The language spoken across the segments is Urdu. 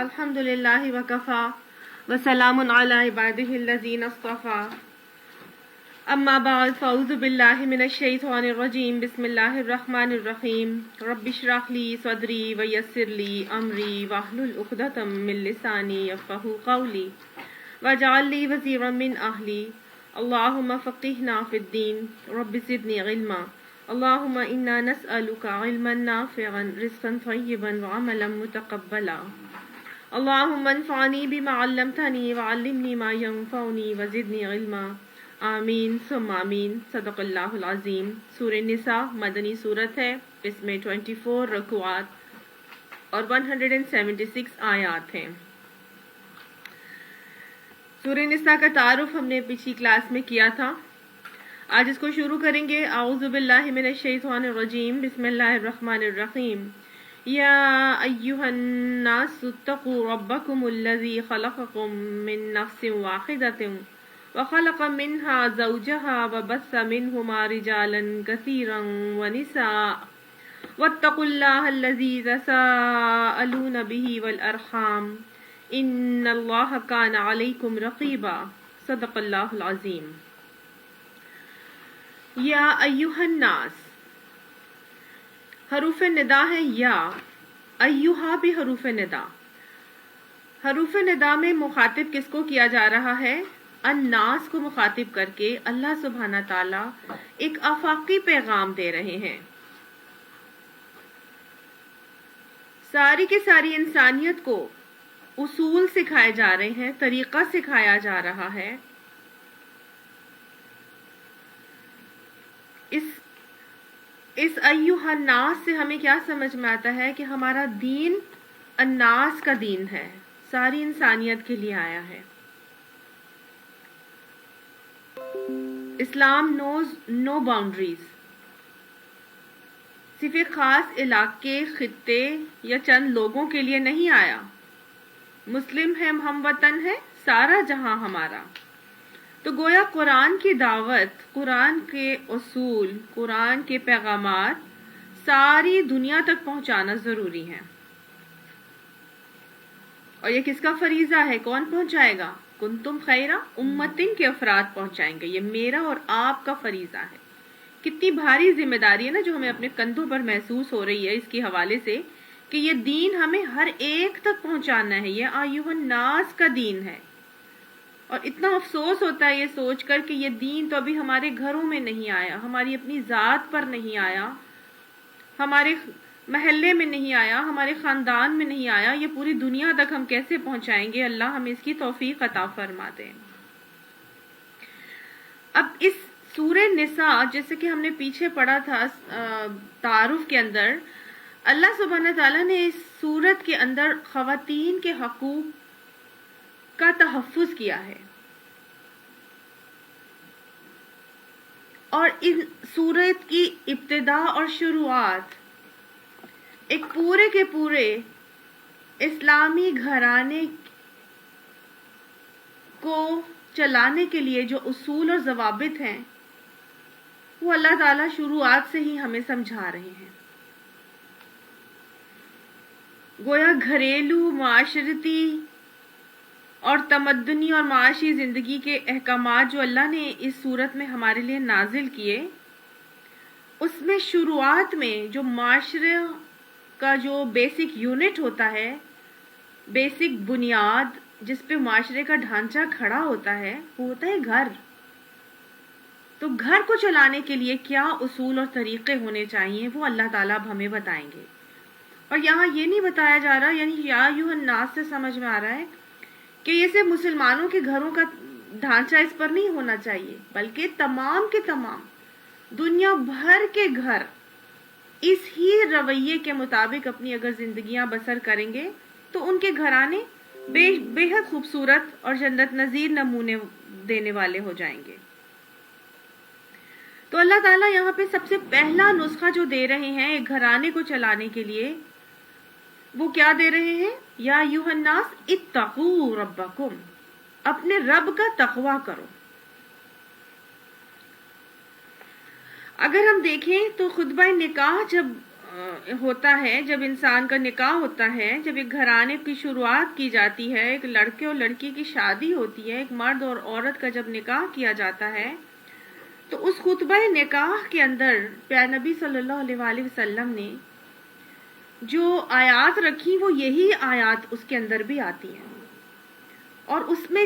الحمدللہ وکفا وسلام علی عبادہ الذین اصطفى اما بعد فاعوذ باللہ من الشیطان الرجیم بسم اللہ الرحمن الرحیم رب اشرح لی صدری ویسر لی امری واحلل عقدۃ من لسانی یفقہوا قولی واجعل لی وزیرا من اہلی اللہم فقہنا فی الدین رب زدنی علما اللہم انا نسألک علما نافعا رزقا طیبا وعملا متقبلا اللہم انفعنی بما علمتنی وعلمنی ما ینفعنی وزدنی علما آمین ثم آمین صدق اللہ العظیم۔ سورہ نساء مدنی صورت ہے، اس میں 24 رکوعات اور 176 آیات ہیں۔ سورہ نساء کا تعارف ہم نے پچھلی کلاس میں کیا تھا، آج اس کو شروع کریں گے۔ اعوذ باللہ من الشیطان الرجیم بسم اللہ الرحمن الرحیم۔ یا ایہا الناس اتقوا ربکم الذی خلقکم من نفس واحدۃ وخلق منها زوجها وبث منهما رجالا كثيرا ونساء واتقوا الله الذي تساءلون به والأرحام إن الله كان عليكم رقيبا صدق الله العظيم۔ یا ایہا الناس حروف ندا ہے، یا ایہا بھی حروف ندا۔ حروف ندا میں مخاطب کس کو کیا جا رہا ہے؟ الناس کو مخاطب کر کے اللہ سبحانہ تعالی ایک آفاقی پیغام دے رہے ہیں۔ ساری کی ساری انسانیت کو اصول سکھائے جا رہے ہیں، طریقہ سکھایا جا رہا ہے۔ اس ایہا الناس سے ہمیں کیا سمجھ میں آتا ہے کہ ہمارا دین الناس کا دین ہے، ساری انسانیت کے لیے آیا ہے۔ اسلام نوز نو باؤنڈریز، صرف ایک خاص علاقے، خطے یا چند لوگوں کے لیے نہیں آیا۔ مسلم ہے، ہم وطن ہے، سارا جہاں ہمارا۔ تو گویا قرآن کی دعوت، قرآن کے اصول، قرآن کے پیغامات ساری دنیا تک پہنچانا ضروری ہے۔ اور یہ کس کا فریضہ ہے؟ کون پہنچائے گا؟ کنتم خیر امتن کے افراد پہنچائیں گے، یہ میرا اور آپ کا فریضہ ہے۔ کتنی بھاری ذمہ داری ہے نا جو ہمیں اپنے کندھوں پر محسوس ہو رہی ہے اس کے حوالے سے کہ یہ دین ہمیں ہر ایک تک پہنچانا ہے، یہ ایھا الناس کا دین ہے۔ اور اتنا افسوس ہوتا ہے یہ سوچ کر کہ یہ دین تو ابھی ہمارے گھروں میں نہیں آیا، ہماری اپنی ذات پر نہیں آیا، ہمارے محلے میں نہیں آیا، ہمارے خاندان میں نہیں آیا، یہ پوری دنیا تک ہم کیسے پہنچائیں گے؟ اللہ ہمیں اس کی توفیق عطا فرما دیں۔ اب اس سورہ نساء، جیسے کہ ہم نے پیچھے پڑھا تھا تعارف کے اندر، اللہ سبحانہ تعالیٰ نے اس سورت کے اندر خواتین کے حقوق کا تحفظ کیا ہے، اور اس سورت کی ابتدا اور شروعات ایک پورے کے پورے اسلامی گھرانے کو چلانے کے لیے جو اصول اور ضوابط ہیں وہ اللہ تعالیٰ شروعات سے ہی ہمیں سمجھا رہے ہیں۔ گویا گھریلو، معاشرتی اور تمدنی اور معاشی زندگی کے احکامات جو اللہ نے اس صورت میں ہمارے لیے نازل کیے، اس میں شروعات میں جو معاشرے کا جو بیسک یونٹ ہوتا ہے، بیسک بنیاد جس پہ معاشرے کا ڈھانچہ کھڑا ہوتا ہے، وہ ہوتا ہے گھر۔ تو گھر کو چلانے کے لیے کیا اصول اور طریقے ہونے چاہیے وہ اللہ تعالیٰ اب ہمیں بتائیں گے۔ اور یہاں یہ نہیں بتایا جا رہا، یعنی یا ایھا الناس سے سمجھ میں آ رہا ہے کہ یہ صرف مسلمانوں کے گھروں کا ڈھانچہ اس پر نہیں ہونا چاہیے، بلکہ تمام کے تمام دنیا بھر کے گھر اس ہی رویے کے مطابق اپنی اگر زندگیاں بسر کریں گے تو ان کے گھرانے بے حد خوبصورت اور جنت نظیر نمونے دینے والے ہو جائیں گے۔ تو اللہ تعالیٰ یہاں پہ سب سے پہلا نسخہ جو دے رہے ہیں ایک گھرانے کو چلانے کے لیے، وہ کیا دے رہے ہیں؟ یا ایھا الناس اتقوا ربکم، اپنے رب کا تقوی کرو۔ اگر ہم دیکھیں تو خطبہ نکاح جب ہوتا ہے، جب انسان کا نکاح ہوتا ہے، جب ایک گھرانے کی شروعات کی جاتی ہے، ایک لڑکے اور لڑکی کی شادی ہوتی ہے، ایک مرد اور عورت کا جب نکاح کیا جاتا ہے، تو اس خطبہ نکاح کے اندر پیارے نبی صلی اللہ علیہ وآلہ وسلم نے جو آیات رکھی وہ یہی آیات اس کے اندر بھی آتی ہیں، اور اس میں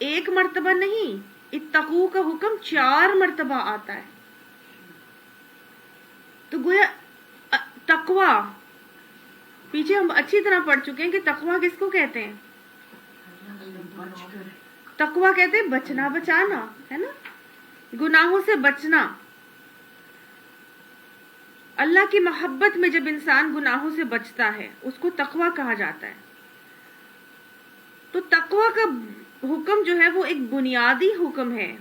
ایک مرتبہ نہیں، اتقوا کا حکم 4 مرتبہ آتا ہے. تو گویا تقوی، پیچھے ہم اچھی طرح پڑھ چکے ہیں کہ تقوی کس کو کہتے ہیں. تقوی کہتے ہیں بچنا، بچانا، ہے نا، گناہوں سے بچنا. اللہ کی محبت میں جب انسان گناہوں سے بچتا ہے اس کو تقوی کہا جاتا ہے. تو تقوی کا حکم جو ہے وہ ایک بنیادی حکم ہے.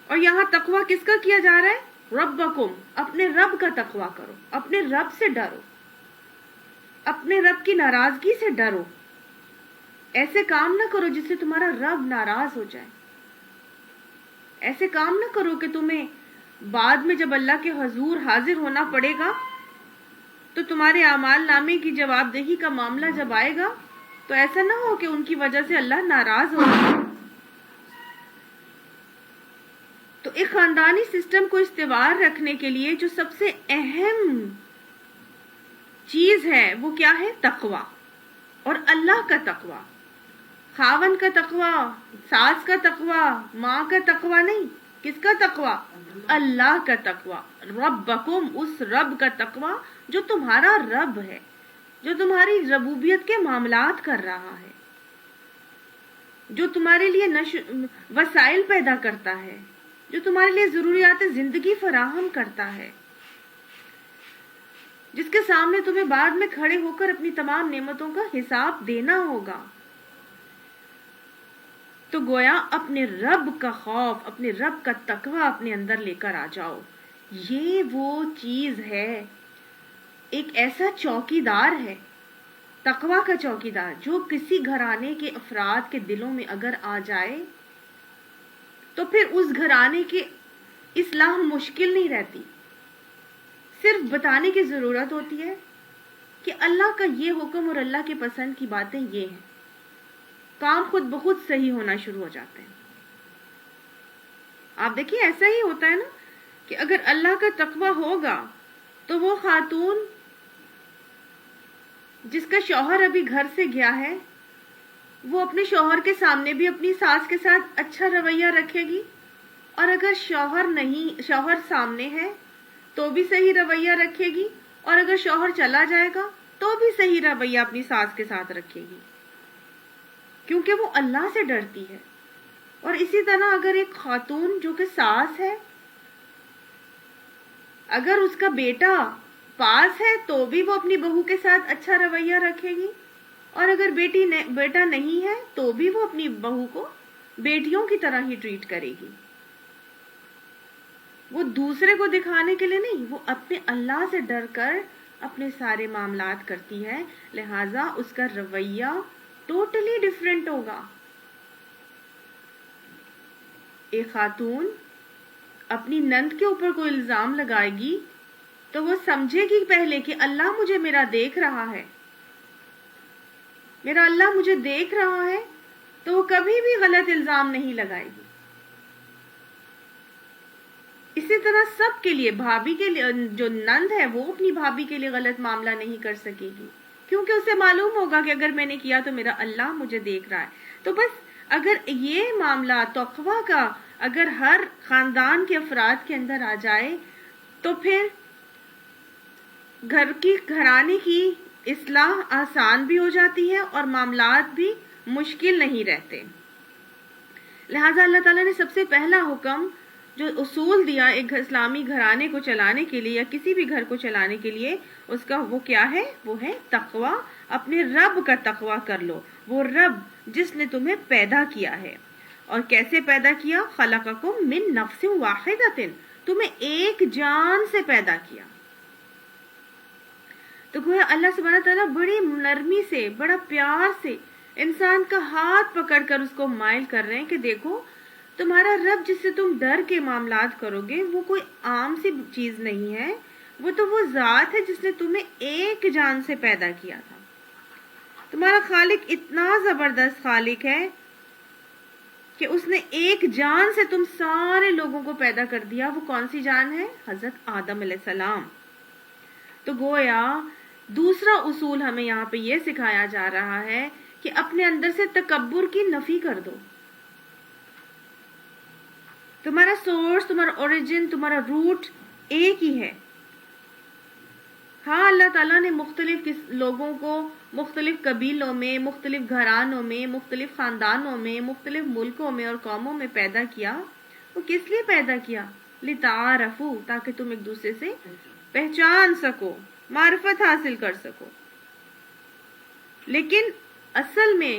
اور یہاں تقوی کس کا کیا جا رہا ہے؟ ربکم، اپنے رب کا تقوی کرو، اپنے رب سے ڈرو، اپنے رب کی ناراضگی سے ڈرو. ایسے کام نہ کرو جس سے تمہارا رب ناراض ہو جائے. ایسے کام نہ کرو کہ تمہیں بعد میں جب اللہ کے حضور حاضر ہونا پڑے گا تو تمہارے اعمال نامے کی جواب دہی کا معاملہ جب آئے گا تو ایسا نہ ہو کہ ان کی وجہ سے اللہ ناراض ہو جائے. تو ایک خاندانی سسٹم کو استوار رکھنے کے لیے جو سب سے اہم چیز ہے وہ کیا ہے؟ تقوی. اور اللہ کا تقوی، خاون کا تقوی، ساس کا تقوی، ماں کا تقوی نہیں. کس کا تقوی؟ اللہ کا تقوی. ربکم، اس رب کا تقوی جو تمہارا رب ہے، جو تمہاری ربوبیت کے معاملات کر رہا ہے، جو تمہارے لیے وسائل پیدا کرتا ہے، جو تمہارے لیے ضروریات زندگی فراہم کرتا ہے، جس کے سامنے تمہیں بعد میں کھڑے ہو کر اپنی تمام نعمتوں کا حساب دینا ہوگا. تو گویا اپنے رب کا خوف، اپنے رب کا تقوی اپنے اندر لے کر آ جاؤ. یہ وہ چیز ہے، ایک ایسا چوکیدار ہے، تقوی کا چوکیدار، جو کسی گھرانے کے افراد کے دلوں میں اگر آ جائے تو پھر اس گھرانے کی اصلاح مشکل نہیں رہتی. صرف بتانے کی ضرورت ہوتی ہے کہ اللہ کا یہ حکم اور اللہ کے پسند کی باتیں یہ ہیں. کام خود بخود صحیح ہونا شروع ہو جاتے ہیں. آپ دیکھیے ایسا ہی ہوتا ہے نا کہ اگر اللہ کا تقوی ہوگا تو وہ خاتون جس کا شوہر ابھی گھر سے گیا ہے وہ اپنے شوہر کے سامنے بھی اپنی ساس کے ساتھ اچھا رویہ رکھے گی، اور اگر شوہر سامنے ہے تو بھی صحیح رویہ رکھے گی، اور اگر شوہر چلا جائے گا تو بھی صحیح رویہ اپنی ساس کے ساتھ رکھے گی، کیونکہ وہ اللہ سے ڈرتی ہے. اور اسی طرح اگر ایک خاتون جو کہ ساس ہے، اگر اس کا بیٹا پاس ہے تو بھی وہ اپنی بہو کے ساتھ اچھا رویہ رکھے گی، اور اگر بیٹا نہیں ہے تو بھی وہ اپنی بہو کو بیٹیوں کی طرح ہی ٹریٹ کرے گی. وہ دوسرے کو دکھانے کے لیے نہیں، وہ اپنے اللہ سے ڈر کر اپنے سارے معاملات کرتی ہے، لہٰذا اس کا رویہ ٹوٹلی ڈیفرنٹ ہوگا. ایک خاتون اپنی نند کے اوپر کوئی الزام لگائے گی تو وہ سمجھے گی پہلے کہ اللہ مجھے میرا دیکھ رہا ہے، میرا اللہ مجھے دیکھ رہا ہے، تو وہ کبھی بھی غلط الزام نہیں لگائے گی. اسی طرح سب کے لیے، بھابھی کے لیے، جو نند ہے وہ اپنی بھابھی کے لیے غلط معاملہ نہیں کر سکے گی، کیونکہ اسے معلوم ہوگا کہ اگر میں نے کیا تو میرا اللہ مجھے دیکھ رہا ہے. تو بس اگر یہ معاملہ تقوی کا اگر ہر خاندان کے افراد کے اندر آ جائے تو پھر گھرانے کی اصلاح آسان بھی ہو جاتی ہے اور معاملات بھی مشکل نہیں رہتے. لہٰذا اللہ تعالیٰ نے سب سے پہلا حکم جو اصول دیا ایک اسلامی گھرانے کو چلانے کے لیے یا کسی بھی گھر کو چلانے کے لیے، اس کا وہ کیا ہے؟ وہ ہے تقوی. اپنے رب کا تقوی کر لو، وہ رب جس نے تمہیں پیدا کیا ہے. اور کیسے پیدا کیا؟ خلقکم من نفس واحدۃ، تمہیں ایک جان سے پیدا کیا. تو گویا اللہ سبحانہ تعالیٰ بڑی نرمی سے، بڑا پیار سے انسان کا ہاتھ پکڑ کر اس کو مائل کر رہے ہیں کہ دیکھو تمہارا رب جس سے تم ڈر کے معاملات کرو گے وہ کوئی عام سی چیز نہیں ہے، وہ تو وہ ذات ہے جس نے تمہیں ایک جان سے پیدا کیا تھا. تمہارا خالق اتنا زبردست خالق ہے کہ اس نے ایک جان سے تم سارے لوگوں کو پیدا کر دیا. وہ کون سی جان ہے؟ حضرت آدم علیہ السلام. تو گویا دوسرا اصول ہمیں یہاں پہ یہ سکھایا جا رہا ہے کہ اپنے اندر سے تکبر کی نفی کر دو. تمہارا سورس، تمہارا اوریجن، تمہارا روٹ ایک ہی ہے. ہاں اللہ تعالیٰ نے مختلف لوگوں کو مختلف قبیلوں میں، مختلف گھرانوں میں، مختلف خاندانوں میں، مختلف ملکوں میں اور قوموں میں پیدا کیا. وہ کس لیے پیدا کیا؟ لتعارفوا، تاکہ تم ایک دوسرے سے پہچان سکو، معرفت حاصل کر سکو. لیکن اصل میں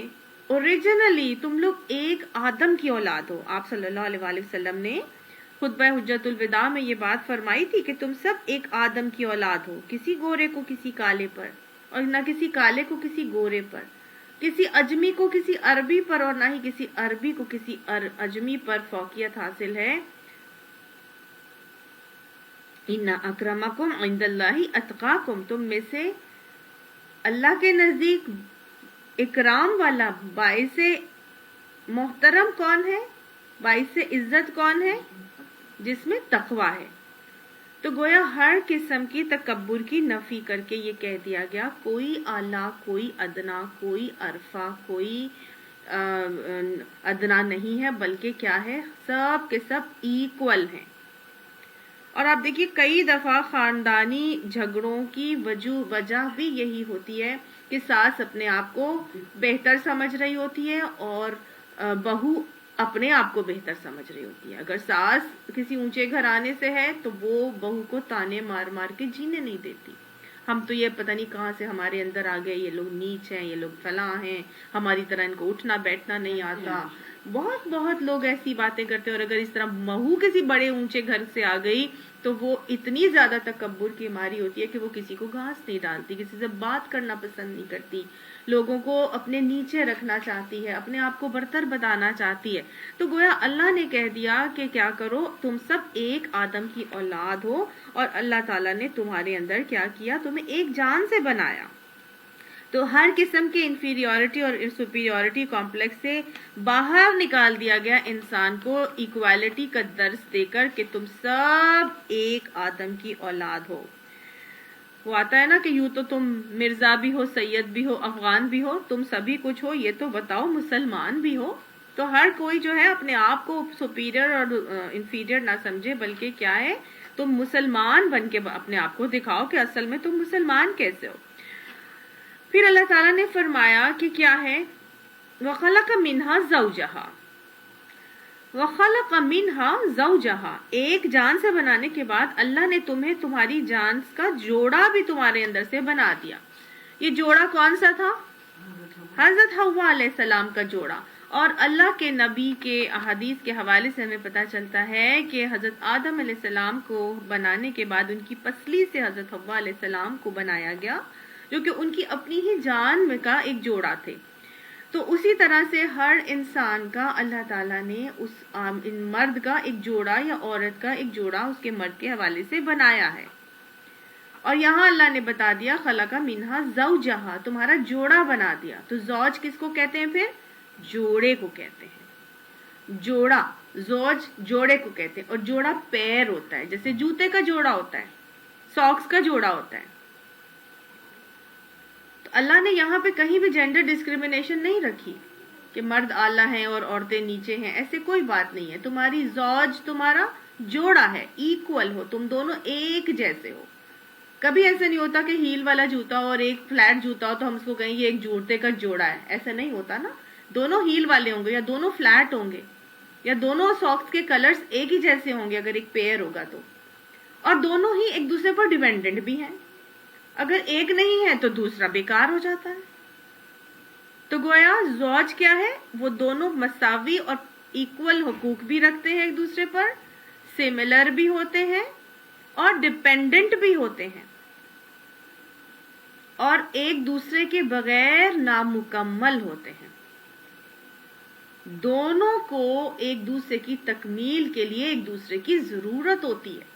اوریجنلی تم لوگ ایک آدم کی اولاد ہو. آپ صلی اللہ علیہ وآلہ وسلم نے خطبہ حجت الوداع میں یہ بات فرمائی تھی کہ تم سب ایک آدم کی اولاد ہو. کسی گورے کو کسی کالے پر، اور نہ کسی کالے کو کسی گورے پر، کسی اجمی کو کسی عربی پر، اور نہ ہی کسی عربی کو کسی اجمی پر فوقیت حاصل ہے. ان اکرمکم عند اللہ اتقاکم، تم میں سے اللہ کے نزدیک اکرام والا، باعث محترم کون ہے؟ باعث عزت کون ہے؟ جس میں تقوی ہے. تو گویا ہر قسم کی تکبر کی نفی کر کے یہ کہہ دیا گیا کوئی اعلیٰ، کوئی ادنا، کوئی عرفہ، کوئی ادنا نہیں ہے، بلکہ کیا ہے؟ سب کے سب ایکول ہیں. اور آپ دیکھیے کئی دفعہ خاندانی جھگڑوں کی وجہ بھی یہی ہوتی ہے کہ ساس اپنے آپ کو بہتر سمجھ رہی ہوتی ہے اور بہو اپنے آپ کو بہتر سمجھ رہی ہوتی ہے. اگر ساس کسی اونچے گھرانے سے ہے تو وہ بہو کو تانے مار مار کے جینے نہیں دیتی. ہم تو یہ پتہ نہیں کہاں سے ہمارے اندر آ گئے، یہ لوگ نیچ ہیں، یہ لوگ فلاں ہیں، ہماری طرح ان کو اٹھنا بیٹھنا نہیں آتا. بہت لوگ ایسی باتیں کرتے ہیں. اور اگر اس طرح بہو کسی بڑے اونچے گھر سے آ گئی تو وہ اتنی زیادہ تکبر کی ماری ہوتی ہے کہ وہ کسی کو گھاس نہیں ڈالتی، کسی سے بات کرنا پسند نہیں کرتی، لوگوں کو اپنے نیچے رکھنا چاہتی ہے، اپنے آپ کو برتر بتانا چاہتی ہے. تو گویا اللہ نے کہہ دیا کہ کیا کرو، تم سب ایک آدم کی اولاد ہو، اور اللہ تعالیٰ نے تمہارے اندر کیا کیا؟ تمہیں ایک جان سے بنایا. تو ہر قسم کے انفیریورٹی اور سپیریورٹی کمپلیکس سے باہر نکال دیا گیا انسان کو ایکوالٹی کا درس دے کر کہ تم سب ایک آدم کی اولاد ہو. وہ آتا ہے نا کہ یوں تو تم مرزا بھی ہو، سید بھی ہو، افغان بھی ہو، تم سبھی کچھ ہو، یہ تو بتاؤ مسلمان بھی ہو. تو ہر کوئی جو ہے اپنے آپ کو سپیریئر اور انفیریئر نہ سمجھے، بلکہ کیا ہے، تم مسلمان بن کے اپنے آپ کو دکھاؤ کہ اصل میں تم مسلمان کیسے ہو. پھر اللہ تعالیٰ نے فرمایا کہ کیا ہے، وَخَلَقَ مِنْهَا زَوْجَهَا، وَخَلَقَ مِنْهَا زَوْجَهَا، ایک جان سے بنانے کے بعد اللہ نے تمہیں تمہاری جان کا جوڑا بھی تمہارے اندر سے بنا دیا. یہ جوڑا کون سا تھا؟ حضرت حوا علیہ السلام کا جوڑا. اور اللہ کے نبی کے احادیث کے حوالے سے ہمیں پتہ چلتا ہے کہ حضرت آدم علیہ السلام کو بنانے کے بعد ان کی پسلی سے حضرت حوا علیہ السلام کو بنایا گیا، جو کہ ان کی اپنی ہی جان میں کا ایک جوڑا تھے. تو اسی طرح سے ہر انسان کا اللہ تعالیٰ نے اس مرد کا ایک جوڑا یا عورت کا ایک جوڑا اس کے مرد کے حوالے سے بنایا ہے. اور یہاں اللہ نے بتا دیا خلق منہا زوجہا، تمہارا جوڑا بنا دیا. تو زوج کس کو کہتے ہیں؟ پھر جوڑے کو کہتے ہیں. جوڑا، زوج جوڑے کو کہتے ہیں. اور جوڑا پیر ہوتا ہے، جیسے جوتے کا جوڑا ہوتا ہے، ساکس کا جوڑا ہوتا ہے. اللہ نے یہاں پہ کہیں بھی جینڈر ڈسکریمنیشن نہیں رکھی کہ مرد اعلیٰ ہیں اور عورتیں نیچے ہیں، ایسے کوئی بات نہیں ہے. تمہاری زوج تمہارا جوڑا ہے، ایکول ہو، تم دونوں ایک جیسے ہو. کبھی ایسا نہیں ہوتا کہ ہیل والا جوتا اور ایک فلیٹ جوتا ہو تو ہم اس کو کہیں یہ ایک جوتے کا جوڑا ہے، ایسا نہیں ہوتا نا. دونوں ہیل والے ہوں گے یا دونوں فلیٹ ہوں گے یا دونوں ساکس کے کلرز ایک ہی جیسے ہوں گے اگر ایک پیئر ہوگا تو. اور دونوں ہی ایک دوسرے پر ڈیپینڈنٹ بھی ہیں. اگر ایک نہیں ہے تو دوسرا بیکار ہو جاتا ہے. تو گویا زوج کیا ہے؟ وہ دونوں مساوی اور ایکول حقوق بھی رکھتے ہیں ایک دوسرے پر، سملر بھی ہوتے ہیں اور ڈیپینڈنٹ بھی ہوتے ہیں، اور ایک دوسرے کے بغیر نامکمل ہوتے ہیں. دونوں کو ایک دوسرے کی تکمیل کے لیے ایک دوسرے کی ضرورت ہوتی ہے.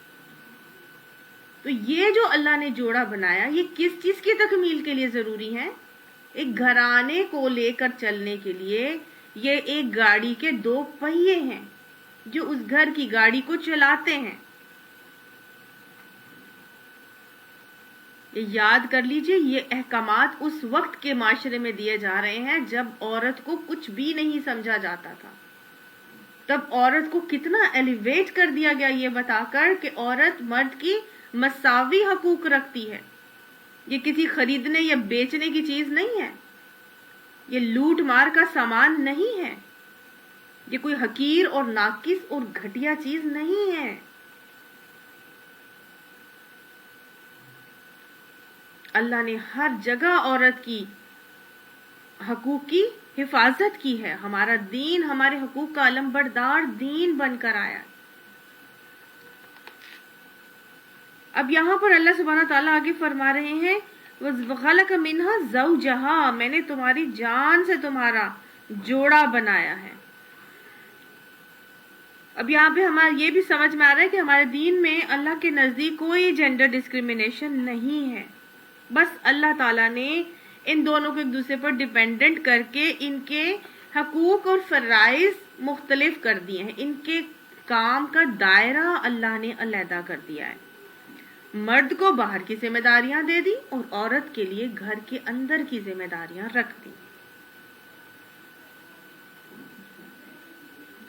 تو یہ جو اللہ نے جوڑا بنایا یہ کس چیز کی تکمیل کے لیے ضروری ہے؟ ایک گھرانے کو لے کر چلنے کے لیے یہ ایک گاڑی کے 2 پہیے ہیں جو اس گھر کی گاڑی کو چلاتے ہیں. یاد کر لیجئے یہ احکامات اس وقت کے معاشرے میں دیے جا رہے ہیں جب عورت کو کچھ بھی نہیں سمجھا جاتا تھا. تب عورت کو کتنا ایلیویٹ کر دیا گیا یہ بتا کر کہ عورت مرد کی مساوی حقوق رکھتی ہے. یہ کسی خریدنے یا بیچنے کی چیز نہیں ہے. یہ لوٹ مار کا سامان نہیں ہے. یہ کوئی حقیر اور ناقص اور گھٹیا چیز نہیں ہے. اللہ نے ہر جگہ عورت کی حقوق کی حفاظت کی ہے. ہمارا دین ہمارے حقوق کا علم بردار دین بن کر آیا. اب یہاں پر اللہ سبحانہ تعالیٰ آگے فرما رہے ہیں وَخَلَقَ مِنْهَا زَوْجَهَا، میں نے تمہاری جان سے تمہارا جوڑا بنایا ہے. اب یہاں پہ ہمارا یہ بھی سمجھ میں آ رہا ہے کہ ہمارے دین میں اللہ کے نزدیک کوئی جینڈر ڈسکریمنیشن نہیں ہے. بس اللہ تعالیٰ نے ان دونوں کو ایک دوسرے پر ڈیپینڈنٹ کر کے ان کے حقوق اور فرائض مختلف کر دیے ہیں. ان کے کام کا دائرہ اللہ نے علیحدہ کر دیا ہے. مرد کو باہر کی ذمہ داریاں دے دی اور عورت کے لیے گھر کے اندر کی ذمہ داریاں رکھ دی.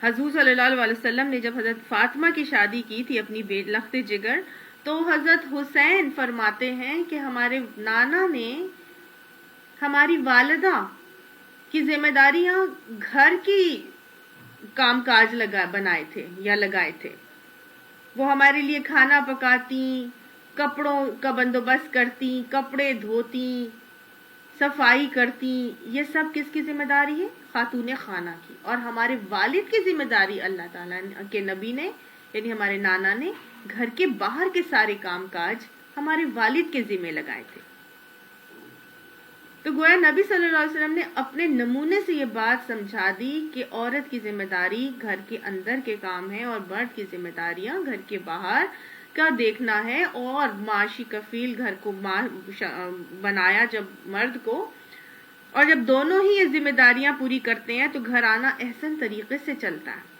حضور صلی اللہ علیہ وسلم نے جب حضرت فاطمہ کی شادی کی تھی اپنی لخت جگر، تو حضرت حسین فرماتے ہیں کہ ہمارے نانا نے ہماری والدہ کی ذمہ داریاں گھر کی کام کاج لگائے تھے. وہ ہمارے لیے کھانا پکاتی، کپڑوں کا بندوبست کرتی، کپڑے دھوتی، صفائی کرتی. یہ سب کس کی ذمہ داری ہے؟ خاتون خانہ کی. اور ہمارے والد کی ذمہ داری اللہ تعالیٰ کے نبی نے یعنی ہمارے نانا نے گھر کے باہر کے سارے کام کاج ہمارے والد کے ذمہ لگائے تھے. تو گویا نبی صلی اللہ علیہ وسلم نے اپنے نمونے سے یہ بات سمجھا دی کہ عورت کی ذمہ داری گھر کے اندر کے کام ہے اور مرد کی ذمہ داریاں گھر کے باہر کا دیکھنا ہے. اور معاشی کفیل گھر کو بنایا جب مرد کو، اور جب دونوں ہی یہ ذمہ داریاں پوری کرتے ہیں تو گھرانہ احسن طریقے سے چلتا ہے.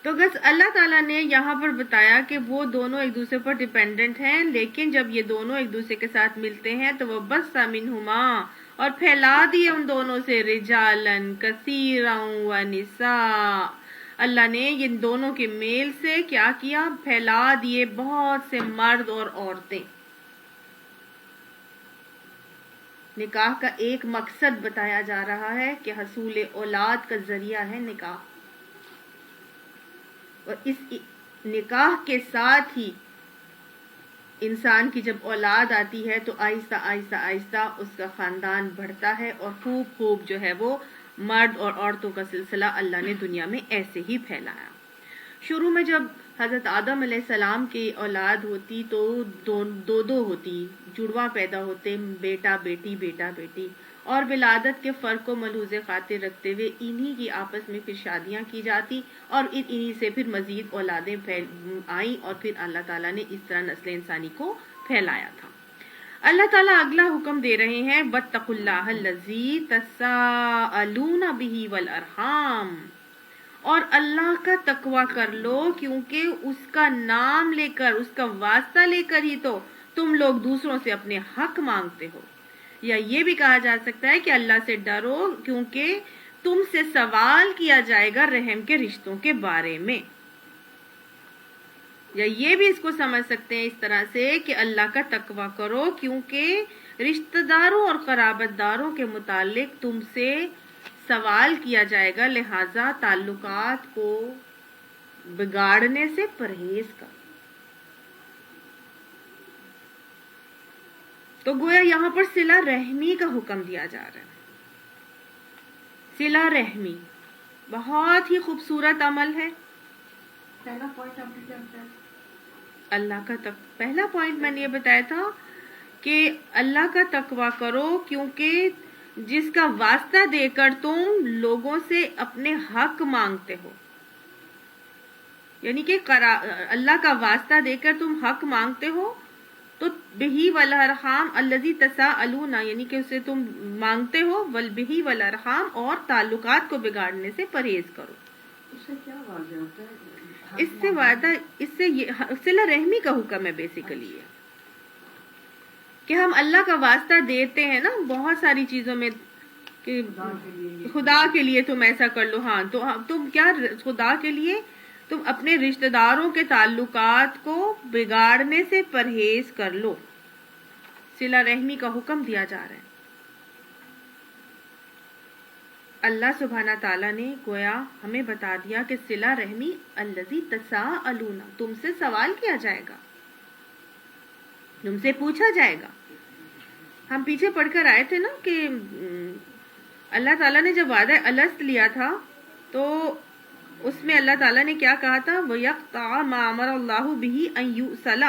تو بس اللہ تعالیٰ نے یہاں پر بتایا کہ وہ دونوں ایک دوسرے پر ڈیپینڈنٹ ہیں، لیکن جب یہ دونوں ایک دوسرے کے ساتھ ملتے ہیں تو وہ بس مِنْهُمَا، اور پھیلا دیے ان دونوں سے رِجَالًا كَثِيرًا وَنِسَاءً. اللہ نے ان دونوں کے میل سے کیا کیا؟ پھیلا دیے بہت سے مرد اور عورتیں. نکاح کا ایک مقصد بتایا جا رہا ہے کہ حصول اولاد کا ذریعہ ہے نکاح، اور اس نکاح کے ساتھ ہی انسان کی جب اولاد آتی ہے تو آہستہ آہستہ آہستہ اس کا خاندان بڑھتا ہے، اور خوب خوب جو ہے وہ مرد اور عورتوں کا سلسلہ اللہ نے دنیا میں ایسے ہی پھیلایا. شروع میں جب حضرت آدم علیہ السلام کی اولاد ہوتی تو دو ہوتی، جڑواں پیدا ہوتے، بیٹا بیٹی بیٹا بیٹی. اور ولادت کے فرق کو ملحوظ خاطر رکھتے ہوئے انہی کی آپس میں پھر شادیاں کی جاتی، اور انہی سے پھر مزید اولادیں آئیں، اور پھر اللہ تعالیٰ نے اس طرح نسل انسانی کو پھیلایا تھا. اللہ تعالیٰ اگلا حکم دے رہے ہیں وَاتَّقُوا اللَّهَ الَّذِي تَسَاءَلُونَ بِهِ وَالْأَرْحَامَ، اور اللہ کا تقوی کر لو کیونکہ اس کا نام لے کر، اس کا واسطہ لے کر ہی تو تم لوگ دوسروں سے اپنے حق مانگتے ہو. یا یہ بھی کہا جا سکتا ہے کہ اللہ سے ڈرو کیونکہ تم سے سوال کیا جائے گا رحم کے رشتوں کے بارے میں. یا یہ بھی اس کو سمجھ سکتے ہیں اس طرح سے کہ اللہ کا تقوی کرو کیونکہ رشتہ داروں اور قرابت داروں کے متعلق تم سے سوال کیا جائے گا، لہذا تعلقات کو بگاڑنے سے پرہیز کرو. تو گویا یہاں پر صلہ رحمی کا حکم دیا جا رہا ہے. صلہ رحمی بہت ہی خوبصورت عمل ہے. پہلا پوائنٹ آپ نے کیا بتایا؟ اللہ کا پہلا پوائنٹ میں نے یہ بتایا تھا کہ اللہ کا تقوی کرو کیونکہ جس کا واسطہ دے کر تم لوگوں سے اپنے حق مانگتے ہو. یعنی کہ اللہ کا واسطہ دے کر تم حق مانگتے ہو تو بہی والارحام الذی تساءلون، یعنی کہ اسے تم مانگتے ہو، والبہی والارحام، اور تعلقات کو بگاڑنے سے پرہیز کرو. اس سے کیا واضح ہوتا ہے؟ اس سے وعدہ، اس سے صلہ رحمی کا حکم ہے بیسیکلی یہ، کہ ہم اللہ کا واسطہ دیتے ہیں نا بہت ساری چیزوں میں کہ خدا کے لیے تم ایسا کر لو. ہاں تو تم کیا خدا کے لیے تم اپنے رشتہ داروں کے تعلقات کو بگاڑنے سے پرہیز کر لو. صلہ رحمی کا حکم دیا جا رہا ہے. اللہ سبحانہ تعالیٰ نے گویا ہمیں بتا دیا کہ صلہ رحمی الذی تساءلون، تم سے سوال کیا جائے گا، تم سے پوچھا جائے گا. ہم پیچھے پڑھ کر آئے تھے نا کہ اللہ تعالیٰ نے جب وعدہ الست لیا تھا تو اس میں اللہ تعالیٰ نے کیا کہا تھا؟ وَيَقْطَعَ مَا أَمَرَ اللَّهُ بِهِ أَن يُؤْصَلَ،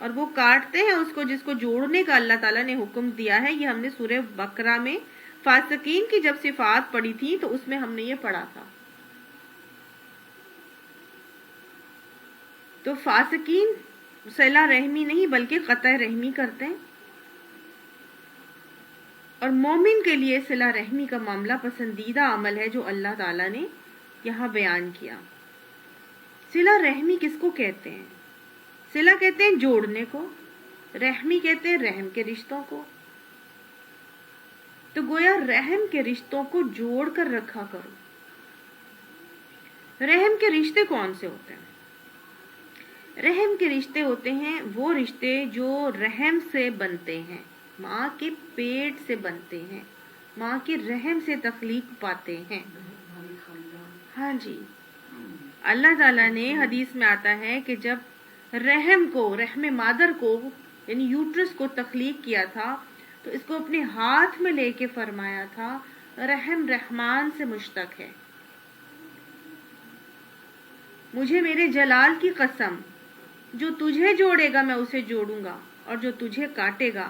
اور وہ کاٹتے ہیں اس کو جس کو جوڑنے کا اللہ تعالیٰ نے حکم دیا ہے. یہ ہم نے سورہ بقرہ میں فاسقین کی جب صفات پڑھی تھی تو اس میں ہم نے یہ پڑھا تھا. تو فاسقین صلہ رحمی نہیں بلکہ قطع رحمی کرتے ہیں، اور مومن کے لیے صلہ رحمی کا معاملہ پسندیدہ عمل ہے جو اللہ تعالیٰ نے یہاں بیان کیا. صلہ رحمی کس کو کہتے ہیں؟ صلہ کہتے ہیں جوڑنے کو، رحمی کہتے ہیں رحم کے رشتوں کو. تو گویا رحم کے رشتوں کو جوڑ کر رکھا کرو. رحم کے رشتے کون سے ہوتے ہیں؟ رحم کے رشتے ہوتے ہیں وہ رشتے جو رحم سے بنتے ہیں، ماں کے پیٹ سے بنتے ہیں، ماں کے رحم سے تخلیق پاتے ہیں. ہاں جی، اللہ تعالیٰ نے حدیث میں آتا ہے کہ جب رحم مادر کو یعنی یوٹرس کو تخلیق کیا تھا تو اس کو اپنے ہاتھ میں لے کے فرمایا تھا رحم رحمان سے مشتق ہے. مجھے میرے جلال کی قسم، جو تجھے جوڑے گا میں اسے جوڑوں گا، اور جو تجھے کاٹے گا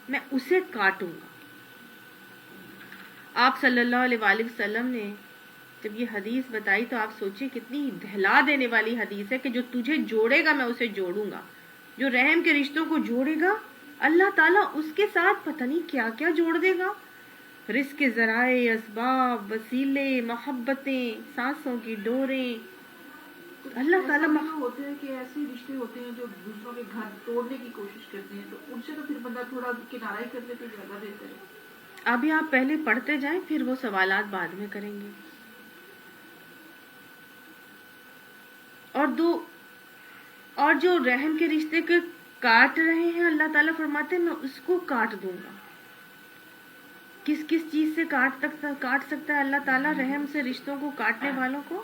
میں اسے کاٹوں گا. آپ صلی اللہ علیہ وآلہ وسلم نے جب یہ حدیث بتائی تو آپ سوچیں کتنی دہلا دینے والی حدیث ہے کہ جو تجھے جوڑے گا میں اسے جوڑوں گا. جو رحم کے رشتوں کو جوڑے گا اللہ تعالیٰ اس کے ساتھ پتہ نہیں کیا کیا جوڑ دے گا. رزق کے ذرائع، اسباب، وسیلے، محبتیں، سانسوں کی ڈوریں. اللہ تعالیٰ ہوتے ہیں کہ ایسے رشتے ہوتے ہیں جو دوسروں کے گھر توڑنے کی کوشش کرتے ہیں، تو ان سے تو پھر بندہ تھوڑا کنارہ ہی کر لیتے زیادہ بہتر ہے. ابھی آپ پہلے پڑھتے جائیں پھر وہ سوالات بعد میں کریں گے. اور جو رحم کے رشتے کے کاٹ رہے ہیں اللہ تعالیٰ فرماتے ہیں میں اس کو کاٹ دوں گا. کس چیز سے کاٹ سکتا ہے اللہ تعالیٰ رحم سے رشتوں کو کاٹنے والوں کو؟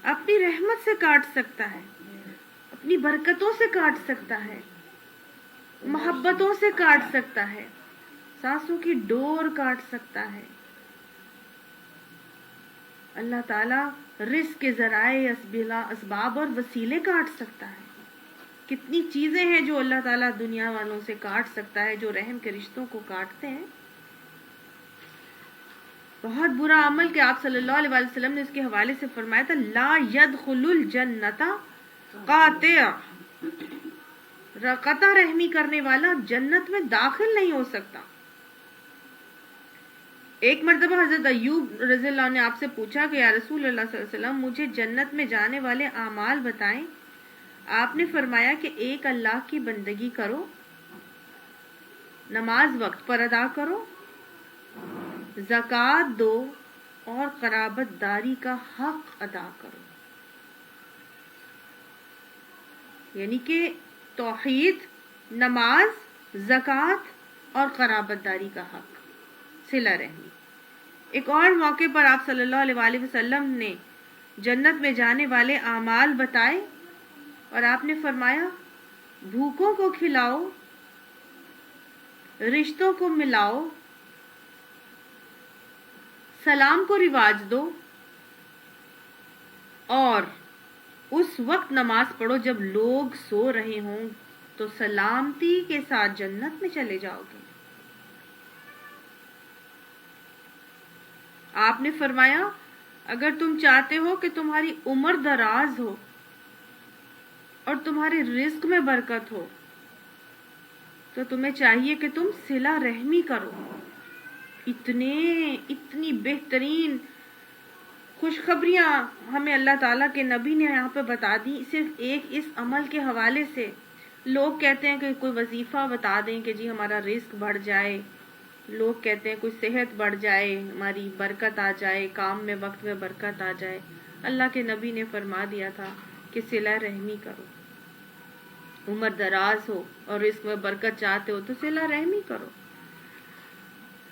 اپنی رحمت سے کاٹ سکتا ہے، اپنی برکتوں سے کاٹ سکتا ہے، محبتوں سے کاٹ سکتا ہے، سانسوں کی ڈور کاٹ سکتا ہے. اللہ تعالیٰ رزق کے ذرائع، اسباب اور وسیلے کاٹ سکتا ہے. کتنی چیزیں ہیں جو اللہ تعالیٰ دنیا والوں سے کاٹ سکتا ہے جو رحم کے رشتوں کو کاٹتے ہیں. بہت برا عمل کہ آپ صلی اللہ علیہ وسلم نے اس کے حوالے سے فرمایا تھا لا يدخل الجنت قاطع، قطع رحمی کرنے والا جنت میں داخل نہیں ہو سکتا. ایک مرتبہ حضرت ایوب رضی اللہ عنہ نے آپ سے پوچھا کہ یا رسول اللہ صلی اللہ علیہ وسلم مجھے جنت میں جانے والے اعمال بتائیں. آپ نے فرمایا کہ ایک اللہ کی بندگی کرو، نماز وقت پر ادا کرو، زکوٰۃ دو، اور قرابت داری کا حق ادا کرو. یعنی کہ توحید، نماز، زکوٰۃ اور قرابت داری کا حق، صلہ رحمی. ایک اور موقع پر آپ صلی اللہ علیہ وآلہ وسلم نے جنت میں جانے والے اعمال بتائے اور آپ نے فرمایا بھوکوں کو کھلاؤ، رشتوں کو ملاؤ، سلام کو رواج دو، اور اس وقت نماز پڑھو جب لوگ سو رہے ہوں تو سلامتی کے ساتھ جنت میں چلے جاؤ گے. آپ نے فرمایا اگر تم چاہتے ہو کہ تمہاری عمر دراز ہو اور تمہارے رزق میں برکت ہو تو تمہیں چاہیے کہ تم صلہ رحمی کرو. اتنی بہترین خوشخبریاں ہمیں اللہ تعالیٰ کے نبی نے یہاں پہ بتا دی صرف ایک اس عمل کے حوالے سے. لوگ کہتے ہیں کہ کوئی وظیفہ بتا دیں کہ جی ہمارا رزق بڑھ جائے، لوگ کہتے ہیں کوئی صحت بڑھ جائے، ہماری برکت آ جائے، کام میں وقت میں برکت آ جائے. اللہ کے نبی نے فرما دیا تھا کہ صلہ رحمی کرو. عمر دراز ہو اور رزق میں برکت چاہتے ہو تو صلہ رحمی کرو.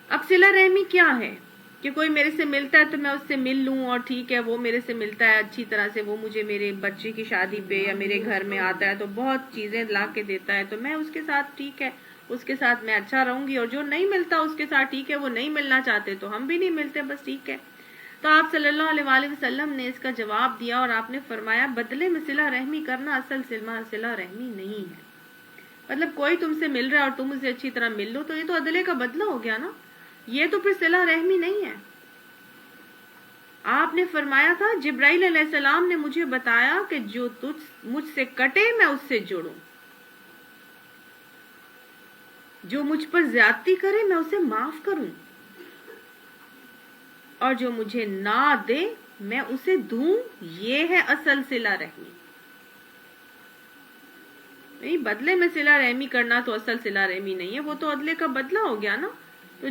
اب صلہ رحمی کیا ہے کہ کوئی میرے سے ملتا ہے تو میں اس سے مل لوں، اور ٹھیک ہے وہ میرے سے ملتا ہے اچھی طرح سے، وہ مجھے میرے بچے کی شادی پہ یا میرے گھر میں آتا ہے تو بہت چیزیں لا کے دیتا ہے تو میں اس کے ساتھ ٹھیک ہے، اس کے ساتھ میں اچھا رہوں گی. اور جو نہیں ملتا اس کے ساتھ ٹھیک ہے، وہ نہیں ملنا چاہتے تو ہم بھی نہیں ملتے، بس ٹھیک ہے. تو آپ صلی اللہ علیہ وآلہ وسلم نے اس کا جواب دیا اور آپ نے فرمایا بدلے میں صلہ رحمی کرنا اصل صلہ رحمی نہیں ہے. مطلب کوئی تم سے مل رہا ہے اور تم اسے اچھی طرح مل لو تو یہ تو عدلے کا بدلہ ہو گیا نا، یہ تو پھر صلہ رحمی نہیں ہے. آپ نے فرمایا تھا جبرائیل علیہ السلام نے مجھے بتایا کہ جو مجھ سے کٹے میں اس سے جڑوں، جو مجھ پر زیادتی کرے میں اسے معاف کروں، اور جو مجھے نہ دے میں اسے دوں. یہ ہے اصل صلہ رحمی. نہیں، بدلے میں صلہ رحمی کرنا تو اصل صلہ رحمی نہیں ہے، وہ تو عدلے کا بدلہ ہو گیا نا. تو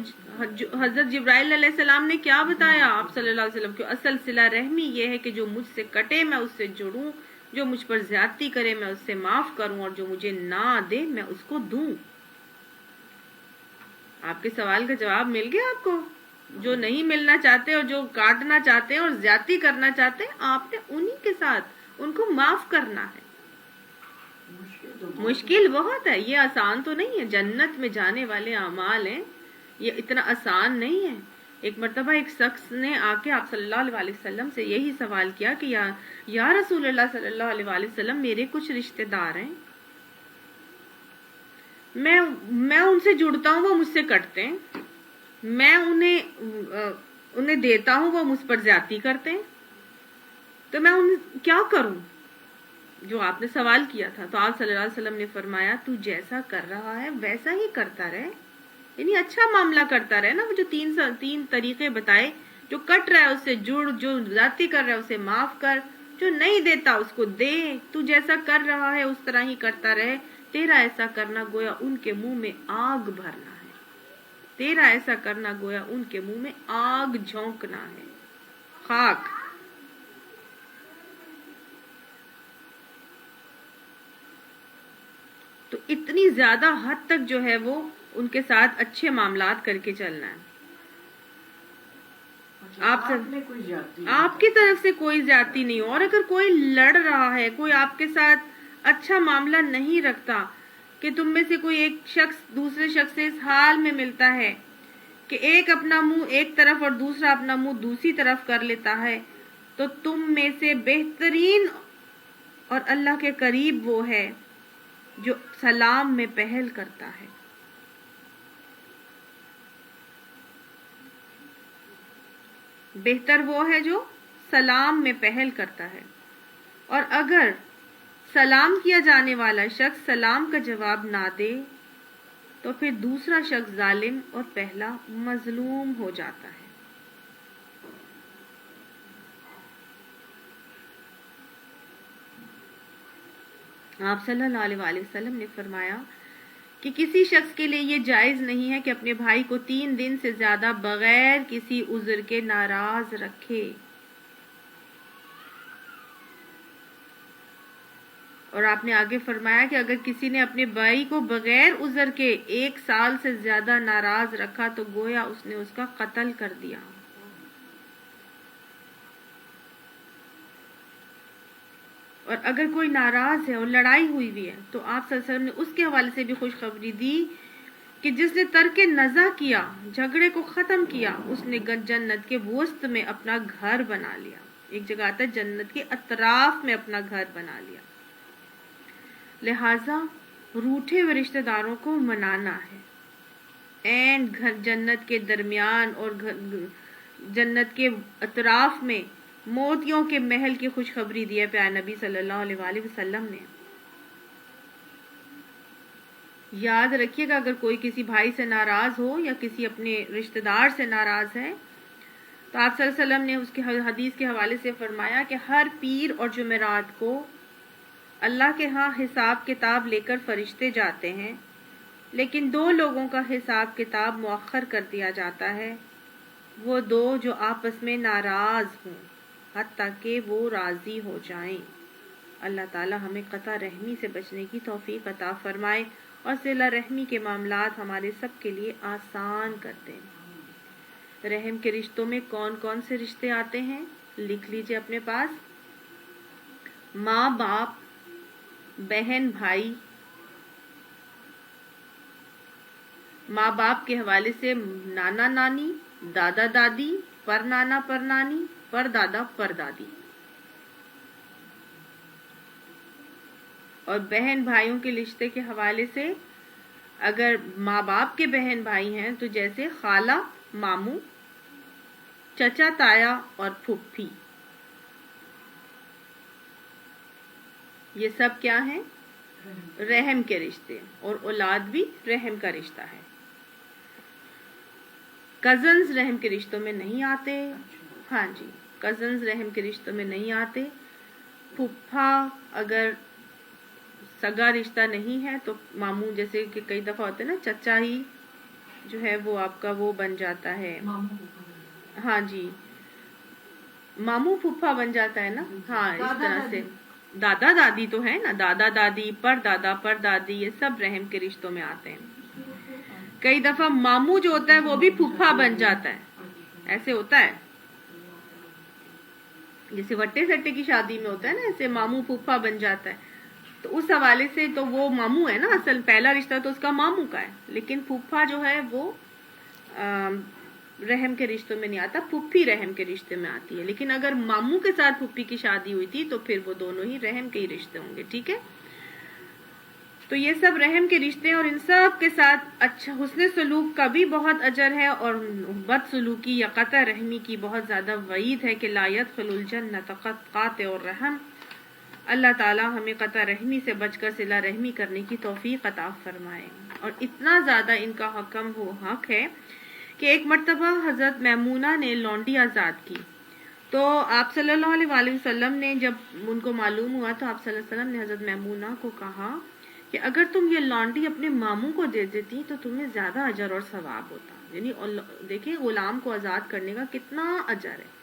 حضرت جبرائیل علیہ السلام نے کیا بتایا آپ صلی اللہ علیہ وسلم کو؟ اصل صلہ رحمی یہ ہے کہ جو مجھ سے کٹے میں اس سے جڑوں، جو مجھ پر زیادتی کرے میں اس سے معاف کروں، اور جو مجھے نہ دے میں اس کو دوں. آپ کے سوال کا جواب مل گیا آپ کو. جو نہیں ملنا چاہتے اور جو کاٹنا چاہتے ہیں اور زیادتی کرنا چاہتے ہیں، آپ نے انہی کے ساتھ ان کو معاف کرنا ہے. مشکل بہت ہے، یہ آسان تو نہیں ہے. جنت میں جانے والے اعمال ہیں، یہ اتنا آسان نہیں ہے. ایک مرتبہ ایک شخص نے آ کے آپ صلی اللہ علیہ وسلم سے یہی سوال کیا کہ یا رسول اللہ صلی اللہ علیہ وسلم، میرے کچھ رشتہ دار ہیں، میں ان سے جڑتا ہوں، وہ مجھ سے کٹتے ہیں، میں انہیں دیتا ہوں، وہ مجھ پر زیادتی کرتے ہیں، تو میں کیا کروں؟ جو آپ نے سوال کیا تھا تو آپ صلی اللہ علیہ وسلم نے فرمایا تو جیسا کر رہا ہے ویسا ہی کرتا رہے، یعنی اچھا معاملہ کرتا رہے نا. وہ جو تین طریقے بتائے، جو کٹ رہا ہے اس سے جڑ، جو زیادتی کر رہا ہے اسے معاف کر، جو نہیں دیتا اس کو دے. تو جیسا کر رہا ہے اس طرح ہی کرتا رہے. تیرا ایسا کرنا گویا ان کے منہ میں آگ بھرنا ہے، تیرا ایسا کرنا گویا ان کے منہ میں آگ جھونکنا ہے، خاک. تو اتنی زیادہ حد تک جو ہے وہ ان کے ساتھ اچھے معاملات کر کے چلنا ہے. آپ کی طرف سے کوئی زیادتی نہیں ہو. اور اگر کوئی لڑ رہا ہے، کوئی آپ کے ساتھ اچھا معاملہ نہیں رکھتا، کہ تم میں سے کوئی ایک شخص دوسرے شخص سے اس حال میں ملتا ہے کہ ایک اپنا منہ ایک طرف اور دوسرا اپنا منہ دوسری طرف کر لیتا ہے، تو تم میں سے بہترین اور اللہ کے قریب وہ ہے جو سلام میں پہل کرتا ہے. بہتر وہ ہے جو سلام میں پہل کرتا ہے. اور اگر سلام کیا جانے والا شخص سلام کا جواب نہ دے تو پھر دوسرا شخص ظالم اور پہلا مظلوم ہو جاتا ہے. آپ صلی اللہ علیہ وآلہ وسلم نے فرمایا کہ کسی شخص کے لیے یہ جائز نہیں ہے کہ اپنے بھائی کو 3 دن سے زیادہ بغیر کسی عذر کے ناراض رکھے. اور آپ نے آگے فرمایا کہ اگر کسی نے اپنے بھائی کو بغیر عذر کے 1 سال سے زیادہ ناراض رکھا تو گویا اس نے اس کا قتل کر دیا. اور اگر کوئی ناراض ہے اور لڑائی ہوئی بھی ہے تو آپ صلی اللہ علیہ وسلم نے اس کے حوالے سے بھی خوشخبری دی کہ جس نے ترک نزاع کیا، جھگڑے کو ختم کیا، اس نے جنت کے وسط میں اپنا گھر بنا لیا. ایک جگہ آتا ہے جنت کے اطراف میں اپنا گھر بنا لیا. لہذا روٹھے ہوئے رشتہ داروں کو منانا ہے. گھر جنت کے درمیان اور جنت کے اطراف میں موتیوں کے محل کی خوشخبری دی ہے پیارے نبی صلی اللہ علیہ وآلہ وسلم نے. یاد رکھیے گا اگر کوئی کسی بھائی سے ناراض ہو یا کسی اپنے رشتہ دار سے ناراض ہے تو آپ صلی اللہ علیہ وسلم نے اس کی حدیث کے حوالے سے فرمایا کہ ہر پیر اور جمعرات کو اللہ کے ہاں حساب کتاب لے کر فرشتے جاتے ہیں، لیکن 2 لوگوں کا حساب کتاب مؤخر کر دیا جاتا ہے، وہ 2 جو آپس میں ناراض ہوں حتیٰ کہ وہ راضی ہو جائیں۔ اللہ تعالی ہمیں قطع رحمی سے بچنے کی توفیق عطا فرمائے اور صلہ رحمی کے معاملات ہمارے سب کے لیے آسان کر دیں۔ رحم کے رشتوں میں کون کون سے رشتے آتے ہیں لکھ لیجئے اپنے پاس۔ ماں باپ، بہن بھائی، ماں باپ کے حوالے سے نانا نانی، دادا دادی، پر نانا پر نانی، پر دادا پر دادی، اور بہن بھائیوں کے رشتے کے حوالے سے اگر ماں باپ کے بہن بھائی ہیں تو جیسے خالہ، ماموں، چچا تایا اور پھپھی، یہ سب کیا ہیں؟ رحم کے رشتے، اور اولاد بھی رحم کا رشتہ ہے۔ کزنز رحم کے رشتوں میں نہیں آتے، ہاں جی، کزنز رحم کے رشتوں میں نہیں آتے۔ پھپھا اگر سگا رشتہ نہیں ہے تو ماموں، جیسے کہ کئی دفعہ ہوتے ہیں نا، چچا ہی جو ہے وہ آپ کا وہ بن جاتا ہے، ہاں جی، ماموں پھپھا بن جاتا ہے نا، ہاں اس طرح سے۔ دادا دادی تو ہے نا، دادا دادی، پر دادا پر دادی، یہ سب رحم کے رشتوں میں آتے ہیں۔ کئی دفعہ ماموں جو ہوتا ہے وہ بھی پھپھا بن جاتا ہے، ایسے ہوتا ہے، جیسے وٹے سٹے کی شادی میں ہوتا ہے نا، ایسے ماموں پھپھا بن جاتا ہے۔ تو اس حوالے سے تو وہ ماموں ہے نا، اصل پہلا رشتہ تو اس کا ماموں کا ہے، لیکن پھپھا جو ہے وہ رحم کے رشتوں میں نہیں آتا، پھپھی رحم کے رشتے میں آتی ہے۔ لیکن اگر ماموں کے ساتھ پھپھی کی شادی ہوئی تھی تو پھر وہ دونوں ہی رحم کے ہی رشتے ہوں گے، ٹھیک ہے؟ تو یہ سب رحم کے رشتے ہیں، اور ان سب کے ساتھ اچھا حسن سلوک کا بھی بہت اجر ہے، اور بد سلوکی یا قطع رحمی کی بہت زیادہ وعید ہے کہ لا يدخل الجنۃ قاطع الرحم۔ اللہ تعالی ہمیں قطع رحمی سے بچ کر صلہ رحمی کرنے کی توفیق عطا فرمائے۔ اور اتنا زیادہ ان کا حق ہے کہ ایک مرتبہ حضرت میمونہ نے لونڈی آزاد کی، تو آپ صلی اللہ علیہ وآلہ وسلم نے جب ان کو معلوم ہوا تو آپ صلی اللہ علیہ وسلم نے حضرت میمونہ کو کہا کہ اگر تم یہ لونڈی اپنے ماموں کو دے دیتی تو تمہیں زیادہ اجر اور ثواب ہوتا۔ یعنی دیکھیں غلام کو آزاد کرنے کا کتنا اجر ہے،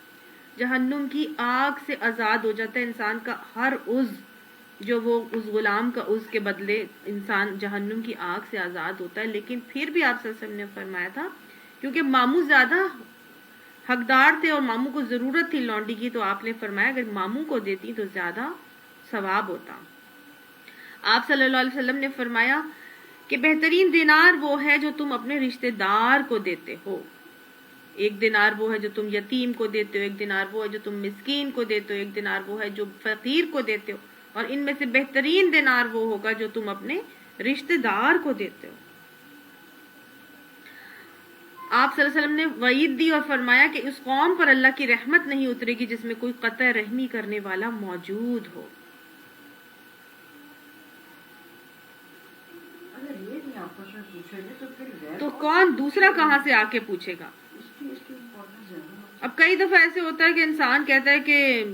جہنم کی آگ سے آزاد ہو جاتا ہے انسان کا ہر عضو، جو وہ اس غلام کا عضو کے بدلے انسان جہنم کی آگ سے آزاد ہوتا ہے۔ لیکن پھر بھی آپ صلی اللہ علیہ وسلم نے فرمایا تھا کیونکہ ماموں زیادہ حقدار تھے اور ماموں کو ضرورت تھی لونڈی کی، تو آپ نے فرمایا اگر ماموں کو دیتی تو زیادہ ثواب ہوتا۔ آپ صلی اللہ علیہ وسلم نے فرمایا کہ بہترین دینار وہ ہے جو تم اپنے رشتہ دار کو دیتے ہو، ایک دینار وہ ہے جو تم یتیم کو دیتے ہو، ایک دینار وہ ہے جو تم مسکین کو دیتے ہو، ایک دینار وہ ہے جو فقیر کو دیتے ہو، اور ان میں سے بہترین دینار وہ ہوگا جو تم اپنے رشتہ دار کو دیتے ہو۔ آپ صلی اللہ علیہ وسلم نے وعید دی اور فرمایا کہ اس قوم پر اللہ کی رحمت نہیں اترے گی جس میں کوئی قطع رحمی کرنے والا موجود ہو۔ تو کون دوسرا کہاں سے آ کے پوچھے گا؟ اب کئی دفعہ ایسے ہوتا ہے کہ انسان کہتا ہے کہ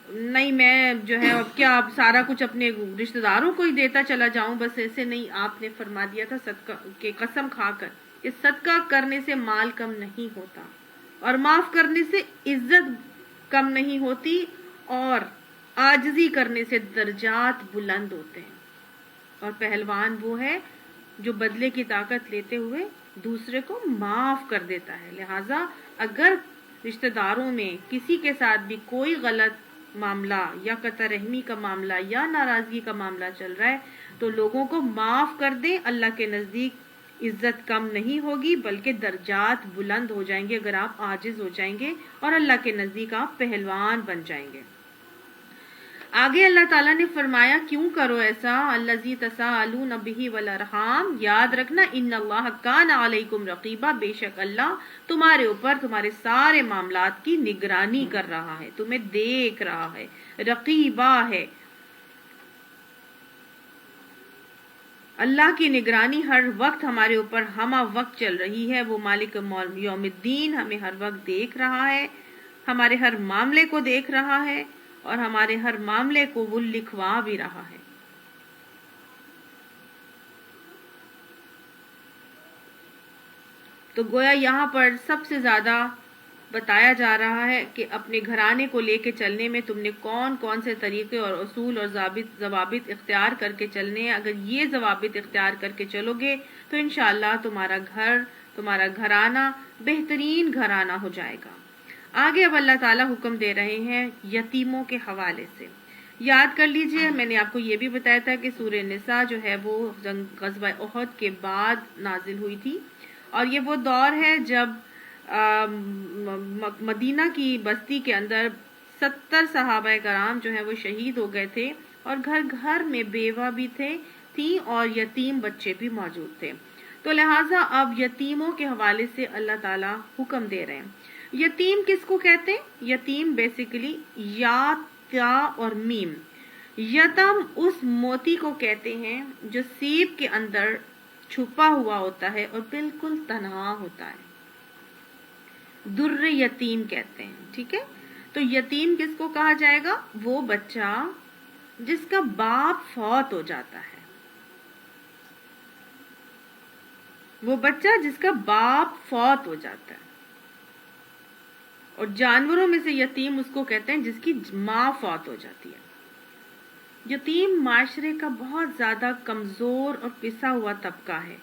نہیں میں جو ہے اب کیا اب سارا کچھ اپنے رشتہ داروں کو ہی دیتا چلا جاؤں، بس ایسے نہیں۔ آپ نے فرما دیا تھا صدقہ کے قسم کھا کر کہ صدقہ کرنے سے مال کم نہیں ہوتا، اور معاف کرنے سے عزت کم نہیں ہوتی، اور عاجزی کرنے سے درجات بلند ہوتے ہیں، اور پہلوان وہ ہے جو بدلے کی طاقت لیتے ہوئے دوسرے کو معاف کر دیتا ہے۔ لہٰذا اگر رشتہ داروں میں کسی کے ساتھ بھی کوئی غلط معاملہ یا قطع رحمی کا معاملہ یا ناراضگی کا معاملہ چل رہا ہے تو لوگوں کو معاف کر دیں، اللہ کے نزدیک عزت کم نہیں ہوگی بلکہ درجات بلند ہو جائیں گے اگر آپ عاجز ہو جائیں گے، اور اللہ کے نزدیک آپ پہلوان بن جائیں گے۔ آگے اللہ تعالیٰ نے فرمایا کیوں کرو ایسا، الذی تساءلون بہ والارحام، یاد رکھنا ان اللہ کان علیکم رقیبا، بے شک اللہ تمہارے اوپر تمہارے سارے معاملات کی نگرانی کر رہا ہے، تمہیں دیکھ رہا ہے، رقیبا ہے۔ اللہ کی نگرانی ہر وقت ہمارے اوپر ہمہ وقت چل رہی ہے. وہ مالک یوم الدین ہمیں ہر وقت دیکھ رہا ہے، ہمارے ہر معاملے کو دیکھ رہا ہے اور ہمارے ہر معاملے کو وہ لکھوا بھی رہا ہے. تو گویا یہاں پر سب سے زیادہ بتایا جا رہا ہے کہ اپنے گھرانے کو لے کے چلنے میں تم نے کون کون سے طریقے اور اصول اور ضوابط اختیار کر کے چلنے ہیں. اگر یہ ضوابط اختیار کر کے چلو گے تو انشاءاللہ تمہارا گھر، تمہارا گھرانہ بہترین گھرانہ ہو جائے گا. آگے اب اللہ تعالیٰ حکم دے رہے ہیں یتیموں کے حوالے سے. یاد کر لیجئے، میں نے آپ کو یہ بھی بتایا تھا کہ سورہ نساء جو ہے وہ غزوہ احد کے بعد نازل ہوئی تھی، اور یہ وہ دور ہے جب مدینہ کی بستی کے اندر 70 صحابہ کرام جو ہیں وہ شہید ہو گئے تھے، اور گھر گھر میں بیوہ بھی تھیں اور یتیم بچے بھی موجود تھے. تو لہٰذا اب یتیموں کے حوالے سے اللہ تعالیٰ حکم دے رہے ہیں. یتیم کس کو کہتے ہیں؟ یتیم بیسیکلی یا تا اور میم. یتم اس موتی کو کہتے ہیں جو سیب کے اندر چھپا ہوا ہوتا ہے اور بالکل تنہا ہوتا ہے. در یتیم کہتے ہیں. ٹھیک ہے، تو یتیم کس کو کہا جائے گا؟ وہ بچہ جس کا باپ فوت ہو جاتا ہے، وہ بچہ جس کا باپ فوت ہو جاتا ہے. اور جانوروں میں سے یتیم اس کو کہتے ہیں جس کی ماں فوت ہو جاتی ہے. یتیم معاشرے کا بہت زیادہ کمزور اور پسا ہوا طبقہ ہے.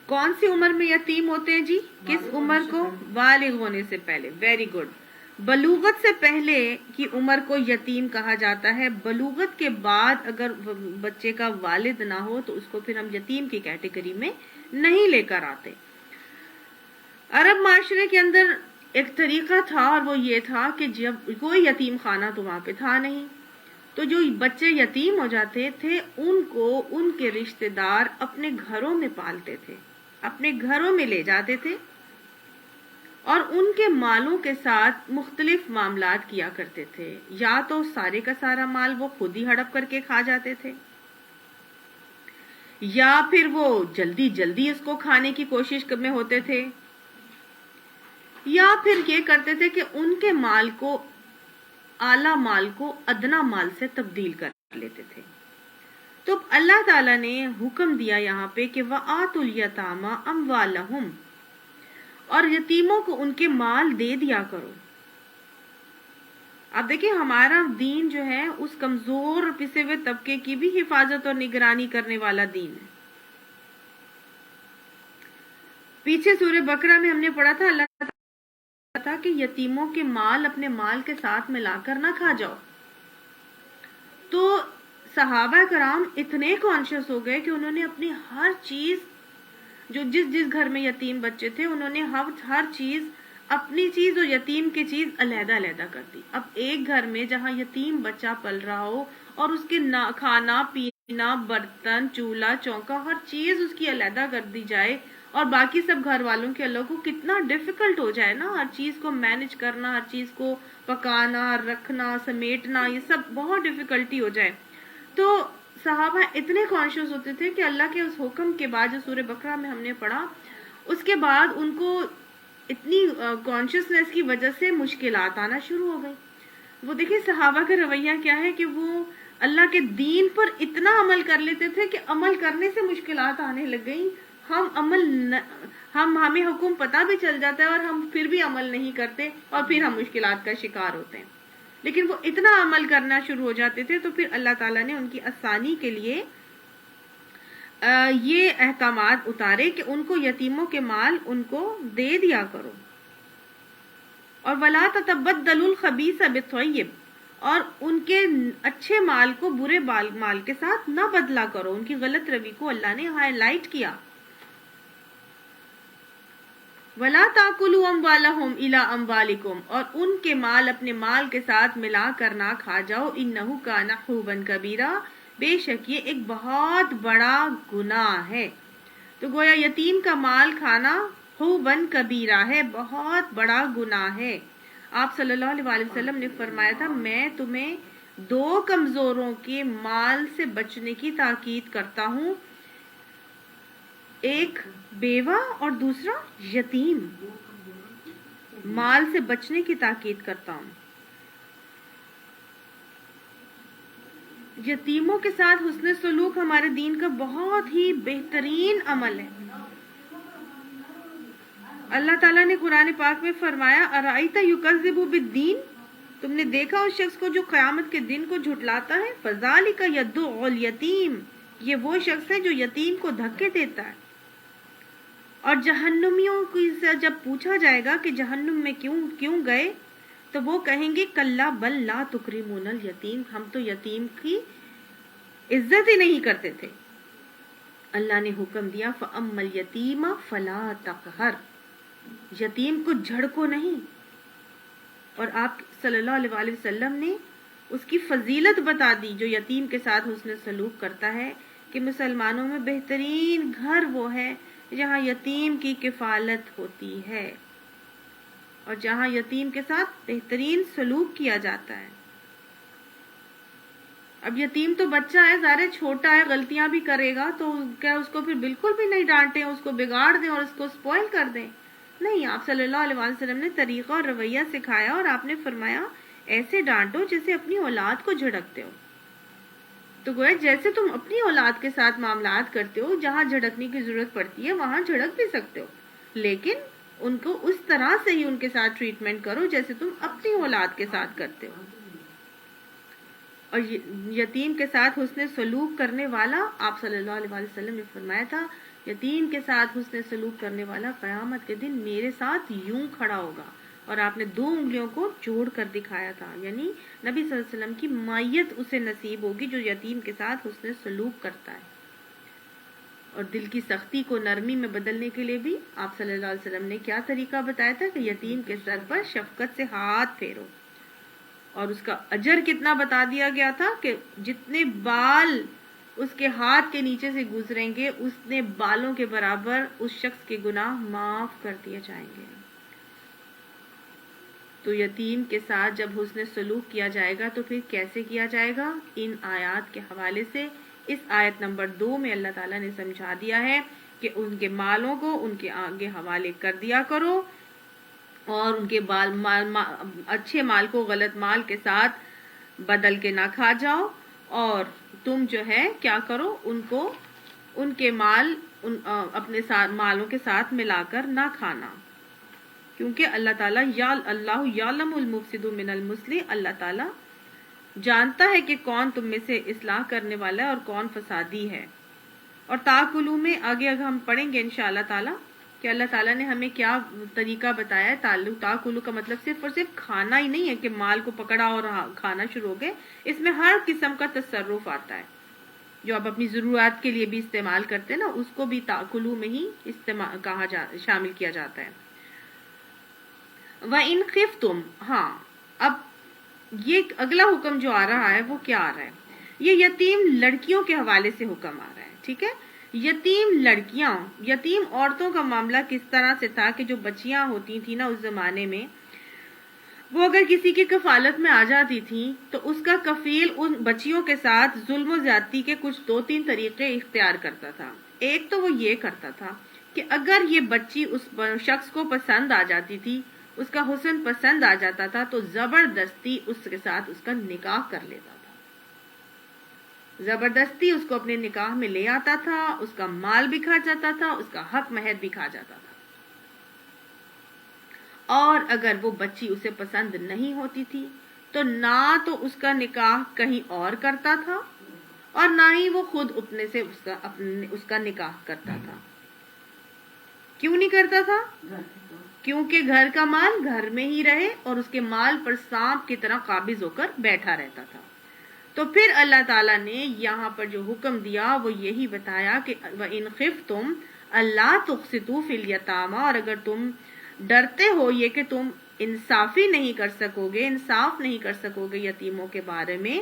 کون سی عمر میں یتیم ہوتے ہیں جی؟ کس عمر کو؟ بالغ ہونے سے پہلے. Very good. بلوغت سے پہلے کی عمر کو یتیم کہا جاتا ہے. بلوغت کے بعد اگر بچے کا والد نہ ہو تو اس کو پھر ہم یتیم کی کیٹیگری میں نہیں لے کر آتے. عرب معاشرے کے اندر ایک طریقہ تھا، اور وہ یہ تھا کہ جب کوئی یتیم خانہ تو وہاں پہ تھا نہیں، تو جو بچے یتیم ہو جاتے تھے ان کو ان کے رشتہ دار اپنے گھروں میں پالتے تھے، اپنے گھروں میں لے جاتے تھے اور ان کے مالوں کے ساتھ مختلف معاملات کیا کرتے تھے. یا تو سارے کا سارا مال وہ خود ہی ہڑپ کر کے کھا جاتے تھے، یا پھر وہ جلدی جلدی اس کو کھانے کی کوشش میں ہوتے تھے، یا پھر یہ کرتے تھے کہ ان کے مال کو، اعلیٰ مال کو ادنا مال سے تبدیل کر لیتے تھے. تو اللہ تعالیٰ نے حکم دیا یہاں پہ کہ وَآتُوا الْيَتَامَى أَمْوَالَهُمْ، اور یتیموں کو ان کے مال دے دیا کرو. اب دیکھیں ہمارا دین جو ہے اس کمزور اور پسے ہوئے طبقے کی بھی حفاظت اور نگرانی کرنے والا دین ہے. پیچھے سورہ بقرہ میں ہم نے پڑھا تھا اللہ تعالیٰ تھا کہ یتیموں کے مال اپنے مال کے ساتھ ملا کر نہ کھا جاؤ. تو صحابہ کرام اتنے کانشیس ہو گئے کہ انہوں نے اپنی ہر چیز، جو جس گھر میں یتیم بچے تھے انہوں نے ہر چیز، اپنی چیز اور یتیم کی چیز علیحدہ علیحدہ کر دی. اب ایک گھر میں جہاں یتیم بچہ پل رہا ہو اور اس کے کھانا پینا، برتن، چولہا چونکا، ہر چیز اس کی علیحدہ کر دی جائے اور باقی سب گھر والوں کے اللہ کو کتنا ڈیفیکلٹ ہو جائے نا، ہر چیز کو مینج کرنا، ہر چیز کو پکانا، رکھنا، سمیٹنا، یہ سب بہت ڈیفیکلٹی ہو جائے. تو صحابہ اتنے کانشیس ہوتے تھے کہ اللہ کے اس حکم کے بعد جو سورہ بقرہ میں ہم نے پڑھا، اس کے بعد ان کو اتنی کانشیسنیس کی وجہ سے مشکلات آنا شروع ہو گئی. وہ دیکھیں صحابہ کا رویہ کیا ہے کہ وہ اللہ کے دین پر اتنا عمل کر لیتے تھے کہ عمل کرنے سے مشکلات آنے لگ گئیں. ہمیں حکم پتہ بھی چل جاتا ہے اور ہم پھر بھی عمل نہیں کرتے اور پھر ہم مشکلات کا شکار ہوتے ہیں. لیکن وہ اتنا عمل کرنا شروع ہو جاتے تھے تو پھر اللہ تعالیٰ نے ان کی آسانی کے لیے یہ احکامات اتارے کہ ان کو یتیموں کے مال ان کو دے دیا کرو. اور وَلَا تَتَبَدَّلُوا الْخَبِيثَ بِالطَّيِّبِ، اور ان کے اچھے مال کو برے مال کے ساتھ نہ بدلا کرو. ان کی غلط روی کو اللہ نے ہائی لائٹ کیا. وَلَا تَأْكُلُوا أَمْوَالَهُمْ إِلَىٰ أَمْوَالِكُمْ، اور ان کے مال اپنے مال کے ساتھ ملا کر نہ کھا جاؤ. إِنَّهُ كَانَ حُوبًا كَبِيرًا، بے شک یہ ایک بہت بڑا گناہ ہے. تو گویا یتیم کا مال کھانا حُوبًا كَبِيرًا ہے، بہت بڑا گناہ ہے. آپ صلی اللہ علیہ وسلم نے فرمایا تھا میں تمہیں دو کمزوروں کے مال سے بچنے کی تاکید کرتا ہوں، ایک بیوہ اور دوسرا یتیم. مال سے بچنے کی تاکید کرتا ہوں. یتیموں کے ساتھ حسن سلوک ہمارے دین کا بہت ہی بہترین عمل ہے. اللہ تعالیٰ نے قرآن پاک میں فرمایا ارائیت یکذب بالدین، تم نے دیکھا اس شخص کو جو قیامت کے دن کو جھٹلاتا ہے. فذالک یدعو الیتیم، یہ وہ شخص ہے جو یتیم کو دھکے دیتا ہے. اور جہنمیوں سے جب پوچھا جائے گا کہ جہنم میں کیوں گئے تو وہ کہیں گے کلا بل لا تکرمون الیتیم، ہم تو یتیم کی عزت ہی نہیں کرتے تھے. اللہ نے حکم دیا فَأَمَّا الْيَتِيمَ فَلَا تَقْهَرْ، یتیم کو جھڑکو نہیں. اور آپ صلی اللہ علیہ وآلہ وسلم نے اس کی فضیلت بتا دی جو یتیم کے ساتھ حسن سلوک کرتا ہے، کہ مسلمانوں میں بہترین گھر وہ ہے جہاں یتیم کی کفالت ہوتی ہے اور جہاں یتیم کے ساتھ بہترین سلوک کیا جاتا ہے. اب یتیم تو بچہ ہے، ظاہر چھوٹا ہے، غلطیاں بھی کرے گا، تو کیا اس کو پھر بالکل بھی نہیں ڈانٹیں، اس کو بگاڑ دیں اور اس کو سپوائل کر دیں؟ نہیں، آپ صلی اللہ علیہ وسلم نے طریقہ اور رویہ سکھایا اور آپ نے فرمایا ایسے ڈانٹو جیسے اپنی اولاد کو جھڑکتے ہو. تو گویا جیسے تم اپنی اولاد کے ساتھ معاملات کرتے ہو، جہاں جھڑکنے کی ضرورت پڑتی ہے وہاں جھڑک بھی سکتے ہو، لیکن ان کو اس طرح سے ہی ان کے ساتھ ٹریٹمنٹ کرو جیسے تم اپنی اولاد کے ساتھ کرتے ہو. اور یتیم کے ساتھ حسن سلوک کرنے والا، آپ صلی اللہ علیہ وسلم نے فرمایا تھا یتیم کے ساتھ حسن سلوک کرنے والا قیامت کے دن میرے ساتھ یوں کھڑا ہوگا. اور آپ نے 2 انگلیوں کو جوڑ کر دکھایا تھا، یعنی نبی صلی اللہ علیہ وسلم کی مائیت اسے نصیب ہوگی جو یتیم کے ساتھ حسن سلوک کرتا ہے. اور دل کی سختی کو نرمی میں بدلنے کے لیے بھی آپ صلی اللہ علیہ وسلم نے کیا طریقہ بتایا تھا کہ یتیم کے سر پر شفقت سے ہاتھ پھیرو. اور اس کا اجر کتنا بتا دیا گیا تھا کہ جتنے بال اس کے ہاتھ کے نیچے سے گزریں گے اتنے بالوں کے برابر اس شخص کے گناہ معاف کر دیے جائیں گے. تو یتیم کے ساتھ جب حسن سلوک کیا جائے گا تو پھر کیسے کیا جائے گا؟ ان آیات کے حوالے سے اس آیت نمبر 2 میں اللہ تعالیٰ نے سمجھا دیا ہے کہ ان کے مالوں کو ان کے آگے حوالے کر دیا کرو اور ان کے اچھے مال کو غلط مال کے ساتھ بدل کے نہ کھا جاؤ. اور تم جو ہے کیا کرو، ان کے مال اپنے مالوں کے ساتھ ملا کر نہ کھانا، کیونکہ اللہ تعالیٰ اللہ یعلم المفسد من المصلح، اللہ تعالیٰ جانتا ہے کہ کون تم میں سے اصلاح کرنے والا ہے اور کون فسادی ہے. اور تاکلو میں آگے ہم پڑھیں گے انشاءاللہ تعالیٰ کہ اللہ تعالیٰ نے ہمیں کیا طریقہ بتایا ہے. تاکلو کا مطلب صرف اور صرف کھانا ہی نہیں ہے کہ مال کو پکڑا اور کھانا شروع ہو گئے، اس میں ہر قسم کا تصرف آتا ہے جو آپ اپنی ضرورت کے لیے بھی استعمال کرتے ہیں نا، اس کو بھی تاکلو میں ہی شامل کیا جاتا ہے. وَإِنْ خِفْتُمْ، ہاں اب یہ اگلا حکم جو آ رہا ہے وہ کیا آ رہا ہے؟ یہ یتیم لڑکیوں کے حوالے سے حکم آ رہا ہے. ٹھیک ہے، یتیم لڑکیاں، یتیم عورتوں کا معاملہ کس طرح سے تھا کہ جو بچیاں ہوتی تھیں نا اس زمانے میں، وہ اگر کسی کی کفالت میں آ جاتی تھیں تو اس کا کفیل ان بچیوں کے ساتھ ظلم و زیادتی کے کچھ 2-3 طریقے اختیار کرتا تھا. ایک تو وہ یہ کرتا تھا کہ اگر یہ بچی اس شخص کو پسند آ جاتی تھی، اس کا حسن پسند آ جاتا تھا، تو زبردستی اس کے ساتھ اس کا نکاح کر لیتا تھا. زبردستی اس کو اپنے نکاح میں لے آتا تھا، اس کا مال بھی کھا جاتا تھا، اس کا حق مہر بھی کھا جاتا تھا. اور اگر وہ بچی اسے پسند نہیں ہوتی تھی تو نہ تو اس کا نکاح کہیں اور کرتا تھا اور نہ ہی وہ خود اپنے سے اس کا نکاح کرتا تھا. کیوں نہیں کرتا تھا؟ کیونکہ گھر کا مال گھر میں ہی رہے اور اس کے مال پر سانپ کی طرح قابض ہو کر بیٹھا رہتا تھا. تو پھر اللہ تعالیٰ نے یہاں پر جو حکم دیا وہ یہی بتایا کہ وَإِنْ خِفْتُمْ أَلَّا تُقْسِطُوا فِي الْيَتَامَى، اور اگر تم ڈرتے ہو یہ کہ تم انصافی نہیں کر سکو گے، انصاف نہیں کر سکو گے یتیموں کے بارے میں،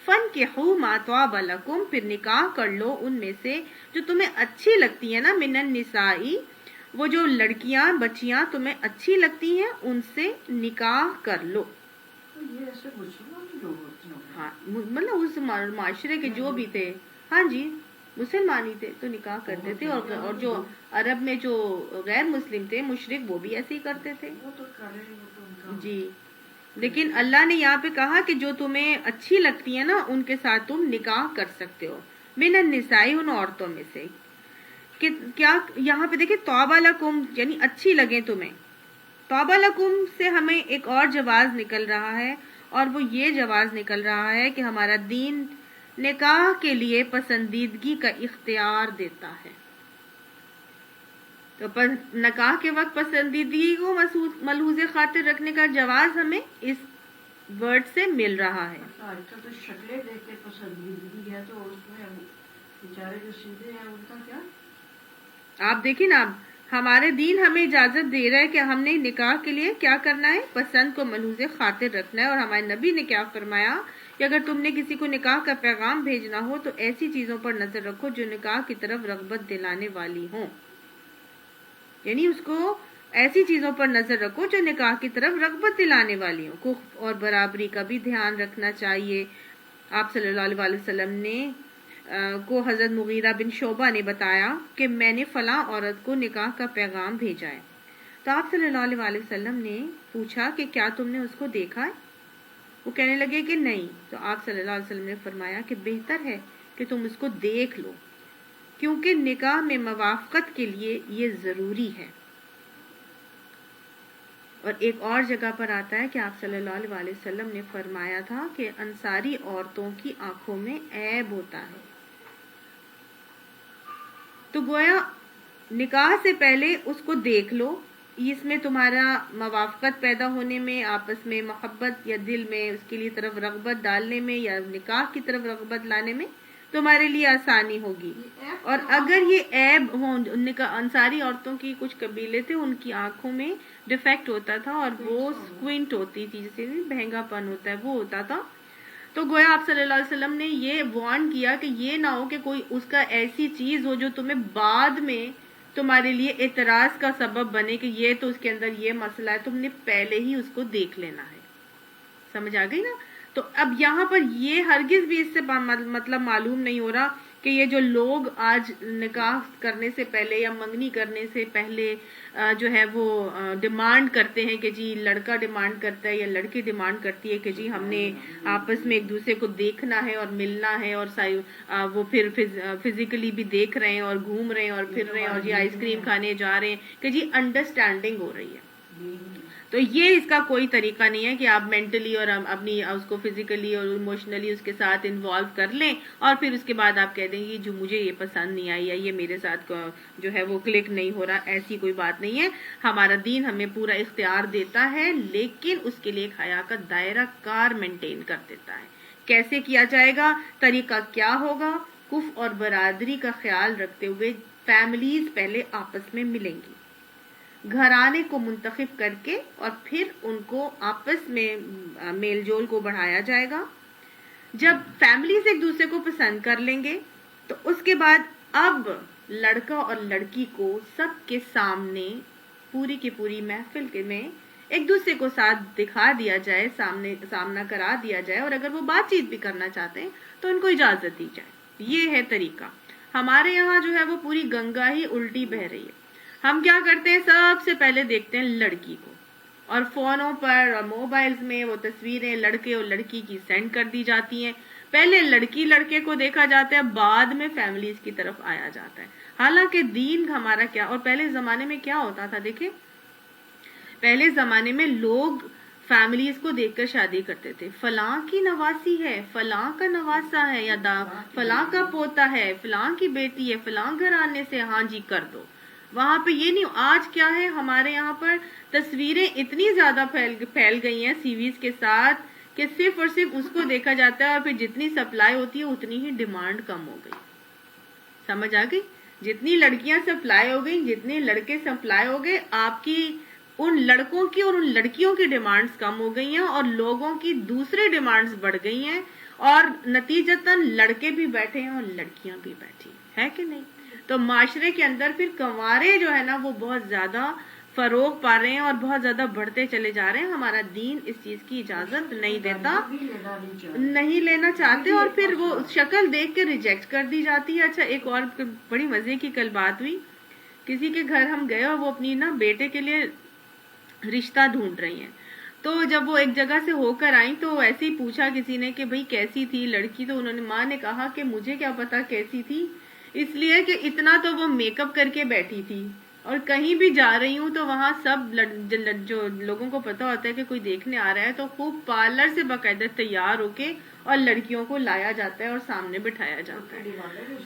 فَانْكِحُوا مَا طَابَ لَكُمْ، پھر نکاح کر لو ان میں سے جو تمہیں اچھی لگتی ہیں نا، مِنَ النِّسَاءِ، وہ جو لڑکیاں بچیاں تمہیں اچھی لگتی ہیں ان سے نکاح کر لو. ہاں مطلب اس معاشرے کے جو بھی تھے، ہاں جی مسلمان ہی تھے تو نکاح کرتے تھے، اور جو عرب میں جو غیر مسلم تھے مشرک وہ بھی ایسے ہی کرتے تھے وہ تو کرے وہ تو ان کا جی۔ لیکن اللہ نے یہاں پہ کہا کہ جو تمہیں اچھی لگتی ہیں نا ان کے ساتھ تم نکاح کر سکتے ہو، من النساء، ان عورتوں میں سے۔ کہ کیا یہاں پہ دیکھیں توبہ لکم یعنی اچھی لگیں تمہیں، توبہ لکم سے ہمیں ایک اور جواز نکل رہا ہے، اور وہ یہ جواز نکل رہا ہے کہ ہمارا دین نکاح کے لیے پسندیدگی کا اختیار دیتا ہے۔ تو نکاح کے وقت پسندیدگی کو ملحوظ خاطر رکھنے کا جواز ہمیں اس ورڈ سے مل رہا ہے۔ آج کل تو شکلیں دیکھ کے پسندیدگی ہے، تو اس میں بیچارے جو سیدھے ہیں ان کا کیا؟ آپ دیکھیں نا، ہمارے دین ہمیں اجازت دے رہا ہے کہ ہم نے نکاح کے لیے کیا کرنا ہے، پسند کو ملحوظ خاطر رکھنا ہے۔ اور ہمارے نبی نے کیا فرمایا کہ اگر تم نے کسی کو نکاح کا پیغام بھیجنا ہو تو ایسی چیزوں پر نظر رکھو جو نکاح کی طرف رغبت دلانے والی ہوں، یعنی اس کو ایسی چیزوں پر نظر رکھو جو نکاح کی طرف رغبت دلانے والی ہوں۔ کفر اور برابری کا بھی دھیان رکھنا چاہیے۔ آپ صلی اللہ علیہ وسلم نے کو حضرت مغیرہ بن شعبہ نے بتایا کہ میں نے فلاں عورت کو نکاح کا پیغام بھیجا ہے، تو آپ صلی اللہ علیہ وسلم نے پوچھا کہ کیا تم نے اس کو دیکھا ہے؟ وہ کہنے لگے کہ نہیں، تو آپ صلی اللہ علیہ وسلم نے فرمایا کہ بہتر ہے کہ تم اس کو دیکھ لو، کیونکہ نکاح میں موافقت کے لیے یہ ضروری ہے۔ اور ایک اور جگہ پر آتا ہے کہ آپ صلی اللہ علیہ وسلم نے فرمایا تھا کہ انصاری عورتوں کی آنکھوں میں عیب ہوتا ہے۔ تو گویا نکاح سے پہلے اس کو دیکھ لو، اس میں تمہارا موافقت پیدا ہونے میں، آپس میں محبت یا دل میں اس کے لیے طرف رغبت ڈالنے میں یا نکاح کی طرف رغبت لانے میں تمہارے لیے آسانی ہوگی۔ اور اگر یہ عیب ہوں، انصاری عورتوں کی کچھ قبیلے تھے ان کی آنکھوں میں ڈیفیکٹ ہوتا تھا اور وہ سکوینٹ ہوتی تھی، جسے بہنگا پن ہوتا ہے وہ ہوتا تھا، تو گویا آپ صلی اللہ علیہ وسلم نے یہ وارن کیا کہ یہ نہ ہو کہ کوئی اس کا ایسی چیز ہو جو تمہیں بعد میں تمہارے لیے اعتراض کا سبب بنے کہ یہ تو اس کے اندر یہ مسئلہ ہے، تم نے پہلے ہی اس کو دیکھ لینا ہے۔ سمجھ آ گئی نا؟ تو اب یہاں پر یہ ہرگز بھی اس سے مطلب معلوم نہیں ہو رہا کہ یہ جو لوگ آج نکاح کرنے سے پہلے یا منگنی کرنے سے پہلے جو ہے وہ ڈیمانڈ کرتے ہیں کہ جی لڑکا ڈیمانڈ کرتا ہے یا لڑکی ڈیمانڈ کرتی ہے کہ جی ہم نے آپس میں ایک دوسرے کو دیکھنا ہے اور ملنا ہے، اور وہ پھر فزیکلی بھی دیکھ رہے ہیں اور گھوم رہے ہیں اور پھر رہے ہیں اور جی آئس کریم کھانے جا رہے ہیں کہ جی انڈرسٹینڈنگ ہو رہی ہے۔ تو یہ اس کا کوئی طریقہ نہیں ہے کہ آپ مینٹلی اور اپنی اس کو فزیکلی اور ایموشنلی اس کے ساتھ انوالو کر لیں اور پھر اس کے بعد آپ کہہ دیں گے جو مجھے یہ پسند نہیں آئی یا یہ میرے ساتھ جو ہے وہ کلک نہیں ہو رہا، ایسی کوئی بات نہیں ہے۔ ہمارا دین ہمیں پورا اختیار دیتا ہے، لیکن اس کے لیے ایک حیا کا دائرہ کار مینٹین کر دیتا ہے۔ کیسے کیا جائے گا، طریقہ کیا ہوگا؟ کف اور برادری کا خیال رکھتے ہوئے فیملیز پہلے آپس میں ملیں گی، گھرانے کو منتخب کر کے اور پھر ان کو آپس میں میل جول کو بڑھایا جائے گا۔ جب فیملیز ایک دوسرے کو پسند کر لیں گے تو اس کے بعد اب لڑکا اور لڑکی کو سب کے سامنے پوری کی پوری محفل میں ایک دوسرے کو ساتھ دکھا دیا جائے، سامنا کرا دیا جائے، اور اگر وہ بات چیت بھی کرنا چاہتے ہیں تو ان کو اجازت دی جائے۔ یہ ہے طریقہ۔ ہمارے یہاں جو ہے وہ پوری گنگا ہی الٹی بہہ رہی ہے۔ ہم کیا کرتے ہیں، سب سے پہلے دیکھتے ہیں لڑکی کو، اور فونوں پر اور موبائلز میں وہ تصویریں لڑکے اور لڑکی کی سینڈ کر دی جاتی ہیں۔ پہلے لڑکی لڑکے کو دیکھا جاتا ہے، بعد میں فیملیز کی طرف آیا جاتا ہے۔ حالانکہ دین ہمارا کیا، اور پہلے زمانے میں کیا ہوتا تھا، دیکھیں پہلے زمانے میں لوگ فیملیز کو دیکھ کر شادی کرتے تھے۔ فلاں کی نواسی ہے، فلاں کا نواسا ہے، یا فلاں کا پوتا ہے، فلاں کی بیٹی ہے، فلاں گھرانے سے، ہاں جی کر دو۔ وہاں پہ یہ نہیں۔ آج کیا ہے، ہمارے یہاں پر تصویریں اتنی زیادہ پھیل گئی ہیں سی ویز کے ساتھ کہ صرف اور صرف اس کو دیکھا جاتا ہے، اور پھر جتنی سپلائی ہوتی ہے اتنی ہی ڈیمانڈ کم ہو گئی۔ سمجھ آ گئی؟ جتنی لڑکیاں سپلائی ہو گئی، جتنے لڑکے سپلائی ہو گئے، آپ کی ان لڑکوں کی اور ان لڑکیوں کی ڈیمانڈز کم ہو گئی ہیں، اور لوگوں کی دوسری ڈیمانڈز بڑھ گئی ہیں، اور نتیجتاً لڑکے بھی بیٹھے ہیں اور لڑکیاں بھی بیٹھی ہیں، ہے کہ نہیں؟ تو معاشرے کے اندر پھر کنوارے جو ہے نا وہ بہت زیادہ فروغ پا رہے ہیں اور بہت زیادہ بڑھتے چلے جا رہے ہیں. ہمارا دین اس چیز کی اجازت نہیں دیتا, نہیں لینا چاہتے, اور پھر وہ شکل دیکھ کے ریجیکٹ کر دی جاتی ہے. اچھا, ایک اور بڑی مزے کی کل بات ہوئی. کسی کے گھر ہم گئے اور وہ اپنی بیٹے کے لیے رشتہ ڈھونڈ رہی ہیں. تو جب وہ ایک جگہ سے ہو کر آئیں تو ایسے ہی پوچھا کسی نے کہ بھئی کیسی تھی لڑکی, تو انہوں نے, ماں نے کہا کہ مجھے کیا پتا کیسی تھی, اس لیے کہ اتنا تو وہ میک اپ کر کے بیٹھی تھی, اور کہیں بھی جا رہی ہوں تو وہاں سب جو لوگوں کو پتا ہوتا ہے کہ کوئی دیکھنے آ رہا ہے تو خوب پارلر سے باقاعدہ تیار ہو کے اور لڑکیوں کو لایا جاتا ہے اور سامنے بٹھایا جاتا ہے.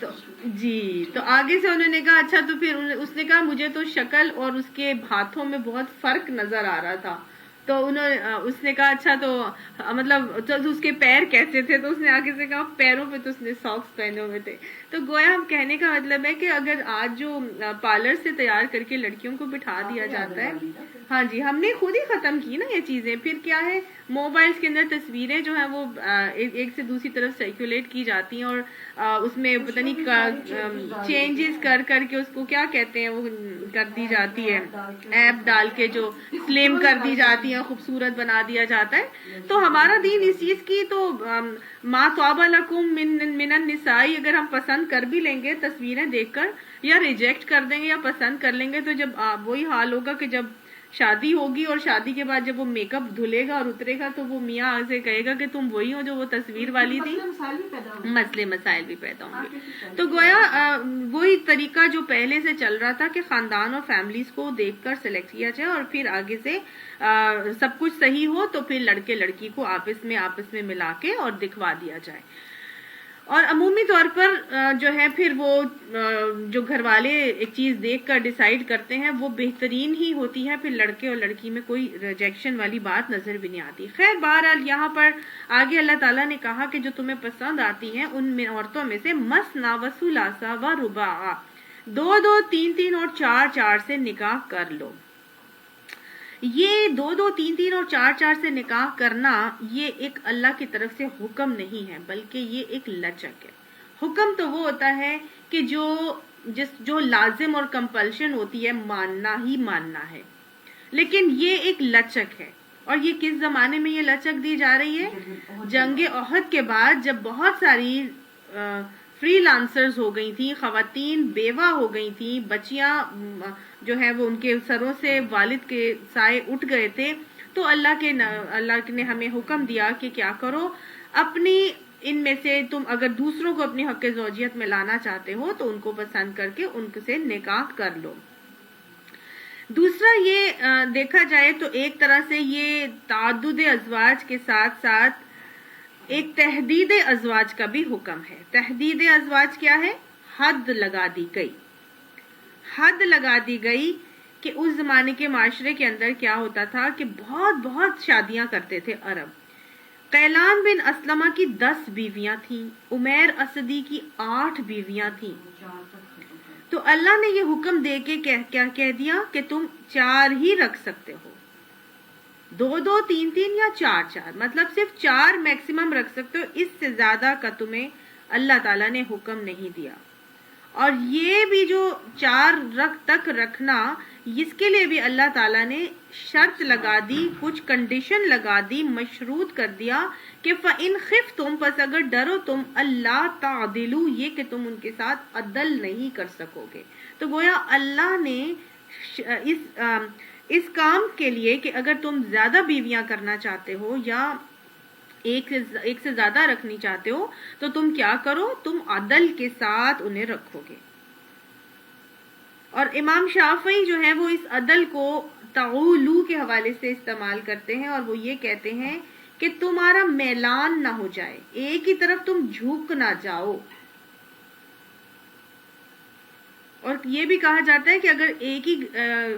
تو جی, تو آگے سے انہوں نے کہا اچھا, تو پھر اس نے کہا مجھے تو شکل اور اس کے ہاتھوں میں بہت فرق نظر آ رہا تھا. تو اس نے کہا اچھا, تو مطلب اس کے پیر کیسے تھے, تو اس نے آگے سے کہا پیروں پہ تو اس نے ساکس پہنے ہوئے تھے. تو گویا ہم کہنے کا مطلب ہے کہ اگر آج جو پارلر سے تیار کر کے لڑکیوں کو بٹھا دیا جاتا ہے, ہاں جی, ہم نے خود ہی ختم کی نا یہ چیزیں. پھر کیا ہے, موبائلز کے اندر تصویریں جو ہیں وہ ایک سے دوسری طرف سرکولیٹ کی جاتی ہیں, اور اس میں پتہ نہیں چینجز کر کے اس کو کیا کہتے ہیں وہ کر دی جاتی ہے, ایپ ڈال کے جو سلیم کر دی جاتی ہے, خوبصورت بنا دیا جاتا ہے. تو ہمارا دین اس چیز کی تو ما طاب لکم من النساء, اگر ہم پسند کر بھی لیں گے تصویریں دیکھ کر, یا ریجیکٹ کر دیں گے یا پسند کر لیں گے, تو جب وہی حال ہوگا کہ جب شادی ہوگی اور شادی کے بعد جب وہ میک اپ دھلے گا اور اترے گا تو وہ میاں سے کہے گا کہ تم وہی ہو جو وہ تصویر والی تھی. مسئلے مسائل بھی پیدا ہوں گے. تو گویا وہی طریقہ جو پہلے سے چل رہا تھا کہ خاندان اور فیملیز کو دیکھ کر سلیکٹ کیا جائے, اور پھر آگے سے سب کچھ صحیح ہو تو پھر لڑکے لڑکی کو آپس میں ملا کے اور دکھوا دیا جائے. اور عمومی طور پر جو ہے پھر وہ جو گھر والے ایک چیز دیکھ کر ڈیسائیڈ کرتے ہیں وہ بہترین ہی ہوتی ہے, پھر لڑکے اور لڑکی میں کوئی ریجیکشن والی بات نظر بھی نہیں آتی. خیر, بہرحال یہاں پر آگے اللہ تعالیٰ نے کہا کہ جو تمہیں پسند آتی ہیں ان میں عورتوں میں سے مثنا و ثلاثا و رباع, 2 2 3 3 اور 4 4 سے نکاح کر لو. یہ 2 2 3 3 اور 4 4 سے نکاح کرنا یہ ایک اللہ کی طرف سے حکم نہیں ہے, بلکہ یہ ایک لچک ہے. حکم تو وہ ہوتا ہے کہ جو لازم اور کمپلشن ہوتی ہے ماننا ہی ماننا ہے, لیکن یہ ایک لچک ہے. اور یہ کس زمانے میں یہ لچک دی جا رہی ہے؟ جنگ احد کے بعد, جب بہت ساری فری لانسرز ہو گئی تھیں, خواتین بیوہ ہو گئی تھیں, بچیاں جو ہے وہ ان کے سروں سے والد کے سائے اٹھ گئے تھے, تو اللہ نے ہمیں حکم دیا کہ کیا کرو, اپنی ان میں سے تم اگر دوسروں کو اپنی حق زوجیت میں لانا چاہتے ہو تو ان کو پسند کر کے ان سے نکاح کر لو. دوسرا یہ دیکھا جائے تو ایک طرح سے یہ تعدد ازواج کے ساتھ ساتھ ایک تحدید ازواج کا بھی حکم ہے. تحدید ازواج کیا ہے؟ حد لگا دی گئی. حد لگا دی گئی کہ اس زمانے کے معاشرے کے اندر کیا ہوتا تھا کہ بہت بہت شادیاں کرتے تھے عرب. قیلان بن اسلمہ کی 10 بیویاں تھیں, عمیر اسدی کی 8 بیویاں تھیں. تو اللہ نے یہ حکم دے کے کیا کہہ دیا کہ تم 4 ہی رکھ سکتے ہو, 2 2 3 3 یا 4 4, مطلب صرف 4 میکسیمم رکھ سکتے ہو, اس سے زیادہ کا تمہیں اللہ تعالیٰ نے حکم نہیں دیا. اور یہ بھی جو 4 تک رکھنا, اس کے لیے بھی اللہ تعالیٰ نے شرط لگا دی, کچھ کنڈیشن لگا دی, مشروط کر دیا کہ فَإِنْ خِفْتُمْ, پس اگر ڈرو تم, اللہ تعدلوا, یہ کہ تم ان کے ساتھ عدل نہیں کر سکو گے. تو گویا اللہ نے اس کام کے لیے کہ اگر تم زیادہ بیویاں کرنا چاہتے ہو یا ایک سے زیادہ رکھنی چاہتے ہو تو تم کیا کرو, تم عدل کے ساتھ انہیں رکھو گے. اور امام شافعی جو ہے وہ اس عدل کو تعولو کے حوالے سے استعمال کرتے ہیں, اور وہ یہ کہتے ہیں کہ تمہارا میلان نہ ہو جائے, ایک ہی طرف تم جھک نہ جاؤ. اور یہ بھی کہا جاتا ہے کہ اگر ایک ہی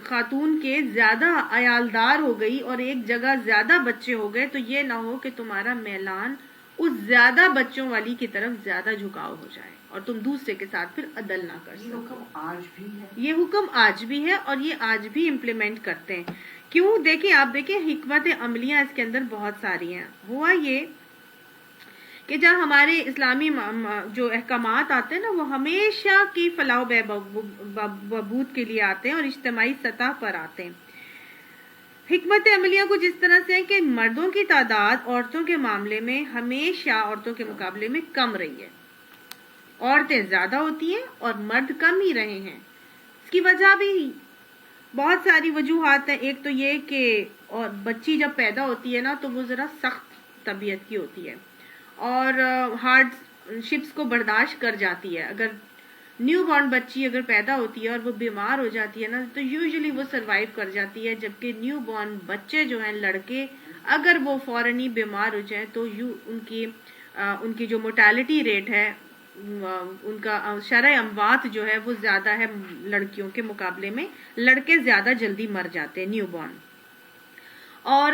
خاتون کے زیادہ عیالدار ہو گئی اور ایک جگہ زیادہ بچے ہو گئے تو یہ نہ ہو کہ تمہارا میلان اس زیادہ بچوں والی کی طرف زیادہ جھکاؤ ہو جائے اور تم دوسرے کے ساتھ پھر عدل نہ کر سکو. یہ حکم آج بھی ہے اور یہ آج بھی امپلیمنٹ کرتے ہیں. کیوں؟ دیکھیں, آپ دیکھیں حکمت عملیاں اس کے اندر بہت ساری ہیں. ہوا یہ کہ جہاں ہمارے اسلامی جو احکامات آتے ہیں نا وہ ہمیشہ کی فلاح و بہبود کے لیے آتے ہیں اور اجتماعی سطح پر آتے ہیں. حکمت عملیہ کچھ اس طرح سے ہے کہ مردوں کی تعداد عورتوں کے معاملے میں ہمیشہ عورتوں کے مقابلے میں کم رہی ہے. عورتیں زیادہ ہوتی ہیں اور مرد کم ہی رہے ہیں. اس کی وجہ بھی بہت ساری وجوہات ہیں. ایک تو یہ کہ اور بچی جب پیدا ہوتی ہے نا تو وہ ذرا سخت طبیعت کی ہوتی ہے اور ہارڈ شپس کو برداشت کر جاتی ہے. اگر نیو بورن بچی اگر پیدا ہوتی ہے اور وہ بیمار ہو جاتی ہے نا تو یوزلی وہ سروائیو کر جاتی ہے, جبکہ نیو بورن بچے جو ہیں لڑکے اگر وہ فوراً ہی بیمار ہو جائیں تو ان کی جو موٹیلٹی ریٹ ہے, ان کا شرح اموات جو ہے وہ زیادہ ہے لڑکیوں کے مقابلے میں. لڑکے زیادہ جلدی مر جاتے ہیں نیو بورن. اور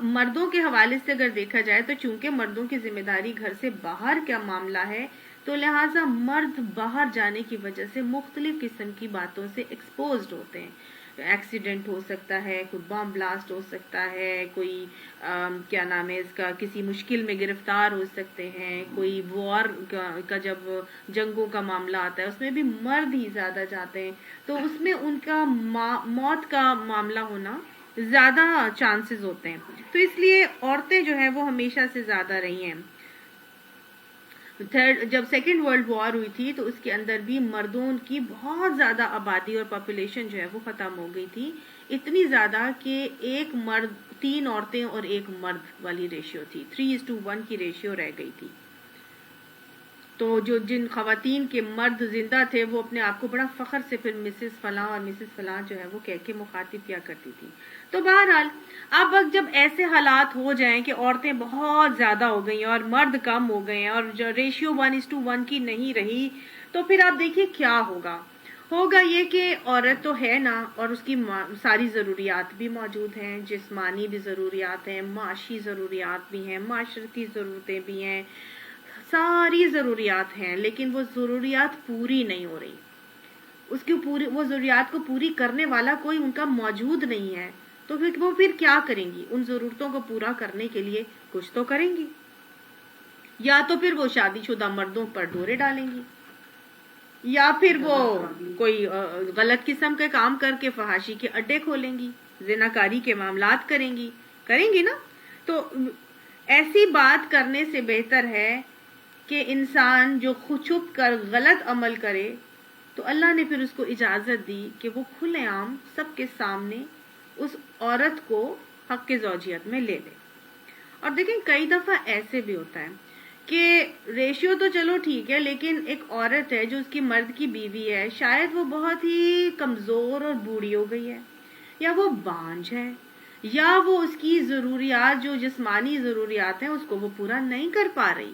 مردوں کے حوالے سے اگر دیکھا جائے تو چونکہ مردوں کی ذمہ داری گھر سے باہر کا معاملہ ہے تو لہٰذا مرد باہر جانے کی وجہ سے مختلف قسم کی باتوں سے ایکسپوزڈ ہوتے ہیں. ایکسیڈنٹ ہو سکتا ہے, کوئی بم بلاسٹ ہو سکتا ہے, کوئی کیا نام ہے اس کا کسی مشکل میں گرفتار ہو سکتے ہیں, کوئی وار کا جب جنگوں کا معاملہ آتا ہے اس میں بھی مرد ہی زیادہ جاتے ہیں تو اس میں ان کا موت کا معاملہ ہونا زیادہ چانسز ہوتے ہیں. تو اس لیے عورتیں جو ہیں وہ ہمیشہ سے زیادہ رہی ہیں. جب سیکنڈ ورلڈ وار ہوئی تھی تو اس کے اندر بھی مردوں کی بہت زیادہ آبادی اور پاپولیشن جو ہے وہ ختم ہو گئی تھی. اتنی زیادہ کہ ایک مرد 3 عورتیں اور ایک مرد والی ریشیو تھی. 3:1 کی ریشیو رہ گئی تھی. تو جن خواتین کے مرد زندہ تھے وہ اپنے آپ کو بڑا فخر سے پھر مسز فلاں اور مسز فلاں جو ہے وہ کہہ کے مخاطب کیا کرتی تھی. تو بہرحال اب جب ایسے حالات ہو جائیں کہ عورتیں بہت زیادہ ہو گئی ہیں اور مرد کم ہو گئے ہیں اور جو ریشیو 1:1 کی نہیں رہی تو پھر آپ دیکھیے کیا ہوگا یہ کہ عورت تو ہے نا اور اس کی ساری ضروریات بھی موجود ہیں, جسمانی بھی ضروریات ہیں, معاشی ضروریات بھی ہیں, معاشرتی ضرورتیں بھی ہیں, ساری ضروریات ہیں, لیکن وہ ضروریات پوری نہیں ہو رہی. وہ ضروریات کو پوری کرنے والا کوئی ان کا موجود نہیں ہے. تو وہ پھر کیا کریں گی؟ ان ضرورتوں کو پورا کرنے کے لیے کچھ تو کریں گی, یا تو پھر وہ شادی شدہ مردوں پر ڈورے ڈالیں گی, یا پھر وہ کوئی غلط قسم کے کام کر کے فحاشی کے اڈے کھولیں گی, زناکاری کے معاملات کریں گی نا. تو ایسی بات کرنے سے بہتر ہے کہ انسان جو خود چھپ کر غلط عمل کرے تو اللہ نے پھر اس کو اجازت دی کہ وہ کھلے عام سب کے سامنے اس عورت کو حق کے زوجیت میں لے لے. اور دیکھیں کئی دفعہ ایسے بھی ہوتا ہے کہ ریشیو تو چلو ٹھیک ہے, لیکن ایک عورت ہے جو اس کی مرد کی بیوی ہے, شاید وہ بہت ہی کمزور اور بوڑھی ہو گئی ہے, یا وہ بانجھ ہے, یا وہ اس کی ضروریات جو جسمانی ضروریات ہیں اس کو وہ پورا نہیں کر پا رہی.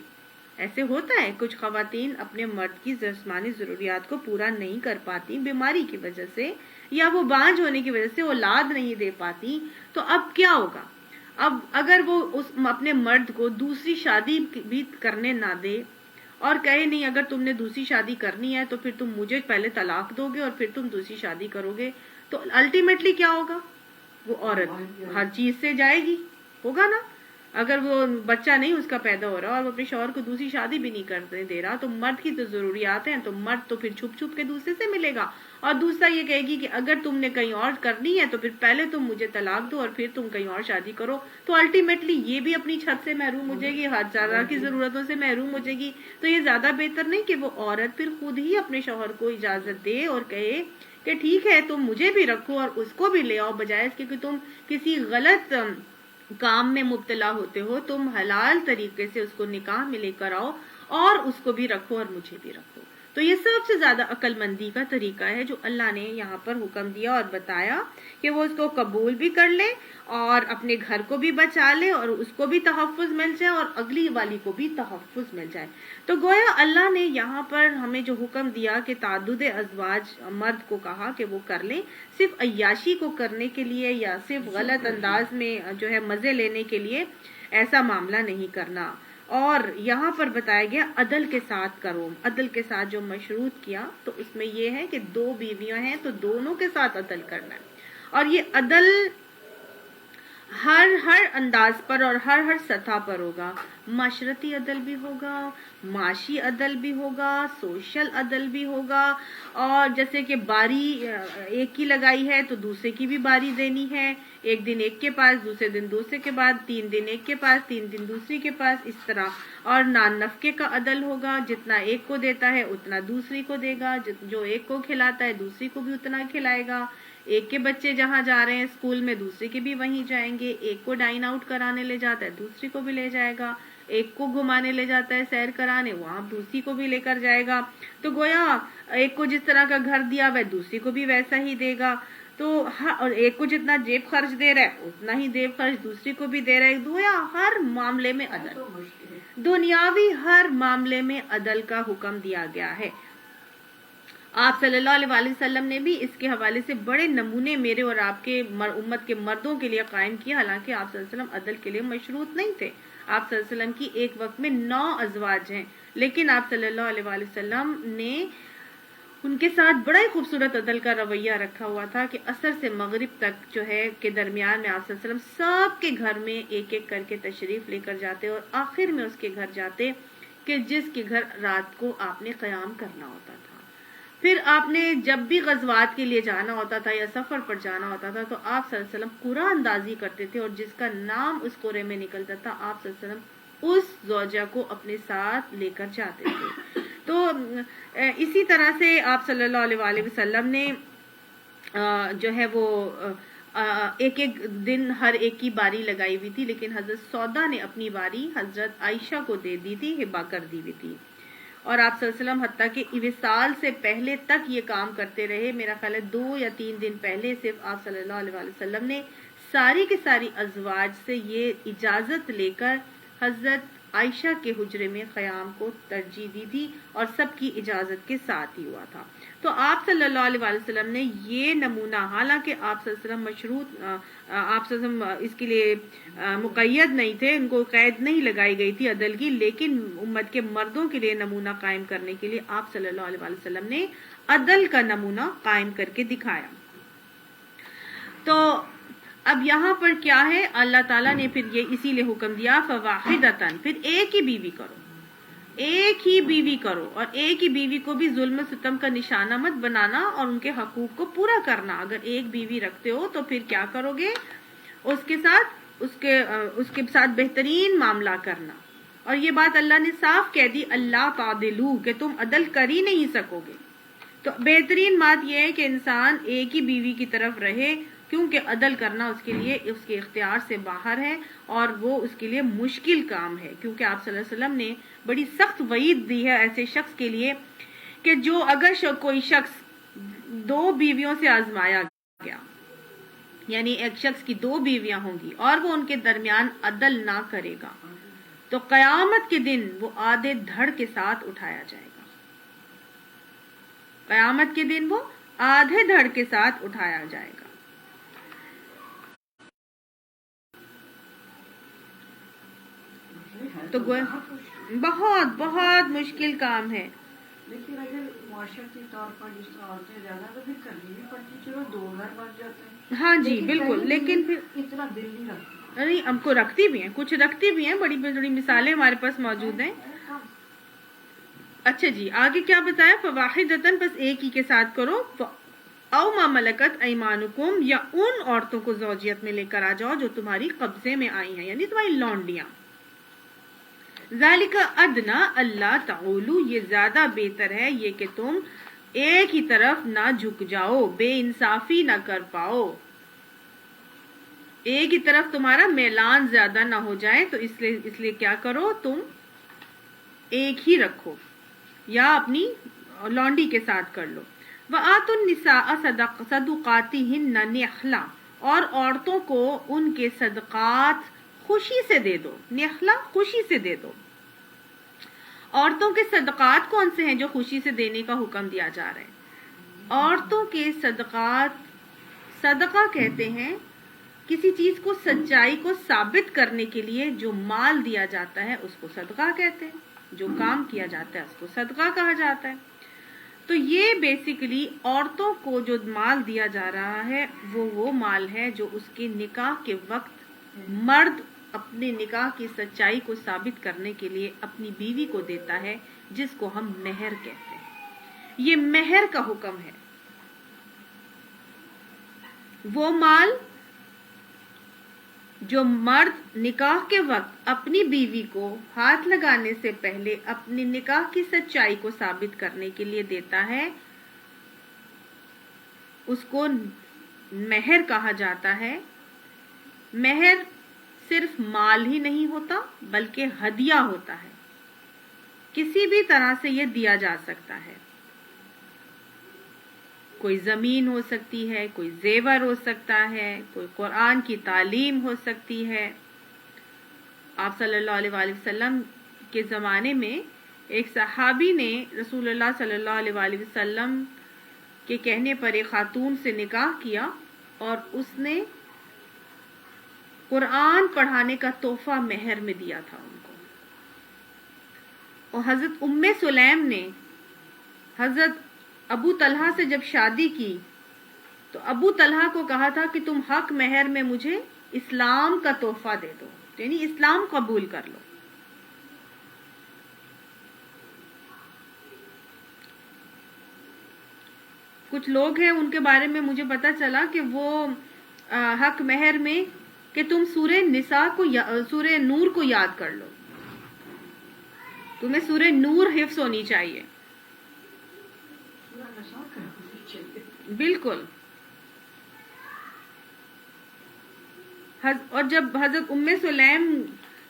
ایسے ہوتا ہے کچھ خواتین اپنے مرد کی جسمانی ضروریات کو پورا نہیں کر پاتی بیماری کی وجہ سے, یا وہ بانجھ ہونے کی وجہ سے اولاد نہیں دے پاتی. تو اب کیا ہوگا؟ اب اگر وہ اپنے مرد کو دوسری شادی بھی کرنے نہ دے اور کہے نہیں اگر تم نے دوسری شادی کرنی ہے تو پھر تم مجھے پہلے طلاق دو گے اور پھر تم دوسری شادی کرو گے, تو الٹیمیٹلی کیا ہوگا؟ وہ عورت ہر چیز سے جائے گی, ہوگا نا. اگر وہ بچہ نہیں اس کا پیدا ہو رہا اور وہ اپنے شوہر کو دوسری شادی بھی نہیں کرنے دے رہا تو مرد کی تو ضروریات ہیں, تو مرد تو پھر چھپ چھپ کے دوسرے سے ملے گا. اور دوسرا یہ کہے گی کہ اگر تم نے کہیں اور کرنی ہے تو پھر پہلے تم مجھے طلاق دو اور پھر تم کہیں اور شادی کرو. تو الٹیمیٹلی یہ بھی اپنی چھت سے محروم ہو جائے گی, ہر طرح کی ضرورتوں سے محروم ہو جائے گی. تو یہ زیادہ بہتر نہیں کہ وہ عورت پھر خود ہی اپنے شوہر کو اجازت دے اور کہے کہ ٹھیک ہے تم مجھے بھی رکھو اور اس کو بھی لے آؤ, بجائے اس کے کہ تم کسی غلط کام میں مبتلا ہوتے ہو, تم حلال طریقے سے اس کو نکاح میں لے کر آؤ اور اس کو بھی رکھو اور مجھے بھی رکھو. تو یہ سب سے زیادہ عقل مندی کا طریقہ ہے جو اللہ نے یہاں پر حکم دیا اور بتایا کہ وہ اس کو قبول بھی کر لے اور اپنے گھر کو بھی بچا لے اور اس کو بھی تحفظ مل جائے اور اگلی والی کو بھی تحفظ مل جائے. تو گویا اللہ نے یہاں پر ہمیں جو حکم دیا کہ تعدد ازواج مرد کو کہا کہ وہ کر لیں, صرف عیاشی کو کرنے کے لیے یا صرف غلط انداز میں جو ہے مزے لینے کے لیے ایسا معاملہ نہیں کرنا. اور یہاں پر بتایا گیا عدل کے ساتھ کرو. عدل کے ساتھ جو مشروط کیا تو اس میں یہ ہے کہ 2 بیویاں ہیں تو دونوں کے ساتھ عدل کرنا ہے. اور یہ عدل ہر انداز پر اور ہر سطح پر ہوگا. معاشرتی عدل بھی ہوگا، معاشی عدل بھی ہوگا، سوشل عدل بھی ہوگا. اور جیسے کہ باری ایک کی لگائی ہے تو دوسرے کی بھی باری دینی ہے. ایک دن ایک کے پاس، دوسرے دن دوسرے کے بعد، 3 دن ایک کے پاس، 3 دن دوسری کے پاس، اس طرح. اور نان نفقے کا عدل ہوگا، جتنا ایک کو دیتا ہے اتنا دوسری کو دے گا، جو ایک کو کھلاتا ہے دوسری کو بھی اتنا کھلائے گا. ایک کے بچے جہاں جا رہے ہیں اسکول میں دوسرے کے بھی وہیں جائیں گے. ایک کو ڈائن آؤٹ کرانے لے جاتا ہے دوسری کو بھی لے جائے گا. ایک کو گھمانے لے جاتا ہے سیر کرانے، وہاں دوسری کو بھی لے کر جائے گا. تو گویا ایک کو جس طرح کا گھر دیا وہ دوسری کو بھی ویسا ہی دے گا. تو اور ایک کو جتنا جیب خرچ دے رہا ہے اتنا ہی جیب خرچ دوسری کو بھی دے رہا ہے. گویا ہر معاملے میں عدل، دنیاوی ہر معاملے میں عدل کا حکم دیا گیا ہے. آپ صلی اللہ علیہ وآلہ وسلم نے بھی اس کے حوالے سے بڑے نمونے میرے اور آپ کے امت کے مردوں کے لیے قائم کیا. حالانکہ آپ صلی اللہ علیہ وسلم عدل کے لیے مشروط نہیں تھے. آپ صلی اللہ علیہ وسلم کی ایک وقت میں 9 ازواج ہیں، لیکن آپ صلی اللہ علیہ وآلہ وسلم نے ان کے ساتھ بڑا ہی خوبصورت عدل کا رویہ رکھا ہوا تھا کہ عصر سے مغرب تک جو ہے کے درمیان میں آپ صلی اللہ علیہ وسلم سب کے گھر میں ایک ایک کر کے تشریف لے کر جاتے اور آخر میں اس کے گھر جاتے کہ جس کے گھر رات کو آپ نے قیام کرنا ہوتا تھا. پھر آپ نے جب بھی غزوات کے لیے جانا ہوتا تھا یا سفر پر جانا ہوتا تھا تو آپ صلی اللہ علیہ وسلم قرعہ اندازی کرتے تھے، اور جس کا نام اس قرعے میں نکلتا تھا آپ صلی اللہ علیہ وسلم اس زوجہ کو اپنے ساتھ لے کر جاتے تھے. تو اسی طرح سے آپ صلی اللہ علیہ وآلہ وسلم نے جو ہے وہ ایک ایک دن ہر ایک کی باری لگائی ہوئی تھی، لیکن حضرت سودا نے اپنی باری حضرت عائشہ کو دے دی تھی، ہبا کر دی ہوئی تھی. اور آپ صلی اللہ علیہ وسلم حتیٰ کہ وصال سے پہلے تک یہ کام کرتے رہے. میرا خیال ہے 2 یا 3 دن پہلے صرف آپ صلی اللہ علیہ وآلہ وسلم نے ساری کی ساری ازواج سے یہ اجازت لے کر حضرت عائشہ کے حجرے میں قیام کو ترجیح دی تھی، اور سب کی اجازت کے ساتھ ہی ہوا تھا. تو آپ صلی اللہ علیہ وآلہ وسلم نے یہ نمونہ، حالانکہ آپ صلی اللہ علیہ وسلم مشروط، آپ صلی اللہ علیہ وسلم اس کے لیے مقید نہیں تھے، ان کو قید نہیں لگائی گئی تھی عدل کی، لیکن امت کے مردوں کے لیے نمونہ قائم کرنے کے لیے آپ صلی اللہ علیہ وآلہ وسلم نے عدل کا نمونہ قائم کر کے دکھایا. تو اب یہاں پر کیا ہے، اللہ تعالیٰ نے پھر یہ اسی لیے حکم دیا فواحدۃ، پھر ایک ہی بیوی کرو، ایک ہی بیوی کرو، اور ایک ہی بیوی کو بھی ظلم و ستم کا نشانہ مت بنانا اور ان کے حقوق کو پورا کرنا. اگر ایک بیوی رکھتے ہو تو پھر کیا کرو گے، اس کے ساتھ بہترین معاملہ کرنا. اور یہ بات اللہ نے صاف کہہ دی، اللہ تعدلوا، کہ تم عدل کر ہی نہیں سکو گے. تو بہترین بات یہ ہے کہ انسان ایک ہی بیوی کی طرف رہے، کیونکہ عدل کرنا اس کے لیے اس کے اختیار سے باہر ہے اور وہ اس کے لیے مشکل کام ہے. کیونکہ آپ صلی اللہ علیہ وسلم نے بڑی سخت وعید دی ہے ایسے شخص کے لیے کہ جو اگر کوئی شخص 2 بیویوں سے آزمایا گیا، یعنی ایک شخص کی 2 بیویاں ہوں گی اور وہ ان کے درمیان عدل نہ کرے گا تو قیامت کے دن وہ آدھے دھڑ کے ساتھ اٹھایا جائے گا. قیامت کے دن وہ آدھے دھڑ کے ساتھ اٹھایا جائے گا. تو بہت بہت مشکل کام ہے. لیکن اگر معاشرتی طور پر جس طرح عورتیں زیادہ تو پھر کرنی بھی پڑتی، چلو 2 گھر بن جاتے ہیں. ہاں جی بالکل، لیکن پھر اتنا دل نہیں رکھتی. نہیں، ہم کو رکھتی بھی ہیں، کچھ رکھتی بھی ہیں، بڑی بڑی مثالیں ہمارے پاس موجود ہیں. اچھا جی، آگے کیا بتایا، فواحدۃ، بس ایک ہی کے ساتھ کرو، او ما ملکت ایمانکم، یا ان عورتوں کو زوجیت میں لے کر آ جاؤ جو تمہاری قبضے میں آئی ہیں، یعنی تمہاری لونڈیاں. ذالک ادنا اللہ تعولو، یہ زیادہ بہتر ہے یہ کہ تم ایک ہی طرف نہ جھک جاؤ، بے انصافی نہ کر پاؤ، ایک ہی طرف تمہارا میلان زیادہ نہ ہو جائے. تو اس لیے کیا کرو، تم ایک ہی رکھو یا اپنی لونڈی کے ساتھ کر لو. وآتوا النساء صدقاتہن نخلا، اور عورتوں کو ان کے صدقات خوشی سے دے دو. نخلا خوشی سے دے دو. عورتوں کے صدقات کون سے ہیں جو خوشی سے دینے کا حکم دیا جا رہا ہے؟ عورتوں کے صدقات، صدقہ کہتے ہیں کسی چیز کو، سچائی کو ثابت کرنے کے لیے جو مال دیا جاتا ہے اس کو صدقہ کہتے ہیں، جو کام کیا جاتا ہے اس کو صدقہ کہا جاتا ہے. تو یہ بیسیکلی عورتوں کو جو مال دیا جا رہا ہے وہ مال ہے جو اس کے نکاح کے وقت مرد اپنے نکاح کی سچائی کو ثابت کرنے کے لیے اپنی بیوی کو دیتا ہے، جس کو ہم مہر کہتے ہیں۔ یہ مہر کا حکم ہے، وہ مال جو مرد نکاح کے وقت اپنی بیوی کو ہاتھ لگانے سے پہلے اپنی نکاح کی سچائی کو ثابت کرنے کے لیے دیتا ہے، اس کو مہر کہا جاتا ہے۔ مہر صرف مال ہی نہیں ہوتا بلکہ ہدیہ ہوتا ہے، کسی بھی طرح سے یہ دیا جا سکتا ہے۔ کوئی زمین ہو سکتی ہے، کوئی زیور ہو سکتا ہے، کوئی قرآن کی تعلیم ہو سکتی ہے۔ آپ صلی اللہ علیہ وآلہ وسلم کے زمانے میں ایک صحابی نے رسول اللہ صلی اللہ علیہ وآلہ وسلم کے کہنے پر ایک خاتون سے نکاح کیا اور اس نے قرآن پڑھانے کا تحفہ مہر میں دیا تھا ان کو۔ اور حضرت ام سلیم نے حضرت ابو طلحہ سے جب شادی کی تو ابو طلحہ کو کہا تھا کہ تم حق مہر میں مجھے اسلام کا تحفہ دے دو، یعنی اسلام قبول کر لو۔ کچھ لوگ ہیں ان کے بارے میں مجھے پتا چلا کہ وہ حق مہر میں کہ تم سورہ نساء کو سورہ نور کو یاد کر لو، تمہیں سورہ نور حفظ ہونی چاہیے۔ بالکل۔ اور جب حضرت ام سلیم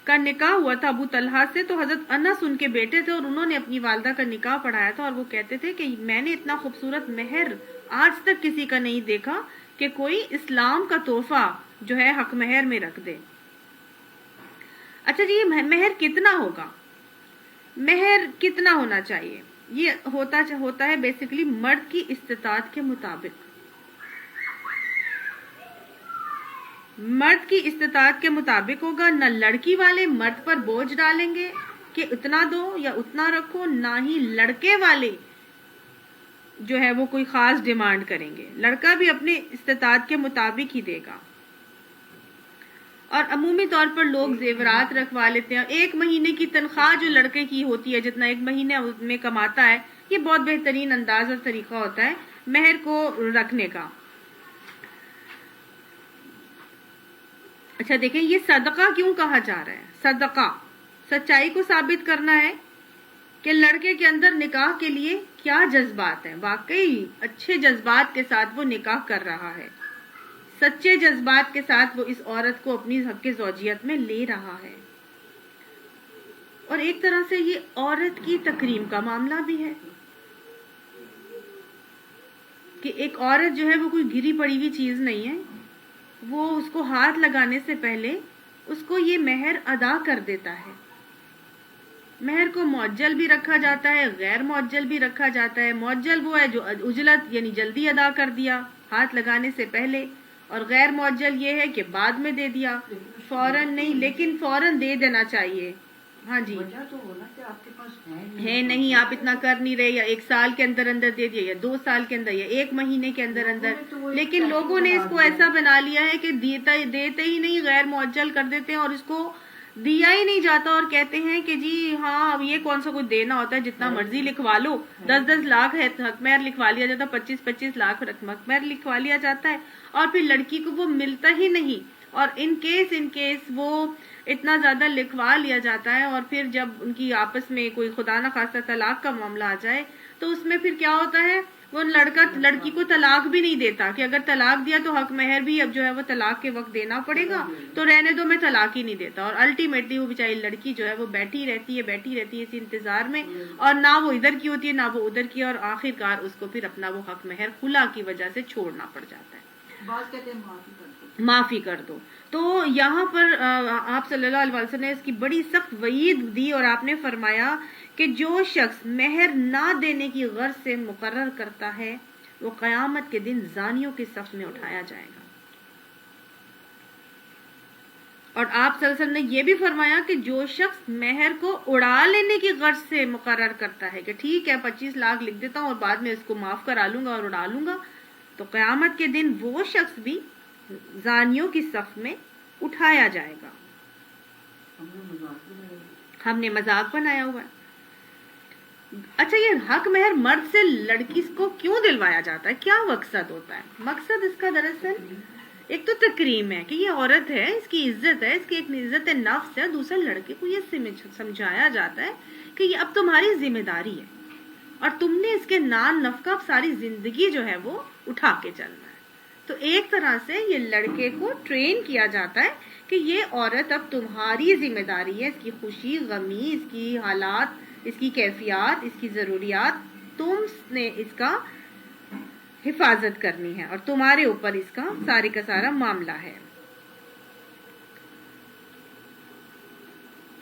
کا نکاح ہوا تھا ابو طلحہ سے تو حضرت انس ان کے بیٹے تھے اور انہوں نے اپنی والدہ کا نکاح پڑھایا تھا، اور وہ کہتے تھے کہ میں نے اتنا خوبصورت مہر آج تک کسی کا نہیں دیکھا کہ کوئی اسلام کا تحفہ جو ہے حق مہر میں رکھ دے۔ اچھا جی، یہ مہر کتنا ہوگا؟ مہر کتنا ہونا چاہیے؟ یہ ہوتا ہے بیسیکلی مرد کی استطاعت کے مطابق۔ مرد کی استطاعت کے مطابق ہوگا، نہ لڑکی والے مرد پر بوجھ ڈالیں گے کہ اتنا دو یا اتنا رکھو، نہ ہی لڑکے والے جو ہے وہ کوئی خاص ڈیمانڈ کریں گے، لڑکا بھی اپنے استطاعت کے مطابق ہی دے گا۔ اور عمومی طور پر لوگ زیورات رکھوا لیتے ہیں، ایک مہینے کی تنخواہ جو لڑکے کی ہوتی ہے جتنا ایک مہینے میں کماتا ہے، یہ بہت بہترین انداز اور طریقہ ہوتا ہے مہر کو رکھنے کا۔ اچھا دیکھیں، یہ صدقہ کیوں کہا جا رہا ہے؟ صدقہ سچائی کو ثابت کرنا ہے کہ لڑکے کے اندر نکاح کے لیے کیا جذبات ہیں، واقعی اچھے جذبات کے ساتھ وہ نکاح کر رہا ہے، سچے جذبات کے ساتھ وہ اس عورت کو اپنی حق زوجیت میں لے رہا ہے۔ اور ایک طرح سے یہ عورت کی تکریم کا معاملہ بھی ہے کہ ایک عورت جو ہے وہ کوئی گری پڑی ہوئی چیز نہیں ہے، وہ اس کو ہاتھ لگانے سے پہلے اس کو یہ مہر ادا کر دیتا ہے۔ مہر کو معجل بھی رکھا جاتا ہے، غیر معجل بھی رکھا جاتا ہے۔ معجل وہ ہے جو اجلت یعنی جلدی ادا کر دیا ہاتھ لگانے سے پہلے، اور غیر معجل یہ ہے کہ بعد میں دے دیا، فوراً نہیں، لیکن فوراً دے دینا چاہیے۔ ہاں جی، وجہ تو ہونا کہ آپ کے پاس ہے نہیں، آپ اتنا کر نہیں رہے، یا 1 سال کے اندر اندر دے دیا، یا 2 سال کے اندر، یا 1 مہینے کے اندر اندر۔ لیکن لوگوں نے اس کو ایسا بنا لیا ہے کہ دیتے ہی نہیں، غیر معجل کر دیتے ہیں اور اس کو دیا ہی نہیں جاتا، اور کہتے ہیں کہ جی ہاں اب یہ کون سا کوئی دینا ہوتا ہے، جتنا مرضی لکھوا لو، 10-10 لاکھ ہے حق مہر لکھوا لیا جاتا ہے، 25-25 لاکھ حق مہر لکھوا لیا جاتا ہے، اور پھر لڑکی کو وہ ملتا ہی نہیں۔ اور ان کیس وہ اتنا زیادہ لکھوا لیا جاتا ہے، اور پھر جب ان کی آپس میں کوئی خدا نہ خواستہ طلاق کا معاملہ آ جائے تو اس میں پھر کیا ہوتا ہے، وہ لڑکا لڑکی کو طلاق بھی نہیں دیتا کہ اگر طلاق دیا تو حق مہر بھی اب جو ہے وہ طلاق کے وقت دینا پڑے گا، تو رہنے دو، میں طلاق ہی نہیں دیتا۔ اور الٹیمیٹلی وہ بیچاری لڑکی جو ہے وہ بیٹھی رہتی ہے اس انتظار میں، اور نہ وہ ادھر کی ہوتی ہے نہ وہ ادھر کی، اور آخر کار اس کو پھر اپنا وہ حق مہر خلا کی وجہ سے چھوڑنا پڑ جاتا ہے۔ بعض کہتے ہیں معافی کر دو۔ تو یہاں پر آپ صلی اللہ علیہ وسلم نے اس کی بڑی سخت وعید دی، اور آپ نے فرمایا کہ جو شخص مہر نہ دینے کی غرض سے مقرر کرتا ہے وہ قیامت کے دن زانیوں کی صف میں اٹھایا جائے گا۔ اور آپ صلی اللہ علیہ وسلم نے یہ بھی فرمایا کہ جو شخص مہر کو اڑا لینے کی غرض سے مقرر کرتا ہے کہ ٹھیک ہے 25 لاکھ لکھ دیتا ہوں اور بعد میں اس کو معاف کرا لوں گا اور اڑا لوں گا، تو قیامت کے دن وہ شخص بھی زانیوں کی صف میں اٹھایا جائے گا. ہم نے مذاق بنایا ہوا ہے. اچھا یہ حق مہر مرد سے لڑکی کو کیوں دلوایا جاتا ہے؟ کیا مقصد ہوتا ہے؟ مقصد اس کا دراصل ایک تو تکریم ہے کہ یہ عورت ہے، اس کی عزت ہے، اس کی ایک عزت نفس ہے. دوسرا لڑکے کو یہ سمجھایا جاتا ہے کہ یہ اب تمہاری ذمہ داری ہے اور تم نے اس کے نان نفقہ ساری زندگی جو ہے وہ اٹھا کے چلنا ہے. تو ایک طرح سے یہ لڑکے کو ٹرین کیا جاتا ہے کہ یہ عورت اب تمہاری ذمہ داری ہے، اس کی خوشی غمی، اس کی حالات، اس کی کیفیات، اس کی ضروریات، تم نے اس کا حفاظت کرنی ہے اور تمہارے اوپر اس کا سارے کا سارا معاملہ ہے.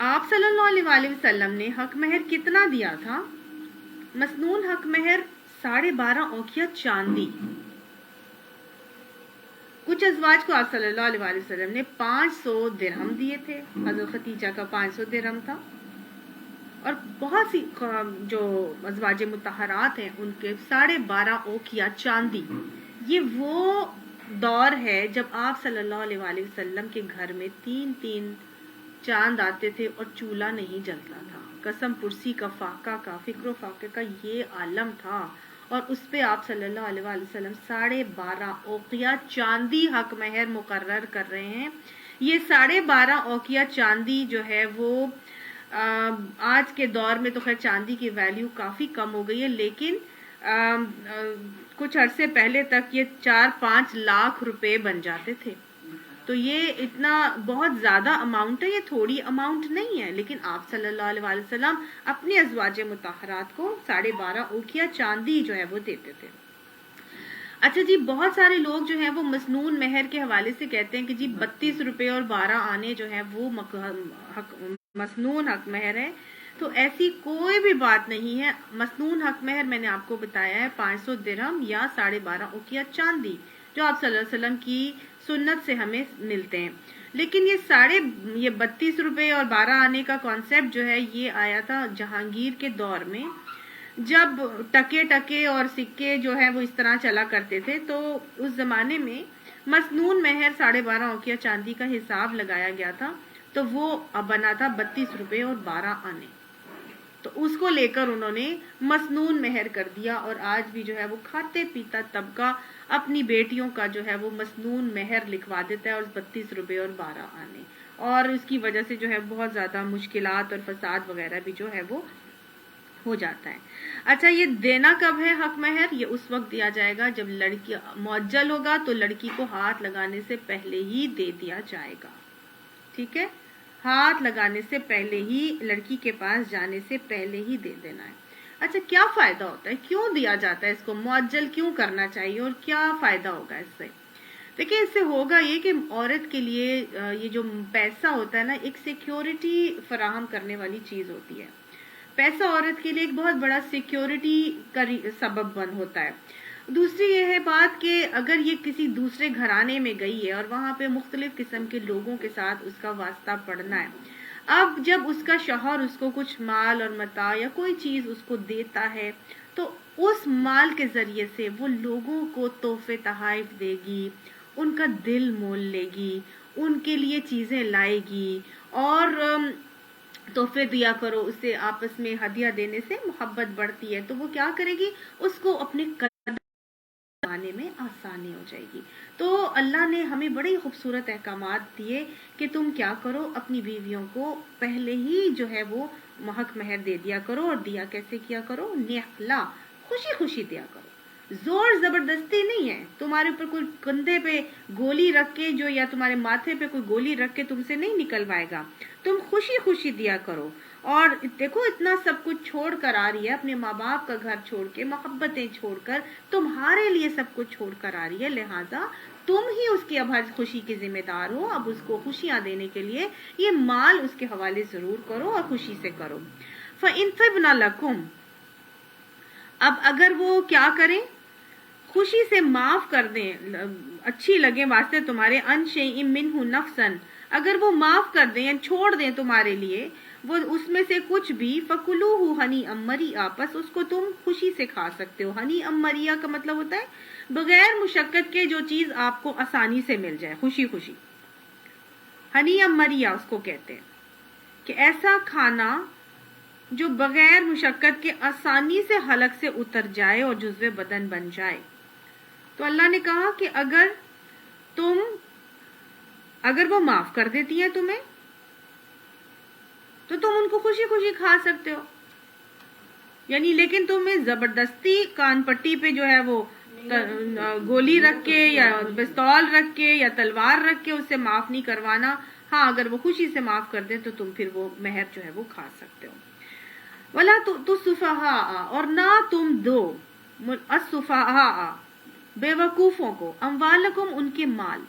آپ صلی اللہ علیہ وآلہ وسلم نے حق مہر کتنا دیا تھا؟ مسنون حق مہر 12.5 اوقیہ چاندی. کچھ ازواج کو آپ صلی اللہ علیہ وآلہ وسلم نے 500 درہم دیے تھے. حضرت ختیجہ کا 500 درہم تھا اور بہت سی جو ازواج مطہرات ہیں ان کے 12.5 اوقیہ چاندی. یہ وہ دور ہے جب آپ صلی اللہ علیہ وآلہ وسلم کے گھر میں 3 چاند آتے تھے اور چولہا نہیں جلتا تھا. قسم پرسی کا، فاقہ کا، فکر و فاقے کا یہ عالم تھا اور اس پہ آپ صلی اللہ علیہ وآلہ وسلم 12.5 اوقیہ چاندی حق مہر مقرر کر رہے ہیں. یہ 12.5 اوقیہ چاندی جو ہے وہ آج کے دور میں تو خیر چاندی کی ویلیو کافی کم ہو گئی ہے، لیکن کچھ عرصے پہلے تک یہ 4-5 لاکھ روپے بن جاتے تھے. تو یہ اتنا بہت زیادہ اماؤنٹ ہے، یہ تھوڑی اماؤنٹ نہیں ہے، لیکن آپ صلی اللہ علیہ وآلہ وسلم اپنی ازواج مطہرات کو 12.5 اوقیہ چاندی جو ہے وہ دیتے تھے. اچھا جی، بہت سارے لوگ جو ہیں وہ مسنون مہر کے حوالے سے کہتے ہیں کہ جی 32 روپے اور 12 آنے جو ہیں وہ مسنون حق مہر ہے. تو ایسی کوئی بھی بات نہیں ہے. مسنون حق مہر میں نے آپ کو بتایا ہے 500 درہم یا 12.5 اوقیہ چاندی جو آپ صلی اللہ علیہ وسلم کی سنت سے ہمیں ملتے ہیں. لیکن یہ 32 روپے اور 12 آنے کا کانسیپٹ جو ہے یہ آیا تھا جہانگیر کے دور میں، جب ٹکے اور سکے جو ہے وہ اس طرح چلا کرتے تھے. تو اس زمانے میں مسنون مہر 12.5 اوقیہ چاندی کا حساب لگایا گیا تھا، تو وہ بنا تھا 32 روپے اور 12 آنے. تو اس کو لے کر انہوں نے مسنون مہر کر دیا اور آج بھی جو ہے وہ کھاتے پیتا طبقہ اپنی بیٹیوں کا جو ہے وہ مسنون مہر لکھوا دیتا ہے اور 32 روپے اور 12 آنے، اور اس کی وجہ سے جو ہے بہت زیادہ مشکلات اور فساد وغیرہ بھی جو ہے وہ ہو جاتا ہے. اچھا یہ دینا کب ہے حق مہر؟ یہ اس وقت دیا جائے گا جب لڑکی معجل ہوگا تو لڑکی کو ہاتھ لگانے سے پہلے ہی دے دیا جائے گا. ٹھیک ہے، ہاتھ لگانے سے پہلے ہی، لڑکی کے پاس جانے سے پہلے ہی دے دینا ہے. اچھا کیا فائدہ ہوتا ہے، کیوں دیا جاتا ہے اس کو، معجل کیوں کرنا چاہیے اور کیا فائدہ ہوگا اس سے؟ دیکھیں اس سے ہوگا یہ کہ عورت کے لیے یہ جو پیسہ ہوتا ہے نا، ایک سیکیورٹی فراہم کرنے والی چیز ہوتی ہے. پیسہ عورت کے لیے ایک بہت بڑا سیکیورٹی کا سبب بن ہوتا ہے. دوسری یہ ہے بات کہ اگر یہ کسی دوسرے گھرانے میں گئی ہے اور وہاں پہ مختلف قسم کے لوگوں کے ساتھ اس کا واسطہ پڑنا ہے، اب جب اس کا شوہر اس کو کچھ مال اور متاع یا کوئی چیز اس کو دیتا ہے تو اس مال کے ذریعے سے وہ لوگوں کو تحفے تحائف دے گی، ان کا دل مول لے گی، ان کے لیے چیزیں لائے گی. اور تحفے دیا کرو، اس سے آپس میں ہدیہ دینے سے محبت بڑھتی ہے، تو وہ کیا کرے گی، اس کو اپنے آنے میں آسانی ہو جائے گی. تو اللہ نے ہمیں بڑے خوبصورت احکامات دیے کہ تم کیا کرو، اپنی بیویوں کو پہلے ہی جو ہے وہ حق مہر دے دیا کرو. اور دیا کیسے کیا کرو، نحلا، خوشی خوشی دیا کرو، زور زبردستی نہیں ہے. تمہارے اوپر کوئی کندھے پہ گولی رکھ کے جو، یا تمہارے ماتھے پہ کوئی گولی رکھ کے تم سے نہیں نکلوائے گا. تم خوشی خوشی دیا کرو. اور دیکھو اتنا سب کچھ چھوڑ کر آ رہی ہے، اپنے ماں باپ کا گھر چھوڑ کے، محبتیں چھوڑ کر، تمہارے لیے سب کچھ چھوڑ کر آ رہی ہے. لہٰذا تم ہی اس کی اب خوشی کے ذمہ دار ہو. اب اس کو خوشیاں دینے کے لیے یہ مال اس کے حوالے ضرور کرو اور خوشی سے کرو. فَإِن طِبْنَ لَكُمْ، اب اگر وہ کیا کریں، خوشی سے معاف کر دیں، اچھی لگے واسطے تمہارے، ان شیء منہ نفسن، اگر وہ معاف کر دیں یا چھوڑ دیں تمہارے لیے وہ اس میں سے کچھ بھی، فَكُلُوهُ ہنیئا مریئا، پس اس کو تم خوشی سے کھا سکتے ہو. ہنیئا مریئا کا مطلب ہوتا ہے بغیر مشقت کے جو چیز آپ کو آسانی سے مل جائے، خوشی خوشی. ہنی مریہ اس کو کہتے ہیں کہ ایسا کھانا جو بغیر مشقت کے آسانی سے حلق سے اتر جائے اور جزو بدن بن جائے. تو اللہ نے کہا کہ اگر وہ معاف کر دیتی ہیں تمہیں تو تم ان کو خوشی خوشی کھا سکتے ہو، یعنی لیکن تمہیں زبردستی کان پٹی پہ جو ہے وہ گولی رکھ کے یا پستول رکھ کے یا تلوار رکھ کے اسے معاف نہیں کروانا. ہاں اگر وہ خوشی سے معاف کر دیں تو تم پھر وہ مہر جو ہے وہ کھا سکتے ہو. ولا تسفہاء، اور نہ تم دو السفہاء بے وقوفوں کو، اموالکم ان کے مال،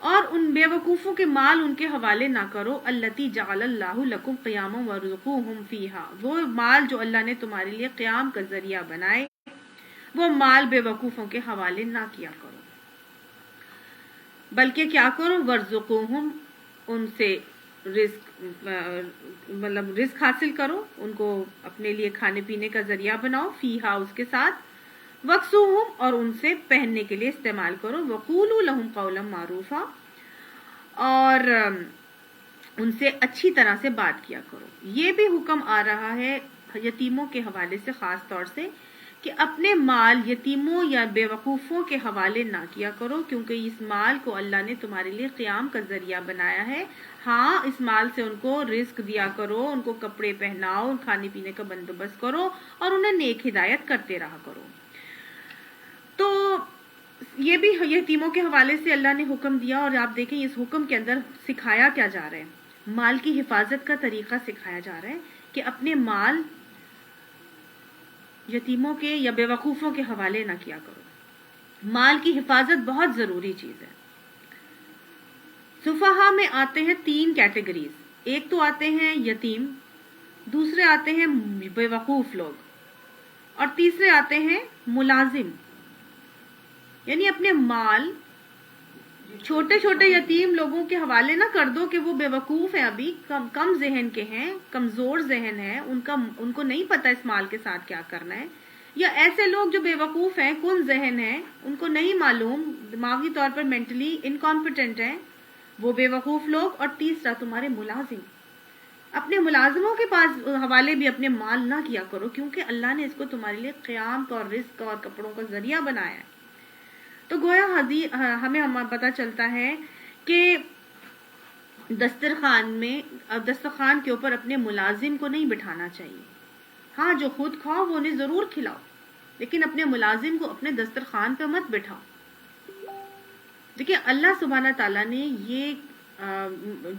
اور ان بے وقوفوں کے مال ان کے حوالے نہ کرو، التی جعل اللہ لکم قیاما وارزقوہم فیہا، وہ مال جو اللہ نے تمہارے لیے قیام کا ذریعہ بنائے وہ مال بے وقوفوں کے حوالے نہ کیا کرو، بلکہ کیا کرو، وارزقوہم، ان سے رزق حاصل کرو، ان کو اپنے لیے کھانے پینے کا ذریعہ بناؤ، فیہا اس کے ساتھ، وقسوہم، اور ان سے پہننے کے لیے استعمال کرو، وقولوا لہم قولا معروفا، اور ان سے اچھی طرح سے بات کیا کرو. یہ بھی حکم آ رہا ہے یتیموں کے حوالے سے خاص طور سے کہ اپنے مال یتیموں یا بے وقوفوں کے حوالے نہ کیا کرو، کیونکہ اس مال کو اللہ نے تمہارے لیے قیام کا ذریعہ بنایا ہے. ہاں اس مال سے ان کو رزق دیا کرو، ان کو کپڑے پہناؤ، کھانے پینے کا بندوبست کرو اور انہیں نیک ہدایت کرتے رہا کرو. تو یہ بھی یتیموں کے حوالے سے اللہ نے حکم دیا، اور آپ دیکھیں اس حکم کے اندر سکھایا کیا جا رہا ہے، مال کی حفاظت کا طریقہ سکھایا جا رہا ہے کہ اپنے مال یتیموں کے یا بے وقوفوں کے حوالے نہ کیا کرو. مال کی حفاظت بہت ضروری چیز ہے. سفہا میں آتے ہیں 3 کیٹیگریز، ایک تو آتے ہیں یتیم، دوسرے آتے ہیں بے وقوف لوگ، اور تیسرے آتے ہیں ملازم. یعنی اپنے مال چھوٹے چھوٹے یتیم لوگوں کے حوالے نہ کر دو کہ وہ بے وقوف ہیں، ابھی کم ذہن کے ہیں، کمزور ذہن ہے، ان کو نہیں پتا اس مال کے ساتھ کیا کرنا ہے، یا ایسے لوگ جو بے وقوف ہیں، کن ذہن ہیں، ان کو نہیں معلوم، دماغی طور پر مینٹلی انکمپیٹنٹ ہیں، وہ بے وقوف لوگ. اور تیسرا تمہارے ملازم، اپنے ملازموں کے پاس حوالے بھی اپنے مال نہ کیا کرو، کیونکہ اللہ نے اس کو تمہارے لیے قیام کا اور رزق کا اور کپڑوں کا ذریعہ بنایا ہے. تو گویا ہمیں پتہ چلتا ہے کہ دسترخوان کے اوپر اپنے ملازم کو نہیں بٹھانا چاہیے. ہاں جو خود کھاؤ وہ انہیں ضرور کھلاؤ، لیکن اپنے ملازم کو اپنے دسترخوان پہ مت بٹھاؤ. دیکھیے اللہ سبحانہ تعالیٰ نے یہ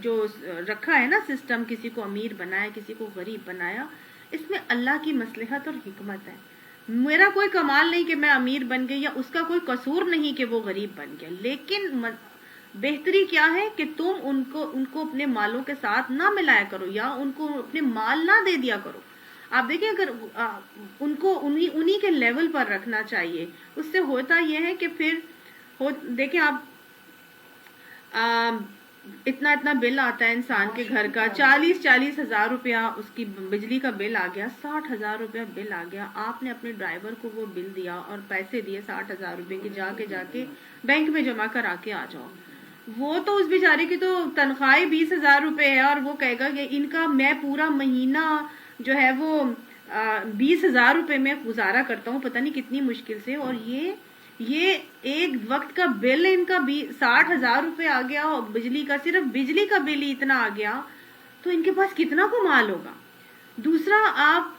جو رکھا ہے نا سسٹم، کسی کو امیر بنایا کسی کو غریب بنایا، اس میں اللہ کی مصلحت اور حکمت ہے. میرا کوئی کمال نہیں کہ میں امیر بن گئی، یا اس کا کوئی قصور نہیں کہ وہ غریب بن گیا، لیکن بہتری کیا ہے کہ تم ان کو اپنے مالوں کے ساتھ نہ ملایا کرو، یا ان کو اپنے مال نہ دے دیا کرو. آپ دیکھیں اگر ان کو انہی کے لیول پر رکھنا چاہیے. اس سے ہوتا یہ ہے کہ پھر دیکھیں آپ اتنا بل آتا ہے انسان کے گھر کا، 40 ہزار روپیہ اس کی بجلی کا بل آ گیا، 60 ہزار روپیہ بل آ گیا. آپ نے اپنے ڈرائیور کو وہ بل دیا اور پیسے دیے 60 ہزار روپے کے، جا کے بینک میں جمع کرا کے آ جاؤ. وہ تو اس بیچارے کی تو تنخواہ 20 ہزار روپے ہے، اور وہ کہے گا کہ ان کا میں پورا مہینہ جو ہے وہ 20 ہزار روپے میں گزارا کرتا ہوں، پتہ نہیں کتنی مشکل سے، اور یہ ایک وقت کا بل ان کا 60 ہزار روپے آ گیا، اور بجلی کا صرف بجلی کا بل ہی اتنا آ گیا، تو ان کے پاس کتنا کمال ہوگا. دوسرا آپ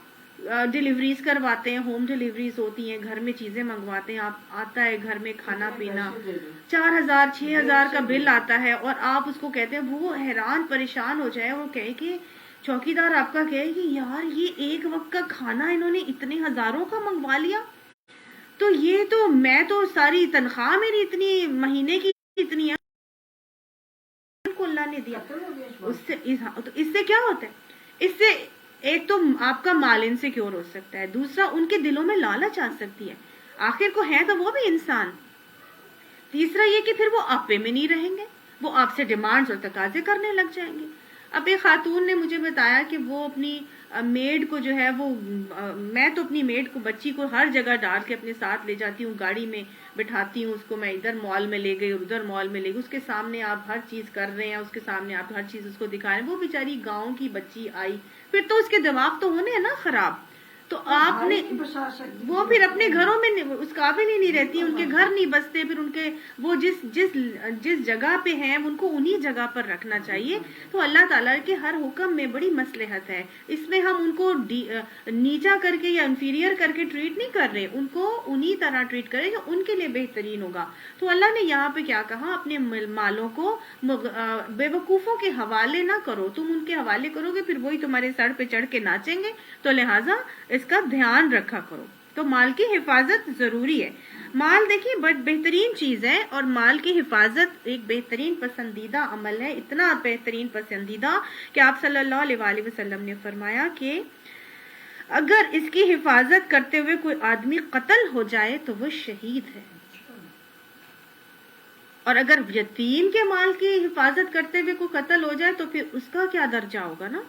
ڈیلیوریز کرواتے ہیں، ہوم ڈیلیوریز ہوتی ہیں، گھر میں چیزیں منگواتے ہیں، آپ آتا ہے گھر میں کھانا پینا، 4,000 6,000 کا بل آتا ہے، اور آپ اس کو کہتے ہیں، وہ حیران پریشان ہو جائے، اور کہے کہ چوکیدار آپ کا کہے کہ یار یہ ایک وقت کا کھانا انہوں نے اتنے ہزاروں کا منگوا لیا، تو یہ تو میں تو ساری تنخواہ میری اتنی مہینے کی اتنی ہے کو اللہ نے دیا. اس سے کیا ہوتا ہے، اس سے ایک تو آپ کا مال انسیکیور ہو سکتا ہے، دوسرا ان کے دلوں میں لالچ آ سکتی ہے، آخر کو ہے تو وہ بھی انسان. تیسرا یہ کہ پھر وہ آپ پہ میں نہیں رہیں گے، وہ آپ سے ڈیمانڈز اور تقاضے کرنے لگ جائیں گے. اب ایک خاتون نے مجھے بتایا کہ وہ اپنی میڈ کو جو ہے وہ، میں تو اپنی میڈ کو، بچی کو ہر جگہ ڈال کے اپنے ساتھ لے جاتی ہوں گاڑی میں، بٹھاتی ہوں اس کو، میں ادھر مال میں لے گئی اور ادھر مال میں لے گئی، اس کے سامنے آپ ہر چیز کر رہے ہیں، اس کے سامنے آپ ہر چیز اس کو دکھا رہے ہیں، وہ بیچاری گاؤں کی بچی آئی، پھر تو اس کے دماغ تو ہونے ہیں نا خراب، تو آپ نے وہ پھر اپنے گھروں میں اس قابل ہی نہیں رہتی، ان کے گھر نہیں بستے، پھر ان کے وہ جس جگہ پہ ہیں ان کو انہی جگہ پر رکھنا چاہیے۔ تو اللہ تعالیٰ کے ہر حکم میں بڑی مصلحت ہے، اس میں ہم ان کو نیچا کر کے یا انفیریئر کر کے ٹریٹ نہیں کر رہے، ان کو انہی طرح ٹریٹ کریں جو ان کے لیے بہترین ہوگا۔ تو اللہ نے یہاں پہ کیا کہا، اپنے مالوں کو بے وقوفوں کے حوالے نہ کرو، تم ان کے حوالے کرو گے پھر وہی تمہارے سر پہ چڑھ کے ناچیں گے، تو لہٰذا اس کا دھیان رکھا کرو۔ تو مال کی حفاظت ضروری ہے۔ مال دیکھیے بہترین چیز ہے، اور مال کی حفاظت ایک بہترین پسندیدہ عمل ہے، اتنا بہترین پسندیدہ کہ آپ صلی اللہ علیہ وآلہ وسلم نے فرمایا کہ اگر اس کی حفاظت کرتے ہوئے کوئی آدمی قتل ہو جائے تو وہ شہید ہے، اور اگر یتیم کے مال کی حفاظت کرتے ہوئے کوئی قتل ہو جائے تو پھر اس کا کیا درجہ ہوگا نا۔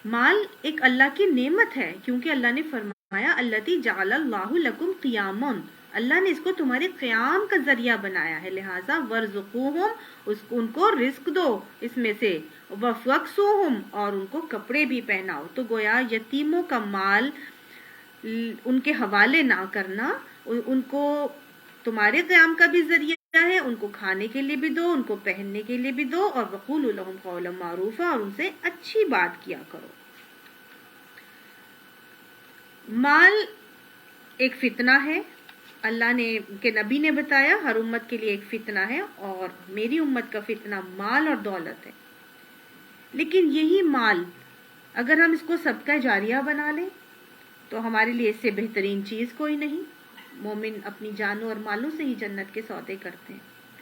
مال ایک اللہ کی نعمت ہے، کیونکہ اللہ نے فرمایا الذی جعل اللہ لکم قیاما، اللہ نے اس کو تمہارے قیام کا ذریعہ بنایا ہے، لہٰذا ورزقوہم، ان کو رزق دو اس میں سے، وفکسوہم، اور ان کو کپڑے بھی پہناؤ۔ تو گویا یتیموں کا مال ان کے حوالے نہ کرنا، ان کو تمہارے قیام کا بھی ذریعہ ہے، ان کو کھانے کے لیے بھی دو، ان کو پہننے کے لیے بھی دو، اور وقولوا لہم قولا معروفا، اور ان سے اچھی بات کیا کرو۔ مال ایک فتنہ ہے، اللہ نے کہ نبی نے بتایا ہر امت کے لیے ایک فتنہ ہے، اور میری امت کا فتنہ مال اور دولت ہے۔ لیکن یہی مال اگر ہم اس کو صدقہ جاریہ بنا لیں تو ہمارے لیے اس سے بہترین چیز کوئی نہیں۔ مومن اپنی جانوں اور مالوں سے ہی جنت کے سودے کرتے ہیں،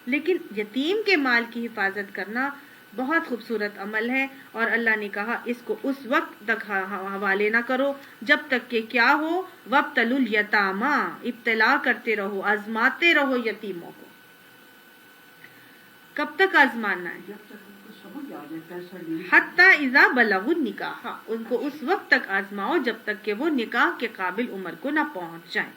لیکن یتیم کے مال کی حفاظت کرنا بہت خوبصورت عمل ہے، اور اللہ نے کہا اس کو اس وقت تک حوالے نہ کرو جب تک کہ کیا ہو، وابتلوا الیتامی، ابتلا کرتے رہو، آزماتے رہو یتیموں کو۔ کب تک آزمانا ہے؟ حتی اذا بلغوا النکاح، ان کو اس وقت تک آزماؤ جب تک کہ وہ نکاح کے قابل عمر کو نہ پہنچ جائیں۔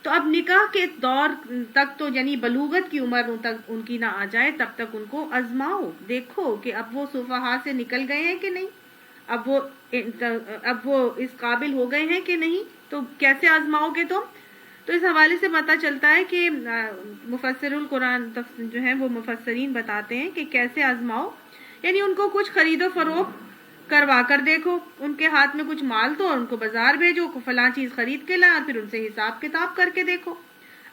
تو اب نکاح کے دور تک تو یعنی بلوغت کی عمر تک ان کی نہ آ جائے تب تک ان کو آزماؤ، دیکھو کہ اب وہ سفہا سے نکل گئے ہیں کہ نہیں، اب وہ اس قابل ہو گئے ہیں کہ نہیں، تو کیسے آزماؤ گے تم؟ تو اس حوالے سے پتہ چلتا ہے کہ مفسر القرآن جو ہیں وہ مفسرین بتاتے ہیں کہ کیسے آزماؤ، یعنی ان کو کچھ خرید و فروخت کروا کر دیکھو، ان کے ہاتھ میں کچھ مال تو اور ان کو بازار بھیجو، فلاں چیز خرید کے لا، پھر ان سے حساب کتاب کر کے دیکھو،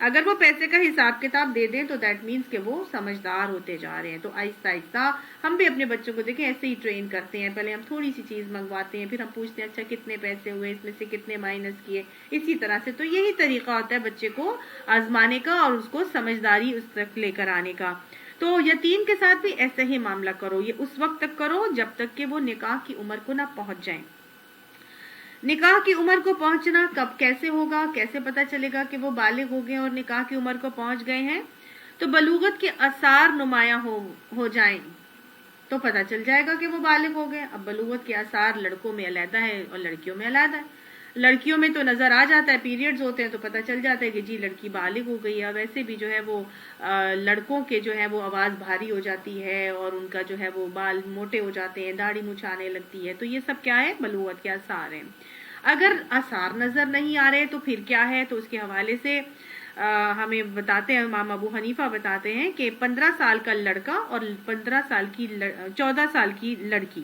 اگر وہ پیسے کا حساب کتاب دے دیں تو دیٹ مینس کہ وہ سمجھدار ہوتے جا رہے ہیں۔ تو آہستہ آہستہ ہم بھی اپنے بچوں کو دیکھیں ایسے ہی ٹرین کرتے ہیں، پہلے ہم تھوڑی سی چیز منگواتے ہیں، پھر ہم پوچھتے ہیں اچھا کتنے پیسے ہوئے، اس میں سے کتنے مائنس کیے، اسی طرح سے۔ تو یہی طریقہ ہوتا ہے بچے کو آزمانے کا اور اس کو سمجھداری اس تک لے کر آنے کا۔ تو یتیم کے ساتھ بھی ایسے ہی معاملہ کرو، یہ اس وقت تک کرو جب تک کہ وہ نکاح کی عمر کو نہ پہنچ جائیں۔ نکاح کی عمر کو پہنچنا کب کیسے ہوگا، کیسے پتہ چلے گا کہ وہ بالغ ہو گئے اور نکاح کی عمر کو پہنچ گئے ہیں؟ تو بلوغت کے آثار نمایاں ہو جائیں تو پتہ چل جائے گا کہ وہ بالغ ہو گئے۔ اب بلوغت کے آثار لڑکوں میں علیحدہ ہے اور لڑکیوں میں علیحدہ ہے۔ لڑکیوں میں تو نظر آ جاتا ہے، پیریڈز ہوتے ہیں تو پتہ چل جاتا ہے کہ جی لڑکی بالغ ہو گئی ہے۔ ویسے بھی جو ہے وہ لڑکوں کے جو ہے وہ آواز بھاری ہو جاتی ہے اور ان کا جو ہے وہ بال موٹے ہو جاتے ہیں، داڑھی مچھ آنے لگتی ہے، تو یہ سب کیا ہے؟ بلوغت کے آثار ہیں۔ اگر آثار نظر نہیں آ رہے تو پھر کیا ہے؟ تو اس کے حوالے سے ہمیں بتاتے ہیں امام ابو حنیفہ بتاتے ہیں کہ 15 سال کا لڑکا اور 14 سال کی لڑکی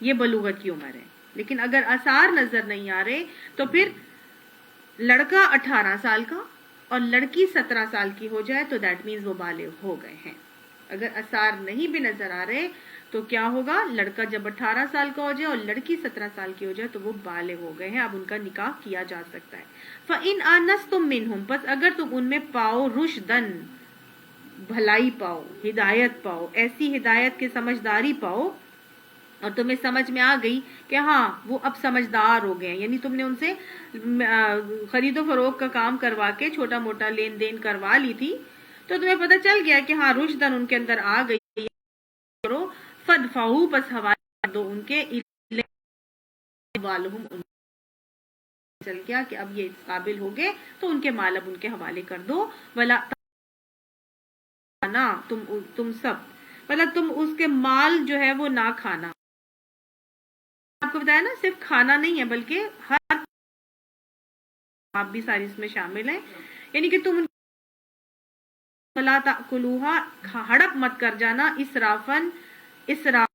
یہ بلوغت کی عمر ہے، لیکن اگر آثار نظر نہیں آ رہے تو پھر لڑکا 18 سال کا اور لڑکی 17 سال کی ہو جائے تو دیٹ مینز وہ بالغ ہو گئے ہیں۔ اگر آثار نہیں بھی نظر آ رہے تو کیا ہوگا؟ لڑکا جب 18 سال کا ہو جائے اور لڑکی 17 سال کی ہو جائے تو وہ بالغ ہو گئے ہیں، اب ان کا نکاح کیا جا سکتا ہے۔ فَإِنْ آنَسْتُم مِّنْهُمْ، پس اگر تم ان میں پاؤ رشدن، بھلائی پاؤ، ہدایت پاؤ، ایسی ہدایت کے سمجھداری پاؤ، اور تمہیں سمجھ میں آ گئی کہ ہاں وہ اب سمجھدار ہو گئے ہیں، یعنی تم نے ان سے خرید و فروخت کا کام کروا کے چھوٹا موٹا لین دین کروا لی تھی، تو تمہیں پتہ چل گیا کہ ہاں رشدن ان کے اندر آ گئی کرو، فدفعوا، پس حوالے دو ان کے چل گیا کہ اب یہ اس قابل ہو گئے تو ان کے مال اب ان کے حوالے کر دو، ولا تم سب، مطلب تم اس کے مال جو ہے وہ نہ کھانا. آپ کو بتایا نا صرف کھانا نہیں ہے بلکہ ہر آپ بھی ساری اس میں شامل ہیں، یعنی کہ تم فلا تأکلوها ہڑپ مت کر جانا، اسرافن اسراف،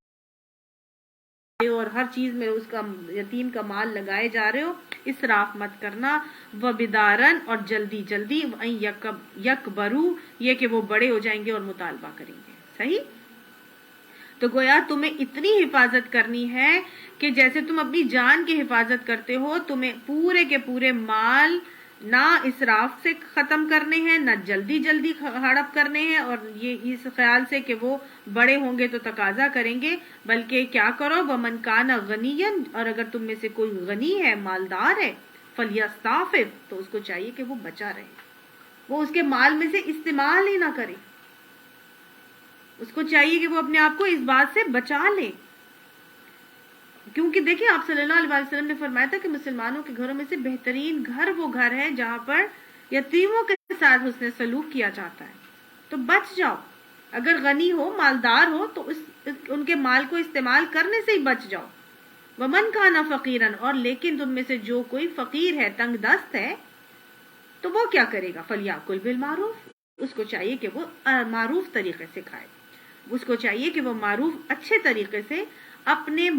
اور ہر چیز میں اس کا یتیم کا مال لگائے جا رہے ہو، اسراف مت کرنا. وبدارن اور جلدی جلدی، یکبرو یہ کہ وہ بڑے ہو جائیں گے اور مطالبہ کریں گے. صحیح؟ تو گویا تمہیں اتنی حفاظت کرنی ہے کہ جیسے تم اپنی جان کی حفاظت کرتے ہو، تمہیں پورے کے پورے مال نہ اسراف سے ختم کرنے ہیں، نہ جلدی جلدی ہڑپ کرنے ہیں اور یہ اس خیال سے کہ وہ بڑے ہوں گے تو تقاضا کریں گے، بلکہ کیا کرو وَمَنْ كَانَ غَنِيًّا، اور اگر تم میں سے کوئی غنی ہے، مالدار ہے، فَلْيَسْتَعْفِفْ، تو اس کو چاہیے کہ وہ بچا رہے، وہ اس کے مال میں سے استعمال ہی نہ کرے، اس کو چاہیے کہ وہ اپنے آپ کو اس بات سے بچا لے. کیونکہ دیکھیں آپ صلی اللہ علیہ وسلم نے فرمایا تھا کہ مسلمانوں کے گھروں میں سے بہترین گھر وہ گھر ہے جہاں پر یتیموں کے ساتھ حسن سلوک کیا جاتا ہے. تو بچ جاؤ، اگر غنی ہو، مالدار ہو تو ان کے مال کو استعمال کرنے سے ہی بچ جاؤ. ومن کانا فقیرن، اور لیکن تم میں سے جو کوئی فقیر ہے، تنگ دست ہے، تو وہ کیا کرے گا؟ فلیاکل بالمعروف، اس کو چاہیے کہ وہ معروف طریقے سے کھائے، اس کو چاہیے کہ وہ معروف اچھے طریقے سے اپنے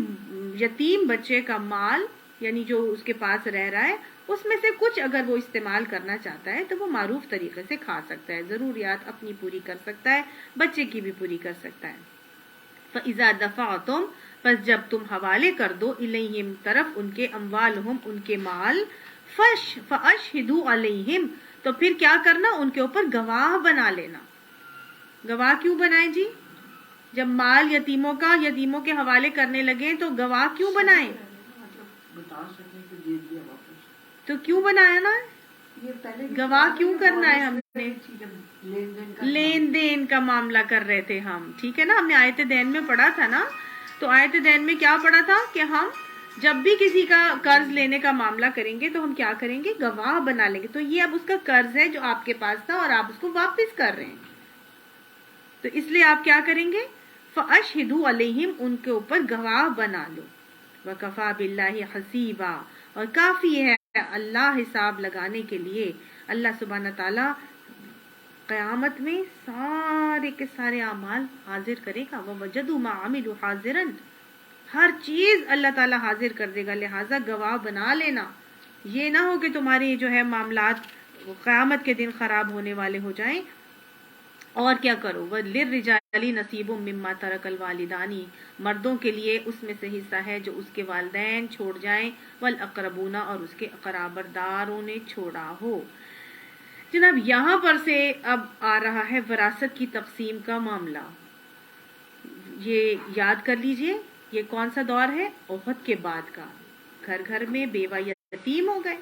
یتیم بچے کا مال، یعنی جو اس کے پاس رہ رہا ہے، اس میں سے کچھ اگر وہ استعمال کرنا چاہتا ہے تو وہ معروف طریقے سے کھا سکتا ہے، ضروریات اپنی پوری کر سکتا ہے، بچے کی بھی پوری کر سکتا ہے. فَإِذَا دَفَعْتُمْ، پس جب تم حوالے کر دو، الیہم طرف ان کے، اموالہم ان کے مال، فَأَشْهِدُوا عَلَيْهِمْ، تو پھر کیا کرنا؟ ان کے اوپر گواہ بنا لینا. گواہ کیوں بنائیں جی؟ جب مال یتیموں کے حوالے کرنے لگے تو گواہ کیوں بنائیں؟ تو کیوں بنایا نا؟ گواہ کیوں کرنا ہے ہم نے؟ لین دین کا معاملہ کر رہے تھے ہم، ٹھیک ہے نا، ہم نے آیت دین میں پڑھا تھا نا. تو آیت دین میں کیا پڑھا تھا کہ ہم جب بھی کسی کا قرض لینے کا معاملہ کریں گے تو ہم کیا کریں گے؟ گواہ بنا لیں گے. تو یہ اب اس کا قرض ہے جو آپ کے پاس تھا اور آپ اس کو واپس کر رہے ہیں، تو اس لیے آپ کیا کریں گے؟ فَأَشْهِدُوا عَلَيْهِمْ، ان کے اوپر گواہ بنا لو. وَكَفَى بِاللَّهِ حَسِيبًا، اور کافی ہے اللہ حساب لگانے کے لیے. اللہ سبحانہ تعالیٰ قیامت میں سارے کے سارے اعمال حاضر کرے گا. وَوَجَدُوا مَا عَمِلُوا حَاضِرًا، ہر چیز اللہ تعالیٰ حاضر کر دے گا، لہٰذا گواہ بنا لینا. یہ نہ ہو کہ تمہارے جو ہے معاملات قیامت کے دن خراب ہونے والے ہو جائیں. اور کیا کرو؟ وَلِلرِّجَالِ نَصِيبٌ مِّمَّا تَرَكَ الْوَالِدَانِ، مردوں کے لیے اس میں سے حصہ ہے جو اس کے والدین چھوڑ جائیں، وَالْأَقْرَبُونَ، اور اس کے قرابتداروں نے چھوڑا ہو. جناب یہاں پر سے اب آ رہا ہے وراثت کی تقسیم کا معاملہ. یہ یاد کر لیجئے، یہ کون سا دور ہے؟ احد کے بعد کا. گھر گھر میں بیوہ یتیم ہو گئے.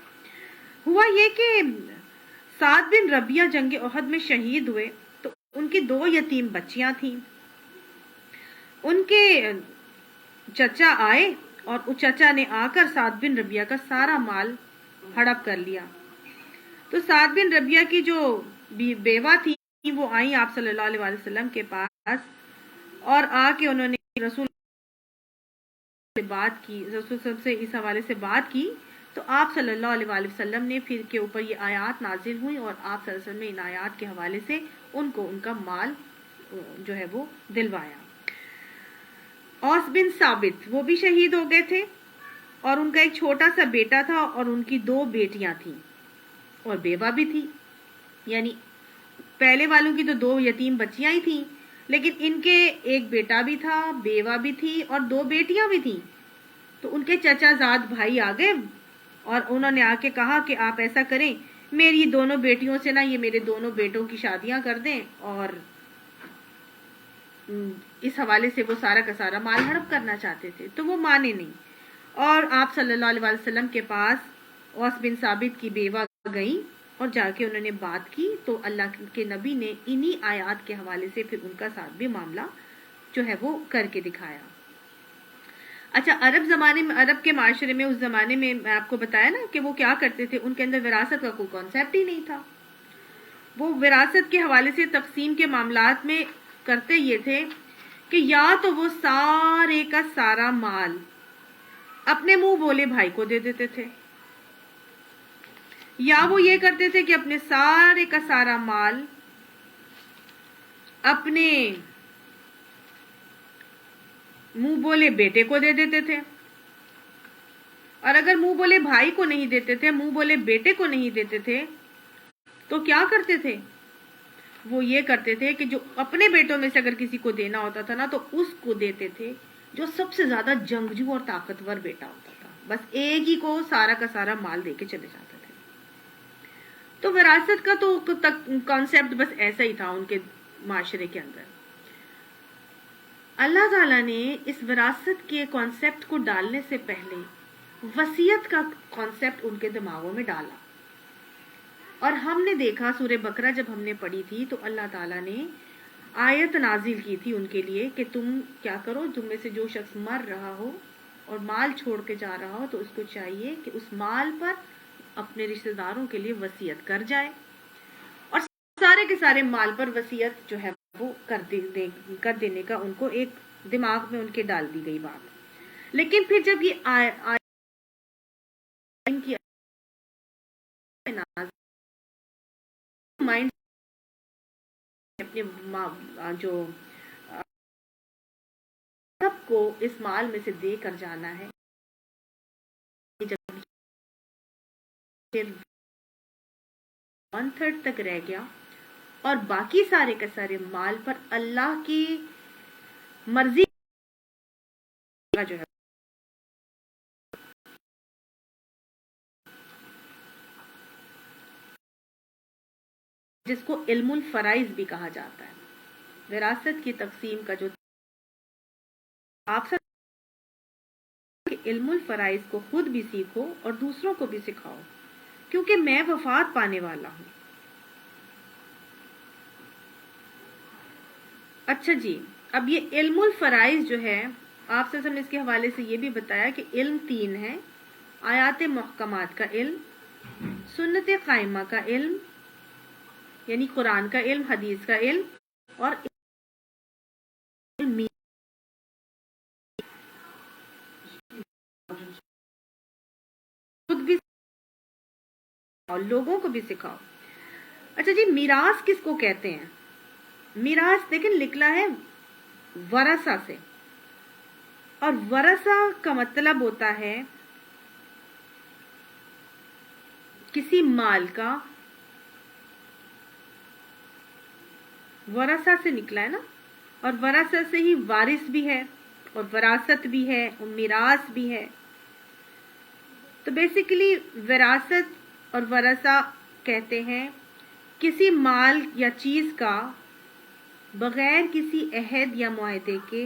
ہوا یہ کہ سعد بن ربیعہ جنگ احد میں شہید ہوئے، تو ان کی 2 یتیم بچیاں تھیں. ان کے چچا آئے اور اس چچا نے آ کر سعد بن ربیعہ کا سارا مال ہڑپ کر لیا. تو سعد بن ربیعہ کی جو بیوہ تھی وہ آئیں آپ صلی اللہ علیہ وسلم کے پاس اور آ کے انہوں نے رسول سے بات کی، رسول سے اس حوالے سے بات کی. تو آپ صلی اللہ علیہ وسلم نے پھر کے اوپر یہ آیات نازل ہوئی اور آپ صلی اللہ علیہ وسلم نے ان آیات کے حوالے سے ان کو ان کا مال جو ہے وہ دلوایا. اوس بن ثابت وہ بھی شہید ہو گئے تھے اور ان کا ایک چھوٹا سا بیٹا تھا اور ان کی 2 بیٹیاں تھیں اور بیوہ بھی تھی. یعنی پہلے والوں کی تو 2 یتیم بچیاں ہی تھیں، لیکن ان کے ایک بیٹا بھی تھا، بیوہ بھی تھی اور 2 بیٹیاں بھی تھیں. تو ان کے چچا زاد بھائی آ گئے اور انہوں نے آ کے کہا کہ آپ ایسا کریں، میری دونوں بیٹیوں سے نا یہ میرے دونوں بیٹوں کی شادیاں کر دیں. اور اس حوالے سے وہ سارا کا سارا مال ہڑپ کرنا چاہتے تھے، تو وہ مانے نہیں. اور آپ صلی اللہ علیہ وسلم کے پاس اوس بن ثابت کی بیوہ گئیں اور جا کے انہوں نے بات کی. تو اللہ کے نبی نے انہی آیات کے حوالے سے پھر ان کا ساتھ بھی معاملہ جو ہے وہ کر کے دکھایا. اچھا، عرب کے معاشرے میں اس زمانے میں آپ کو بتایا نا کہ وہ کیا کرتے تھے، ان کے اندر وراثت کا کوئی کانسیپٹ ہی نہیں تھا. وہ وراثت کے حوالے سے تقسیم کے معاملات میں کرتے یہ تھے کہ یا تو وہ سارے کا سارا مال اپنے منہ بولے بھائی کو دے دیتے تھے، یا وہ یہ کرتے تھے کہ اپنے سارے کا سارا مال اپنے منہ بولے بیٹے کو دے دیتے تھے. اور اگر منہ بولے بھائی کو نہیں دیتے تھے، منہ بولے بیٹے کو نہیں دیتے تھے، تو کیا کرتے تھے؟ وہ یہ کرتے تھے کہ جو اپنے بیٹوں میں سے اگر کسی کو دینا ہوتا تھا نا تو اس کو دیتے تھے جو سب سے زیادہ جنگجو اور طاقتور بیٹا ہوتا تھا. بس ایک ہی کو سارا کا سارا مال دے کے چلے جاتے تھے. تو وراثت کا تو کانسیپٹ بس ایسا ہی تھا ان کے معاشرے کے اندر. اللہ تعالیٰ نے اس وراثت کے کانسیپٹ کو ڈالنے سے پہلے وصیت کا کانسیپٹ ان کے دماغوں میں ڈالا. اور ہم نے دیکھا سورہ بقرہ جب ہم نے پڑھی تھی تو اللہ تعالیٰ نے آیت نازل کی تھی ان کے لیے کہ تم کیا کرو، تم میں سے جو شخص مر رہا ہو اور مال چھوڑ کے جا رہا ہو تو اس کو چاہیے کہ اس مال پر اپنے رشتہ داروں کے لیے وصیت کر جائے، اور سارے کے سارے مال پر وصیت جو ہے وہ کر دینے کا ان کو ایک دماغ میں ان کے ڈال دی گئی بات. لیکن پھر جب یہ مائنڈ اپنے جو سب کو اس مال میں سے دے کر جانا ہے، جب پھر 1/3 تک رہ گیا اور باقی سارے کے سارے مال پر اللہ کی مرضی جو ہے جس کو علم الفرائض بھی کہا جاتا ہے. وراثت کی تقسیم کا جو آپ سب علم الفرائض کو خود بھی سیکھو اور دوسروں کو بھی سکھاؤ، کیونکہ میں وفات پانے والا ہوں. اچھا جی، اب یہ علم الفرائض جو ہے آپ سے ہم نے اس کے حوالے سے یہ بھی بتایا کہ علم 3 ہے: آیات محکمات کا علم، سنت قائمہ کا علم یعنی قرآن کا علم، حدیث کا علم، اور علم خود بھی اور لوگوں کو بھی سکھاؤ. اچھا جی، میراث کس کو کہتے ہیں؟ میراث دیکھیں نکلا ہے ورثہ سے، اور ورثہ کا مطلب ہوتا ہے کسی مال کا، ورثہ سے نکلا ہے نا، اور ورثہ سے ہی وارث بھی ہے اور وراثت بھی ہے اور میراث بھی ہے. تو بیسیکلی وراثت اور ورثہ کہتے ہیں کسی مال یا چیز کا بغیر کسی عہد یا معاہدے کے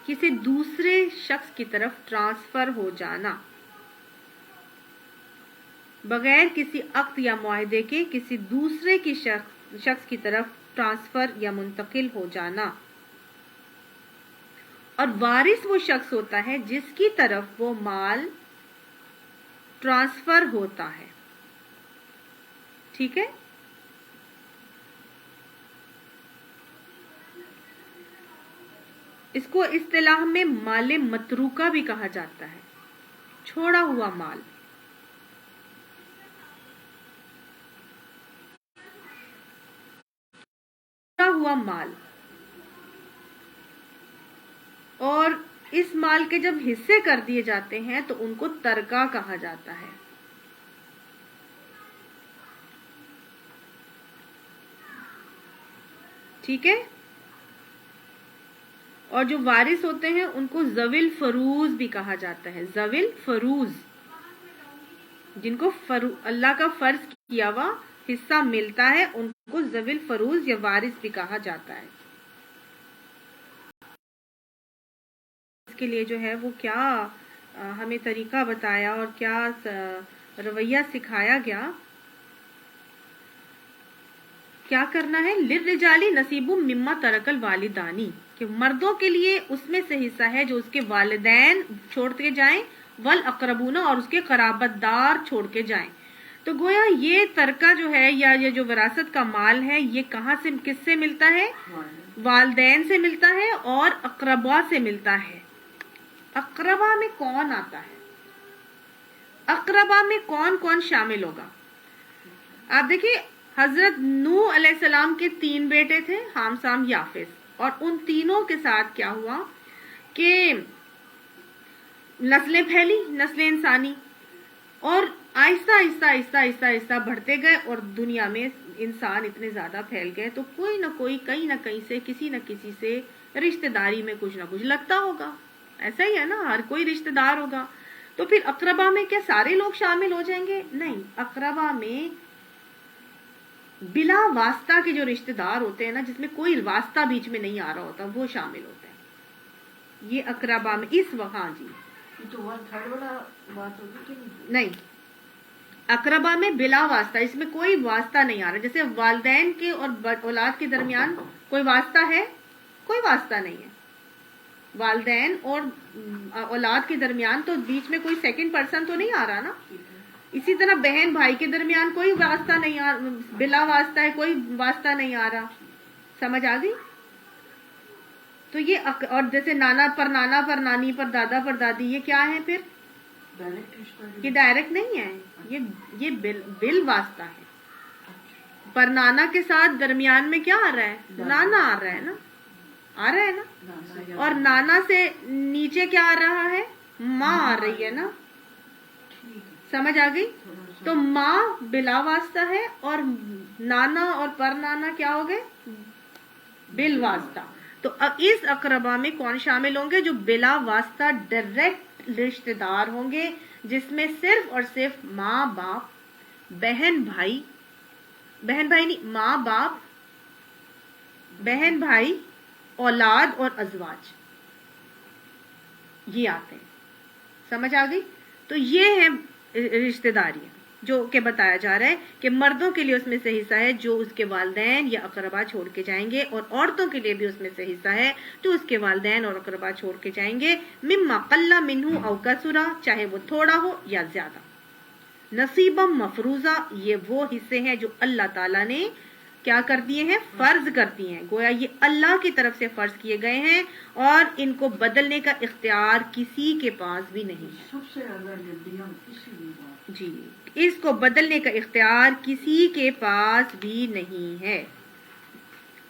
کسی دوسرے شخص کی طرف ٹرانسفر ہو جانا، بغیر کسی عقد یا معاہدے کے کسی دوسرے کی شخص کی طرف ٹرانسفر یا منتقل ہو جانا. اور وارث وہ شخص ہوتا ہے جس کی طرف وہ مال ٹرانسفر ہوتا ہے. ٹھیک ہے؟ اس کو اصطلاح میں مال متروکہ بھی کہا جاتا ہے، چھوڑا ہوا مال. چھوڑا ہوا مال، اور اس مال کے جب حصے کر دیے جاتے ہیں تو ان کو ترکہ کہا جاتا ہے. ٹھیک ہے؟ اور جو وارث ہوتے ہیں ان کو ذوی الفروض بھی کہا جاتا ہے. ذوی الفروض، جن کو اللہ کا فرض کیا ہوا حصہ ملتا ہے، ان کو ذوی الفروض یا وارث بھی کہا جاتا ہے. اس کے لیے جو ہے وہ کیا ہمیں طریقہ بتایا اور کیا رویہ سکھایا گیا. کیا کرنا ہے؟ للرجال نصیب مما ترک الوالدانی، کہ مردوں کے لیے اس میں سے حصہ ہے جو اس کے والدین چھوڑ کے جائیں، والاقربون، اور اس کے قرابت دار چھوڑ کے جائیں. تو گویا یہ ترکہ جو ہے یا یہ جو وراثت کا مال ہے یہ کہاں سے کس سے ملتا ہے؟ والدین سے ملتا ہے اور اقربا سے ملتا ہے. اقربا میں کون آتا ہے؟ اقربا میں کون کون شامل ہوگا؟ آپ دیکھیے حضرت نوح علیہ السلام کے 3 بیٹے تھے، حام، سام، یافس، اور ان تینوں کے ساتھ کیا ہوا کہ نسلیں پھیلی، نسل انسانی، اور آہستہ آہستہ آہستہ آہستہ آہستہ بڑھتے گئے اور دنیا میں انسان اتنے زیادہ پھیل گئے تو کوئی نہ کوئی کہیں نہ کہیں سے کسی نہ کسی سے رشتہ داری میں کچھ نہ کچھ لگتا ہوگا. ایسا ہی ہے نا، ہر کوئی رشتہ دار ہوگا. تو پھر اقربا میں کیا سارے لوگ شامل ہو جائیں گے؟ نہیں، اقربا میں بلا واسطہ کے جو رشتہ دار ہوتے ہیں نا، جس میں کوئی واسطہ بیچ میں نہیں آ رہا ہوتا، وہ شامل ہوتے ہیں. یہ اقربا میں اس وقت. ہاں جی، تو 1/3 والا بات ہوگی کہ نہیں، اقربا میں بلا واسطہ، اس میں کوئی واسطہ نہیں آ رہا. جیسے والدین کے اور اولاد کے درمیان کوئی واسطہ ہے؟ کوئی واسطہ نہیں ہے. والدین اور اولاد کے درمیان تو بیچ میں کوئی سیکنڈ پرسن تو نہیں آ رہا نا. اسی طرح بہن بھائی کے درمیان کوئی واسطہ نہیں آ رہا، بلا واسطہ ہے، کوئی واسطہ نہیں آ رہا. سمجھ آ گئی؟ تو یہ اور جیسے نانا پر نانی پر دادا پر دادی، یہ کیا ہے پھر؟ ڈائریکٹ رشتہ یہ ڈائریکٹ نہیں ہے، یہ بل واسطہ ہے. پر نانا کے ساتھ درمیان میں کیا آ رہا ہے؟ نانا آ رہا ہے نا، آ رہا ہے نا. اور نانا سے نیچے کیا آ رہا ہے؟ ماں آ رہی ہے نا. سمجھ آ گئی؟ تو ماں بلا واسطہ ہے اور نانا اور پر نانا کیا ہو گئے؟ بل واسطہ. تو اس اقربا میں کون شامل ہوں گے؟ جو بلا واسطہ ڈائریکٹ رشتہ دار ہوں گے، جس میں صرف اور صرف ماں باپ، بہن بھائی نہیں، ماں باپ، بہن بھائی، اولاد اور ازواج، یہ آتے ہیں. سمجھ آ گئی؟ تو یہ ہے رشتہ داری جو کہ بتایا جا رہا ہے کہ مردوں کے لیے اس میں سے حصہ ہے جو اس کے والدین یا اقربا چھوڑ کے جائیں گے، اور عورتوں کے لیے بھی اس میں سے حصہ ہے جو اس کے والدین اور اقربا چھوڑ کے جائیں گے. مما قل منہ او کثرا، چاہے وہ تھوڑا ہو یا زیادہ. نصیبا مفروضہ، یہ وہ حصے ہیں جو اللہ تعالیٰ نے کیا کر دیے ہیں؟ فرض کر دیے ہیں. گویا یہ اللہ کی طرف سے فرض کیے گئے ہیں اور ان کو بدلنے کا اختیار کسی کے پاس بھی نہیں ہے. سب سے زیادہ جلدیاں کسی بھی بات. جی، اس کو بدلنے کا اختیار کسی کے پاس بھی نہیں ہے.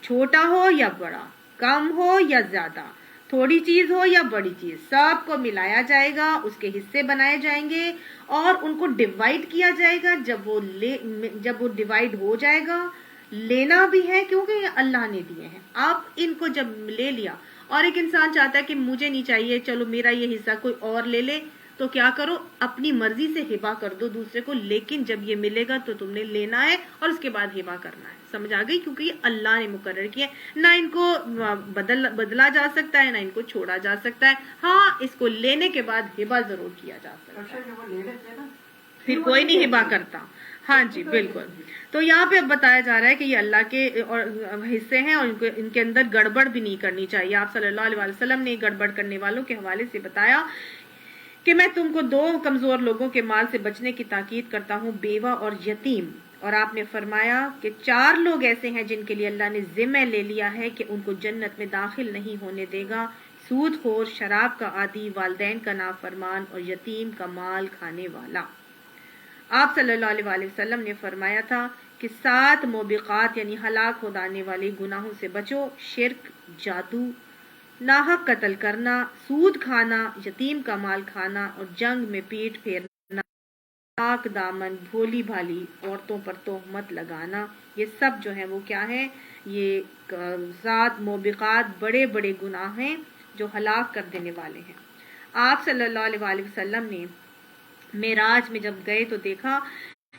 چھوٹا ہو یا بڑا، کم ہو یا زیادہ، تھوڑی چیز ہو یا بڑی چیز، سب کو ملایا جائے گا، اس کے حصے بنائے جائیں گے اور ان کو ڈیوائیڈ کیا جائے گا. جب وہ ڈیوائیڈ ہو جائے گا، لینا بھی ہے کیونکہ یہ اللہ نے دیے ہیں. آپ ان کو جب لے لیا اور ایک انسان چاہتا ہے کہ مجھے نہیں چاہیے، چلو میرا یہ حصہ کوئی اور لے لے، تو کیا کرو؟ اپنی مرضی سے ہبا کر دو دوسرے کو، لیکن جب یہ ملے گا تو تم نے لینا ہے اور اس کے بعد ہبا کرنا ہے. سمجھ آ گئی؟ کیونکہ یہ اللہ نے مقرر کیا ہے، نہ ان کو بدلا جا سکتا ہے، نہ ان کو چھوڑا جا سکتا ہے. ہاں، اس کو لینے کے بعد ہبا ضرور کیا جا سکتا ہے، جب وہ لے لیتے ہیں نا پھر کوئی نہیں ہبا کرتا. ہاں جی، بالکل. تو یہاں پہ اب بتایا جا رہا ہے کہ یہ اللہ کے حصے ہیں اور ان کے اندر گڑبڑ بھی نہیں کرنی چاہیے. آپ صلی اللہ علیہ وسلم نے گڑبڑ کرنے والوں کے حوالے سے بتایا کہ میں تم کو 2 کمزور لوگوں کے مال سے بچنے کی تاکید کرتا ہوں، بیوہ اور یتیم. اور آپ نے فرمایا کہ 4 لوگ ایسے ہیں جن کے لیے اللہ نے ذمہ لے لیا ہے کہ ان کو جنت میں داخل نہیں ہونے دے گا: سود خور، شراب کا عادی، والدین کا نافرمان اور یتیم کا مال کھانے والا. آپ صلی اللہ علیہ وآلہ وسلم نے فرمایا تھا کہ 7 موبقات یعنی ہلاک ہو جانے والے گناہوں سے بچو: شرک، جادو، ناحق قتل کرنا، سود کھانا، یتیم کا مال کھانا اور جنگ میں پیٹ پھیرنا، پاک دامن بھولی بھالی عورتوں پر تہمت لگانا. یہ سب جو ہیں وہ کیا ہیں؟ یہ 7 موبقات، بڑے بڑے گناہ ہیں جو ہلاک کر دینے والے ہیں. آپ صلی اللہ علیہ وآلہ وسلم نے معراج میں جب گئے تو دیکھا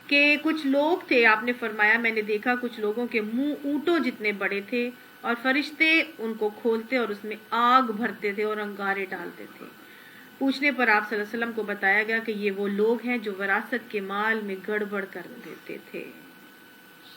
کہ کچھ لوگ تھے. آپ نے فرمایا میں نے دیکھا کچھ لوگوں کے منہ اونٹوں جتنے بڑے تھے اور فرشتے ان کو کھولتے اور اس میں آگ بھرتے تھے اور انگارے ڈالتے تھے. پوچھنے پر آپ صلی اللہ علیہ وسلم کو بتایا گیا کہ یہ وہ لوگ ہیں جو وراثت کے مال میں گڑبڑ کر دیتے تھے.